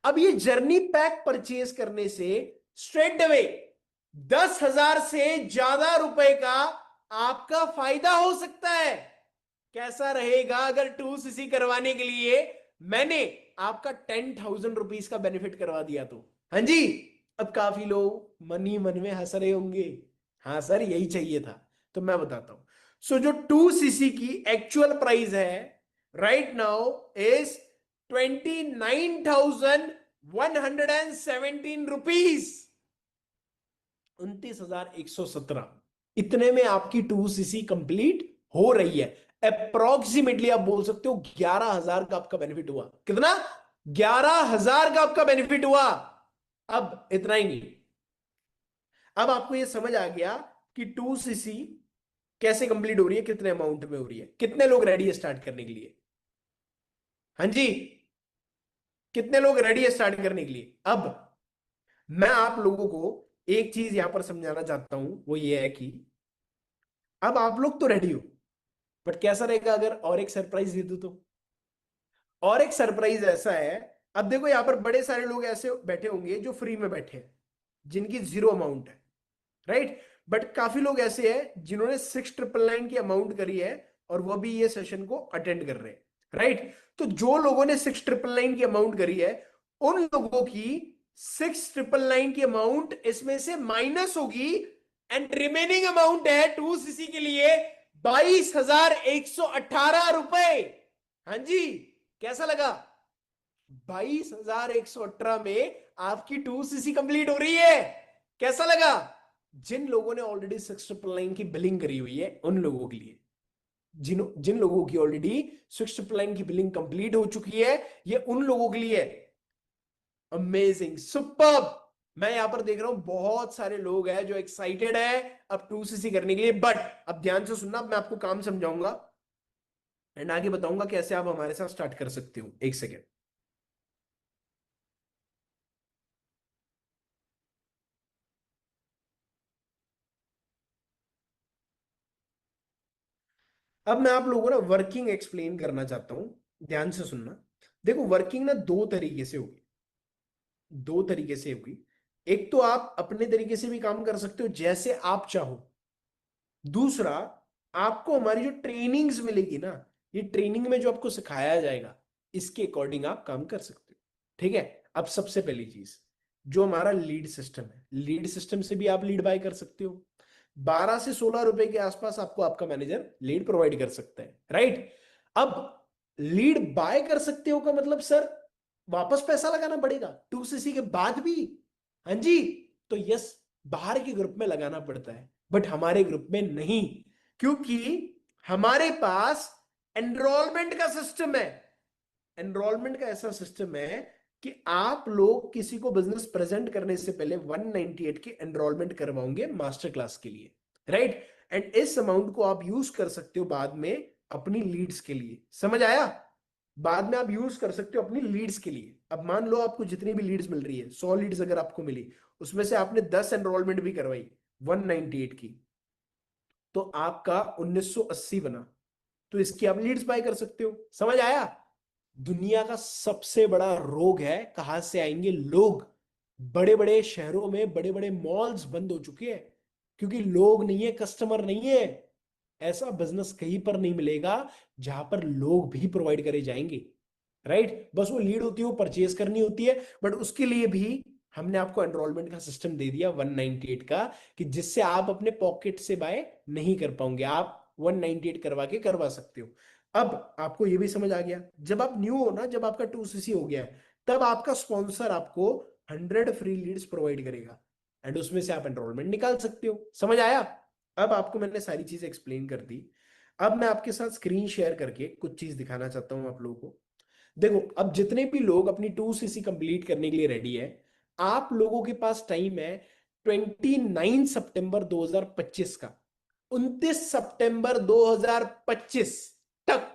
अब ये जर्नी पैक परचेज करने से स्ट्रेट अवे 10,000 से ज्यादा रुपए का आपका फायदा हो सकता है। कैसा रहेगा अगर 2cc करवाने के लिए मैंने आपका 10,000 रुपीज का बेनिफिट करवा दिया तो? हाँ जी। अब काफी लोग मन ही मन में हंस रहे होंगे, हाँ सर यही चाहिए था। तो मैं बताता हूं। सो जो 2cc की एक्चुअल प्राइस है राइट नाउ इज 29,117 रुपीज, 29,117। इतने में आपकी 2cc कंप्लीट हो रही है। अप्रोक्सीमेटली आप बोल सकते हो 11,000 का आपका बेनिफिट हुआ। कितना? 11,000 का आपका बेनिफिट हुआ। अब इतना ही नहीं, अब आपको यह समझ आ गया कि 2cc कैसे कंप्लीट हो रही है, कितने अमाउंट में हो रही है, कितने लोग रेडी है स्टार्ट करने के लिए? हाँ जी, कितने लोग रेडी है स्टार्ट करने के लिए? अब मैं आप लोगों को एक चीज यहां पर समझाना चाहता हूं, वो ये है कि अब आप लोग तो रेडी हो, बट कैसा रहेगा अगर और एक सरप्राइज दे दूं तो? और एक सरप्राइज ऐसा है, अब देखो यहां पर बड़े सारे लोग ऐसे बैठे होंगे जो फ्री में बैठे हैं, जिनकी 0 अमाउंट है, राइट? बट काफी लोग ऐसे हैं जिन्होंने 6,999 की अमाउंट करी है और वो भी ये सेशन को अटेंड कर रहे हैं, राइट? तो जो लोगों ने 6,999 की अमाउंट करी है, उन लोगों की 6,999 की अमाउंट इसमें से माइनस होगी एंड रिमेनिंग अमाउंट है 2cc के लिए 22,118 रुपए। हाँ जी, कैसा लगा? 22,118 में आपकी 2cc कंप्लीट हो रही है। कैसा लगा? जिन लोगों ने ऑलरेडी 6,999 की बिलिंग करी हुई है उन लोगों के लिए, जिन लोगों की ऑलरेडी 6,999 की बिलिंग कंप्लीट हो चुकी है, ये उन लोगों के लिए। Amazing, superb. मैं यहां पर देख रहा हूं बहुत सारे लोग हैं जो एक्साइटेड है अब 2cc करने के लिए। बट अब ध्यान से सुनना, मैं आपको काम समझाऊंगा एंड आगे बताऊंगा कैसे आप हमारे साथ स्टार्ट कर सकते हो। एक सेकेंड। अब मैं आप लोगों को ना वर्किंग एक्सप्लेन करना चाहता हूं, ध्यान से सुनना। देखो वर्किंग ना दो तरीके से होगी, दो तरीके से होगी। एक तो आप अपने तरीके से भी काम कर सकते हो जैसे आप चाहो। दूसरा, आपको हमारी जो ट्रेनिंग्स मिलेगी ना, ये ट्रेनिंग में जो आपको सिखाया जाएगा इसके अकॉर्डिंग आप काम कर सकते हो। ठीक है। अब सबसे पहली चीज जो हमारा लीड सिस्टम है, लीड सिस्टम से भी आप लीड बाय कर सकते हो। 12 से 16 रुपए के आसपास आपको आपका मैनेजर लीड प्रोवाइड कर सकता है, राइट? अब लीड बाय कर सकते हो का मतलब सर वापस पैसा लगाना पड़ेगा 2cc के बाद भी? हाँ जी। तो यस, बाहर के ग्रुप में लगाना पड़ता है बट हमारे ग्रुप में नहीं, क्योंकि हमारे पास एनरोलमेंट का सिस्टम है। एनरोलमेंट का ऐसा सिस्टम है कि आप लोग किसी को बिजनेस प्रेजेंट करने से पहले 198 की एनरोलमेंट करवाओगे मास्टर क्लास के लिए, राइट? एंड इस अमाउंट को आप यूज कर सकते हो बाद में अपनी लीड्स के लिए। समझ आया? बाद में आप यूज कर सकते हो अपनी लीड्स के लिए। अब मान लो आपको जितनी भी लीड्स मिल रही है, 100 लीड्स अगर आपको मिली, उसमें से आपने 10 एनरोलमेंट भी करवाई 198 की, तो आपका 1980 बना, तो इसकी आप लीड्स बाय कर सकते हो। समझ आया? दुनिया का सबसे बड़ा रोग है कहां से आएंगे लोग। बड़े बड़े शहरों में बड़े बड़े मॉल्स बंद हो चुके हैं क्योंकि लोग नहीं है, कस्टमर नहीं है। ऐसा बिजनेस कहीं पर नहीं मिलेगा जहां पर लोग भी प्रोवाइड करे जाएंगे, राइट? बस वो लीड होती है, वो परचेज करनी होती है, बट उसके लिए भी हमने आपको एनरोलमेंट का सिस्टम दे दिया 198 का, कि जिससे आप अपने पॉकेट से बाय नहीं कर पाओगे, आप 198 करवा के करवा सकते हो। अब आपको ये भी समझ आ गया, जब आप न्यू हो ना, जब आपका 2cc हो गया है, तब आपका स्पॉन्सर आपको 100 फ्री लीड्स प्रोवाइड करेगा एंड उसमें से आप एनरोलमेंट निकाल सकते हो। समझ आया? अब आपको मैंने सारी चीजें एक्सप्लेन कर दी। अब मैं आपके साथ स्क्रीन शेयर करके कुछ चीज दिखाना चाहता हूं आप लोगों को। देखो, अब जितने भी लोग अपनी 2cc कंप्लीट करने के लिए रेडी है, आप लोगों के पास टाइम है 29 सितंबर 2025 का। 29 सितंबर 2025 तक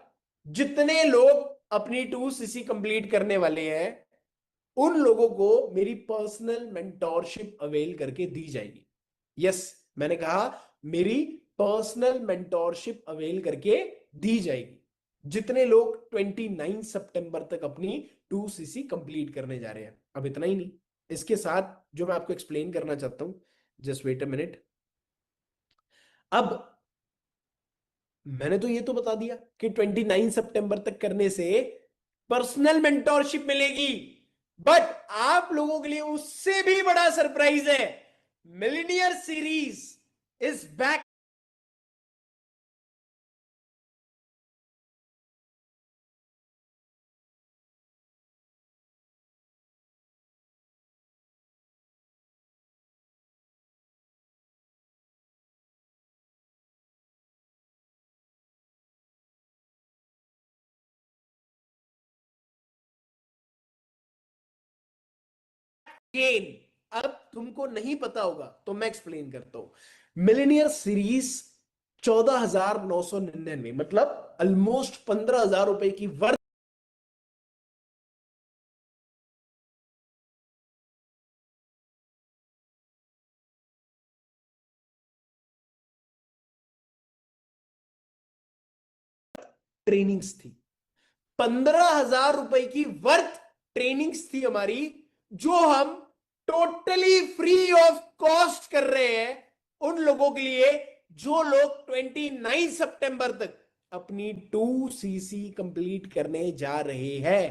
जितने लोग अपनी 2cc कंप्लीट करने वाले हैं, उन लोगों को मेरी पर्सनल मेंटोरशिप अवेल करके दी जाएगी। यस, मैंने कहा मेरी पर्सनल मेंटोरशिप अवेल करके दी जाएगी, जितने लोग 29 सितंबर तक अपनी 2cc कंप्लीट करने जा रहे हैं। अब इतना ही नहीं, इसके साथ जो मैं आपको एक्सप्लेन करना चाहता हूं, जस्ट वेट अ मिनट। अब मैंने तो ये तो बता दिया कि 29 सितंबर तक करने से पर्सनल मेंटोरशिप मिलेगी, बट आप लोगों के लिए उससे भी बड़ा सरप्राइज है। Millionaire series is back. अब तुमको नहीं पता होगा तो मैं एक्सप्लेन करता हूं। मिलियनियर सीरीज 14,999, मतलब ऑलमोस्ट 15,000 रुपए की वर्थ ट्रेनिंग्स थी। 15,000 रुपए की वर्थ ट्रेनिंग्स थी हमारी, जो हम टोटली फ्री ऑफ कॉस्ट कर रहे हैं उन लोगों के लिए जो लोग 29 सितंबर तक अपनी 2cc कंप्लीट करने जा रहे हैं।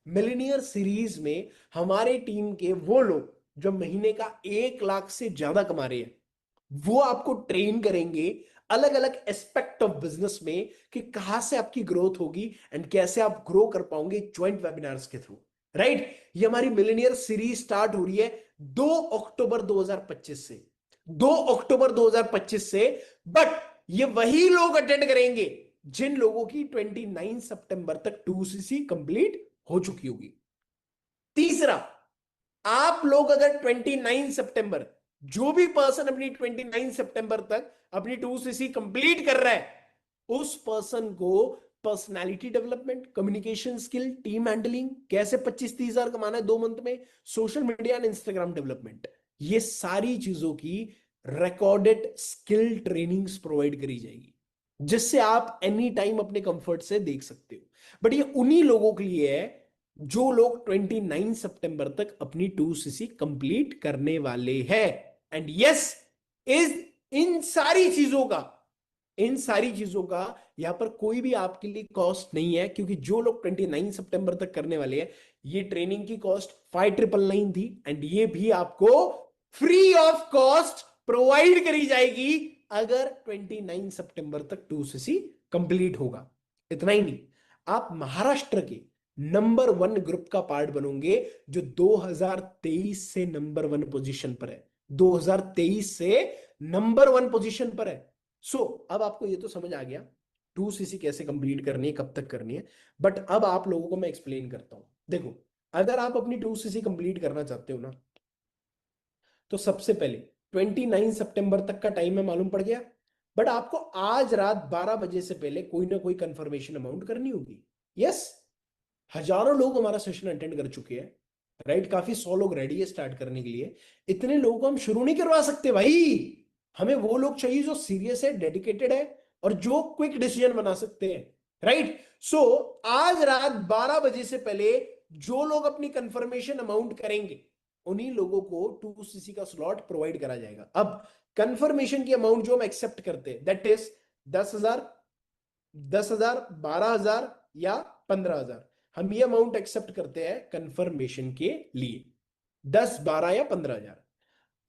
मिलियनियर सीरीज में हमारे टीम के वो लोग जो महीने का 1 लाख से ज्यादा कमा रहे हैं, वो आपको ट्रेन करेंगे अलग अलग एस्पेक्ट ऑफ बिजनेस में कि कहां से आपकी ग्रोथ होगी एंड कैसे आप ग्रो कर पाओगे ज्वाइंट वेबिनार्स के थ्रू। राइट, ये हमारी मिलियनियर सीरीज स्टार्ट हो रही है 2 अक्टूबर 2025 से, 2 अक्टूबर 2025 से। बट ये वही लोग अटेंड करेंगे जिन लोगों की 29 सितंबर तक 2cc कंप्लीट हो चुकी होगी। तीसरा, आप लोग अगर 29 सितंबर, जो भी पर्सन अपनी 29 सितंबर तक अपनी 2cc कंप्लीट कर रहा है, उस पर्सन को personality development, communication skill, team handling, कैसे 25-30 हजार कमाना है 2 मंथ में, social media and Instagram development, ये सारी चीजों की रिकॉर्डेड स्किल ट्रेनिंग्स प्रोवाइड करी जाएगी, जिससे आप एनी टाइम अपने कंफर्ट से देख सकते हो। बट ये उन्हीं लोगों के लिए है जो लोग 29 सितंबर तक अपनी 2cc कंप्लीट करने वाले हैं। एंड यस, इन सारी चीजों का यहां पर कोई भी आपके लिए कॉस्ट नहीं है, क्योंकि जो लोग 29 सितंबर तक करने वाले हैं, ये ट्रेनिंग की कॉस्ट 5,999 थी एंड ये भी आपको फ्री ऑफ कॉस्ट प्रोवाइड करी जाएगी अगर 29 सितंबर तक 2cc कंप्लीट होगा। इतना ही नहीं, आप महाराष्ट्र के नंबर 1 ग्रुप का पार्ट बनोगे जो 2023 से नंबर 1 पोजीशन पर है, 2023 से नंबर 1 पोजीशन पर है। सो अब आपको ये तो समझ आ गया 2cc कैसे कंप्लीट करनी है, कब तक करनी है। बट अब आप लोगों को मैं एक्सप्लेन करता हूं। देखो, अगर आप अपनी 2cc कंप्लीट करना चाहते हो ना, तो सबसे पहले 29 सितंबर तक का टाइम है, मालूम पड़ गया। बट आपको आज रात 12 बजे से पहले कोई ना कोई कंफर्मेशन अमाउंट करनी होगी। यस, हजारों लोग हमारा सेशन अटेंड कर चुके हैं, राइट, काफी 100 लोग रेडी है स्टार्ट करने के लिए। इतने लोगों को हम शुरू नहीं करवा सकते भाई, हमें वो लोग चाहिए जो सीरियस है, डेडिकेटेड है और जो क्विक डिसीजन बना सकते हैं। राइट, सो आज रात 12 बजे से पहले जो लोग अपनी कंफर्मेशन अमाउंट करेंगे, उन्हीं लोगों को 2cc का स्लॉट प्रोवाइड करा जाएगा। अब कंफर्मेशन की अमाउंट जो हम एक्सेप्ट करते हैं, दैट इज 10,000, 10,000, 12,000 या 15,000। हम ये अमाउंट एक्सेप्ट करते हैं कंफर्मेशन के लिए, 10, 12 या 15,000।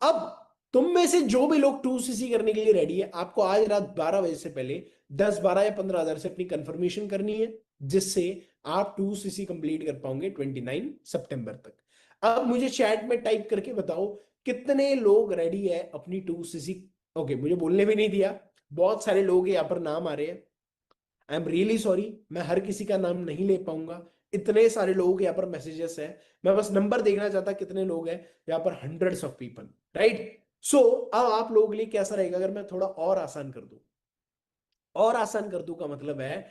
अब तुम में से जो भी लोग 2cc करने के लिए रेडी है, आपको आज रात 12 बजे से पहले 10, 12 या 15,000 से अपनी कंफर्मेशन करनी है, जिससे आप 2cc कंप्लीट कर पाओगे 29 सितंबर तक। अब मुझे चैट में टाइप करके बताओ कितने लोग रेडी है अपनी 2cc। ओके, मुझे बोलने भी नहीं दिया, बहुत सारे लोग यहाँ पर नाम आ रहे हैं। आई एम रियली सॉरी, मैं हर किसी का नाम नहीं ले पाऊंगा, इतने सारे लोग यहाँ पर मैसेजेस है। मैं बस नंबर देखना चाहता कितने लोग हैं यहाँ पर, हंड्रेड्स ऑफ पीपल। राइट, सो अब आप लोगों के लिए कैसा रहेगा अगर मैं थोड़ा और आसान कर दूं। और आसान कर दूं का मतलब है,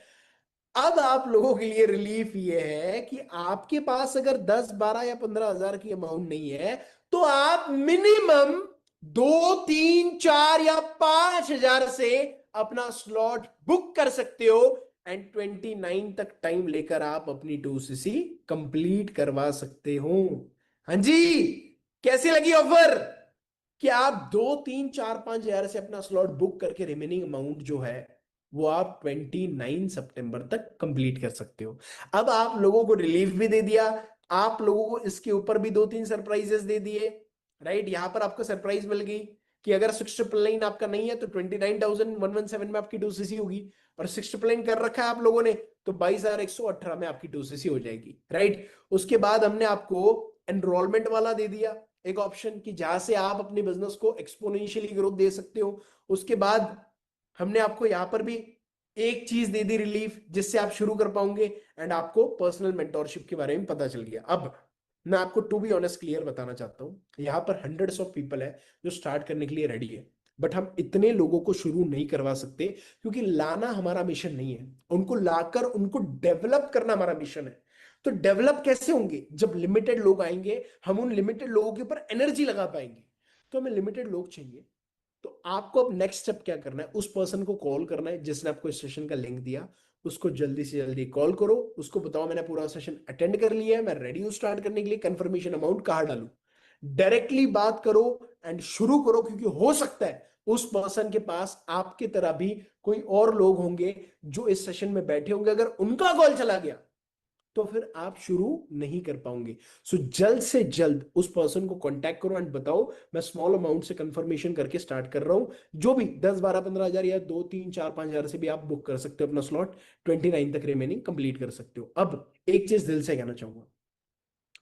अब आप लोगों के लिए रिलीफ ये है कि आपके पास अगर 10, 12 या 15,000 की अमाउंट नहीं है, तो आप मिनिमम 2, 3, 4 या 5 हजार से अपना स्लॉट बुक कर सकते हो एंड 29 तक टाइम लेकर आप अपनी 2cc कंप्लीट करवा सकते हो। हाँ जी, कैसी लगी ऑफर कि आप 2, 3, 4, 5 हजार से अपना स्लॉट बुक करके रिमेनिंग अमाउंट जो है वो आप 29 सितंबर तक कंप्लीट कर सकते हो। अब आप लोगों को रिलीफ भी दे दिया, आप लोगों को इसके ऊपर भी 2, 3 सरप्राइजेस दे दिए, राइट। यहां पर आपको सरप्राइज मिल गई कि अगर 6,999 आपका नहीं है तो 29,117 में आपकी 2cc होगी, और 6,999 कर रखा है आप लोगों ने तो 22,118 में आपकी 2cc हो जाएगी, राइट। उसके बाद हमने आपको एनरोलमेंट वाला दे दिया एक ऑप्शन कि जहां से आप अपने बिजनेस को एक्सपोनेंशियली ग्रोथ दे सकते हो। उसके बाद हमने आपको यहां पर भी एक चीज दे दी रिलीफ, जिससे आप शुरू कर पाओगे एंड आपको पर्सनल मेंटोरशिप के बारे में पता चल गया। अब मैं आपको टू बी ऑनेस्ट क्लियर बताना चाहता हूं, यहाँ पर हंड्रेड्स ऑफ पीपल है जो स्टार्ट करने के लिए रेडी है, बट हम इतने लोगों को शुरू नहीं करवा सकते क्योंकि लाना हमारा मिशन नहीं है, उनको लाकर उनको डेवलप करना हमारा मिशन है। तो डेवलप कैसे होंगे? जब लिमिटेड लोग आएंगे, हम उन लिमिटेड लोगों के ऊपर एनर्जी लगा पाएंगे। तो हमें लिमिटेड लोग चाहिए। तो आपको अब नेक्स्ट स्टेप क्या करना है, उस पर्सन को कॉल करना है जिसने आपको इस सेशन का लिंक दिया, उसको जल्दी से जल्दी कॉल करो, उसको बताओ मैंने पूरा सेशन अटेंड कर लिया है, मैं रेडी हूं स्टार्ट करने के लिए, कंफर्मेशन अमाउंट कहां डालूं। डायरेक्टली बात करो एंड शुरू करो, क्योंकि हो सकता है उस पर्सन के पास आपके तरह भी कोई और लोग होंगे जो इस सेशन में बैठे होंगे, अगर उनका कॉल चला गया तो फिर आप शुरू नहीं कर पाओगे। सो जल्द से जल्द उस पर्सन को कांटेक्ट करो एंड बताओ मैं स्मॉल अमाउंट से कंफर्मेशन करके स्टार्ट कर रहा हूं। जो भी 10, 12, 15 हजार या 2, 3, 4, 5 हजार से भी आप बुक कर सकते हो अपना स्लॉट, 29 तक रिमेनिंग कंप्लीट कर सकते हो। अब एक चीज दिल से कहना चाहूंगा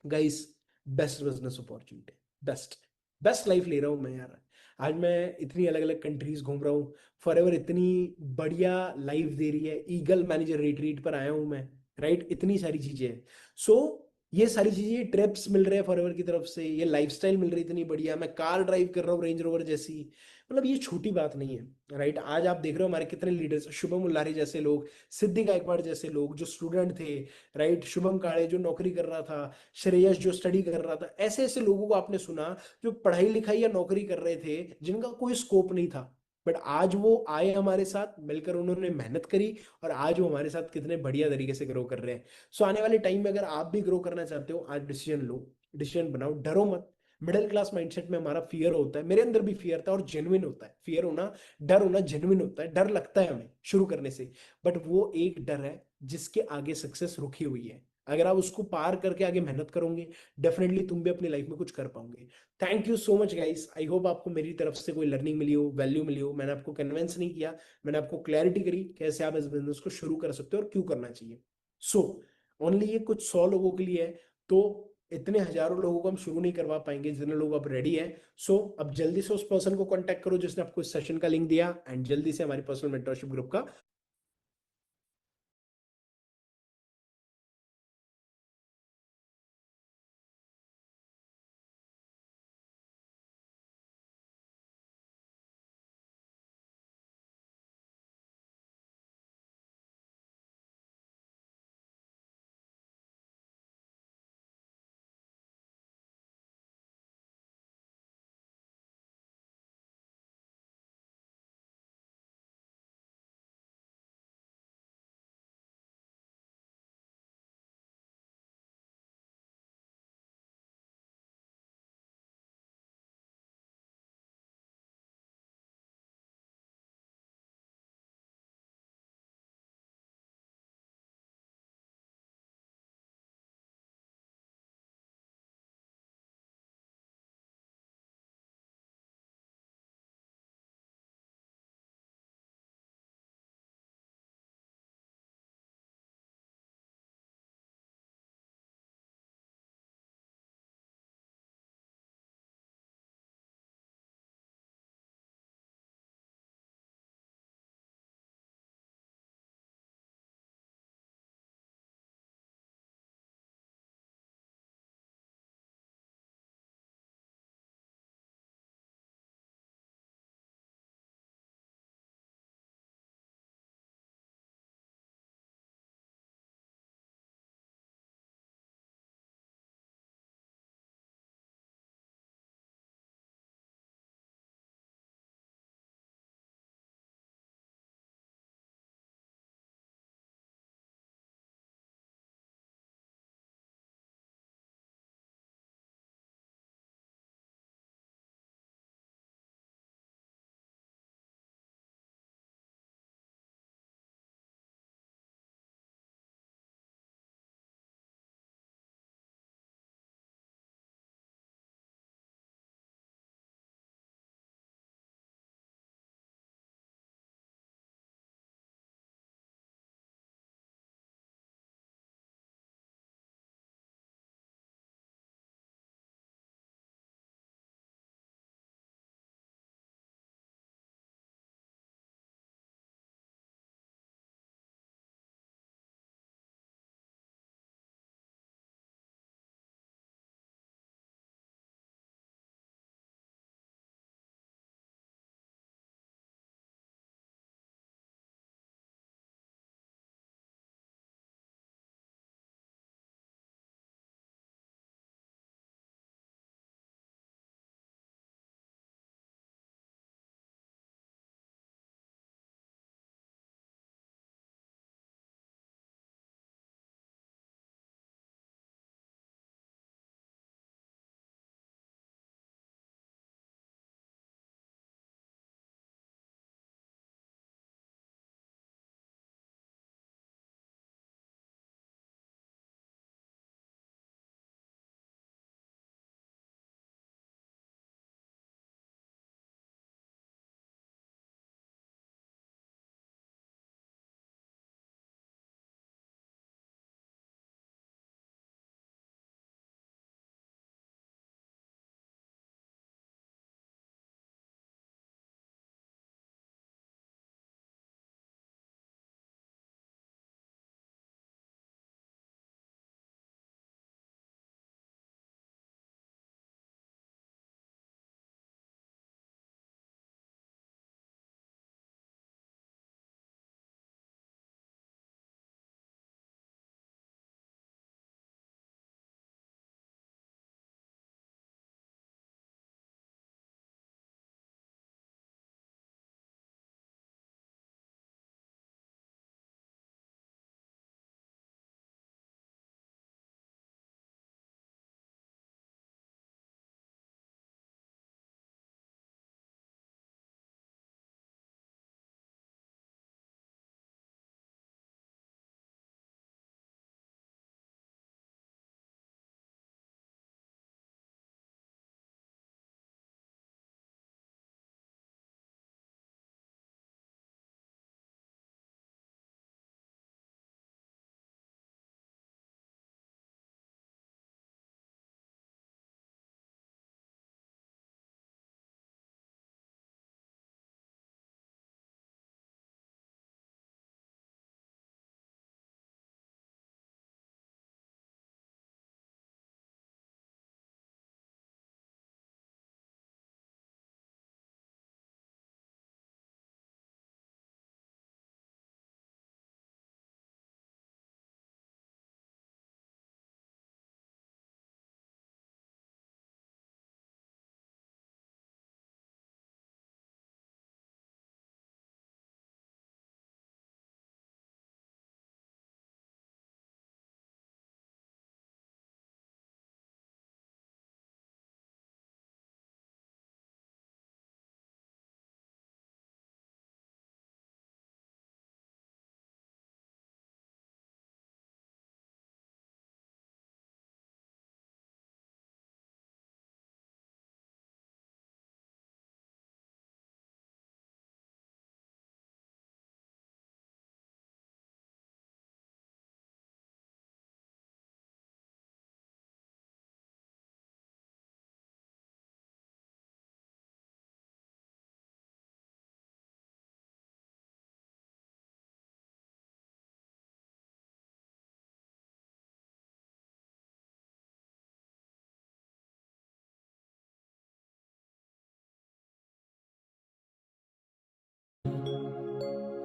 guys, best business opportunity, best best life ले रहा हूं मैं यार। आज मैं इतनी अलग अलग कंट्रीज घूम रहा हूँ, फॉरएवर इतनी बढ़िया लाइफ दे रही है, ईगल मैनेजर रिट्रीट पर आया हूं मैं, राइट। इतनी सारी चीजें हैं। सो ये सारी चीजें, ट्रिप्स मिल रहे हैं फॉरएवर की तरफ से, ये लाइफस्टाइल मिल रही है इतनी बढ़िया, मैं कार ड्राइव कर रहा हूँ रेंज रोवर जैसी, मतलब ये छोटी बात नहीं है, राइट। आज आप देख रहे हो हमारे कितने लीडर्स, शुभम उल्लारी जैसे लोग, सिद्धि गायकवाड़ जैसे लोग जो स्टूडेंट थे, राइट, शुभम काळे जो नौकरी कर रहा था, श्रेयस जो स्टडी कर रहा था, ऐसे ऐसे लोगों को आपने सुना जो पढ़ाई लिखाई या नौकरी कर रहे थे जिनका कोई स्कोप नहीं था, बट आज वो आए हमारे साथ मिलकर, उन्होंने मेहनत करी और आज वो हमारे साथ कितने बढ़िया तरीके से ग्रो कर रहे हैं। सो आने वाले टाइम में अगर आप भी ग्रो करना चाहते हो, आज डिसीजन लो, डिसीजन बनाओ, डरो मत। मिडिल क्लास माइंडसेट में हमारा फियर होता है, मेरे अंदर भी फियर था और जेन्युइन होता है, फियर होना, डर होना जेन्युइन होता है, डर लगता है हमें शुरू करने से, बट वो एक डर है जिसके आगे सक्सेस रुकी हुई है। अगर आप उसको पार करके आगे मेहनत करोगे, डेफिनेटली तुम भी अपनी लाइफ में कुछ कर पाओगे। Thank you so much guys, I hope आपको मेरी तरफ से कोई लर्निंग मिली हो, वैल्यू मिली हो। मैंने आपको कन्विंस नहीं किया, मैंने आपको क्लैरिटी करी कैसे आप इस बिजनेस को शुरू कर सकते हो और क्यों करना चाहिए। सो ओनली ये कुछ 100 लोगों के लिए है, तो इतने हजारों लोगों को हम शुरू नहीं करवा पाएंगे जितने लोग अब रेडी है। सो अब जल्दी से उस पर्सन को कांटेक्ट करो जिसने आपको इस सेशन का लिंक दिया, एंड जल्दी से हमारी पर्सनल मेंटरशिप ग्रुप का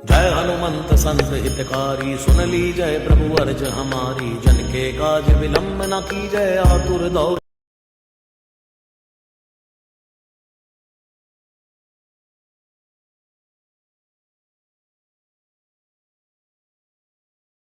जय हनुमंत संत हितकारी, सुन ली जय प्रभु अर्ज हमारी। जन के काज विलंब न की जय, आतुर दौड़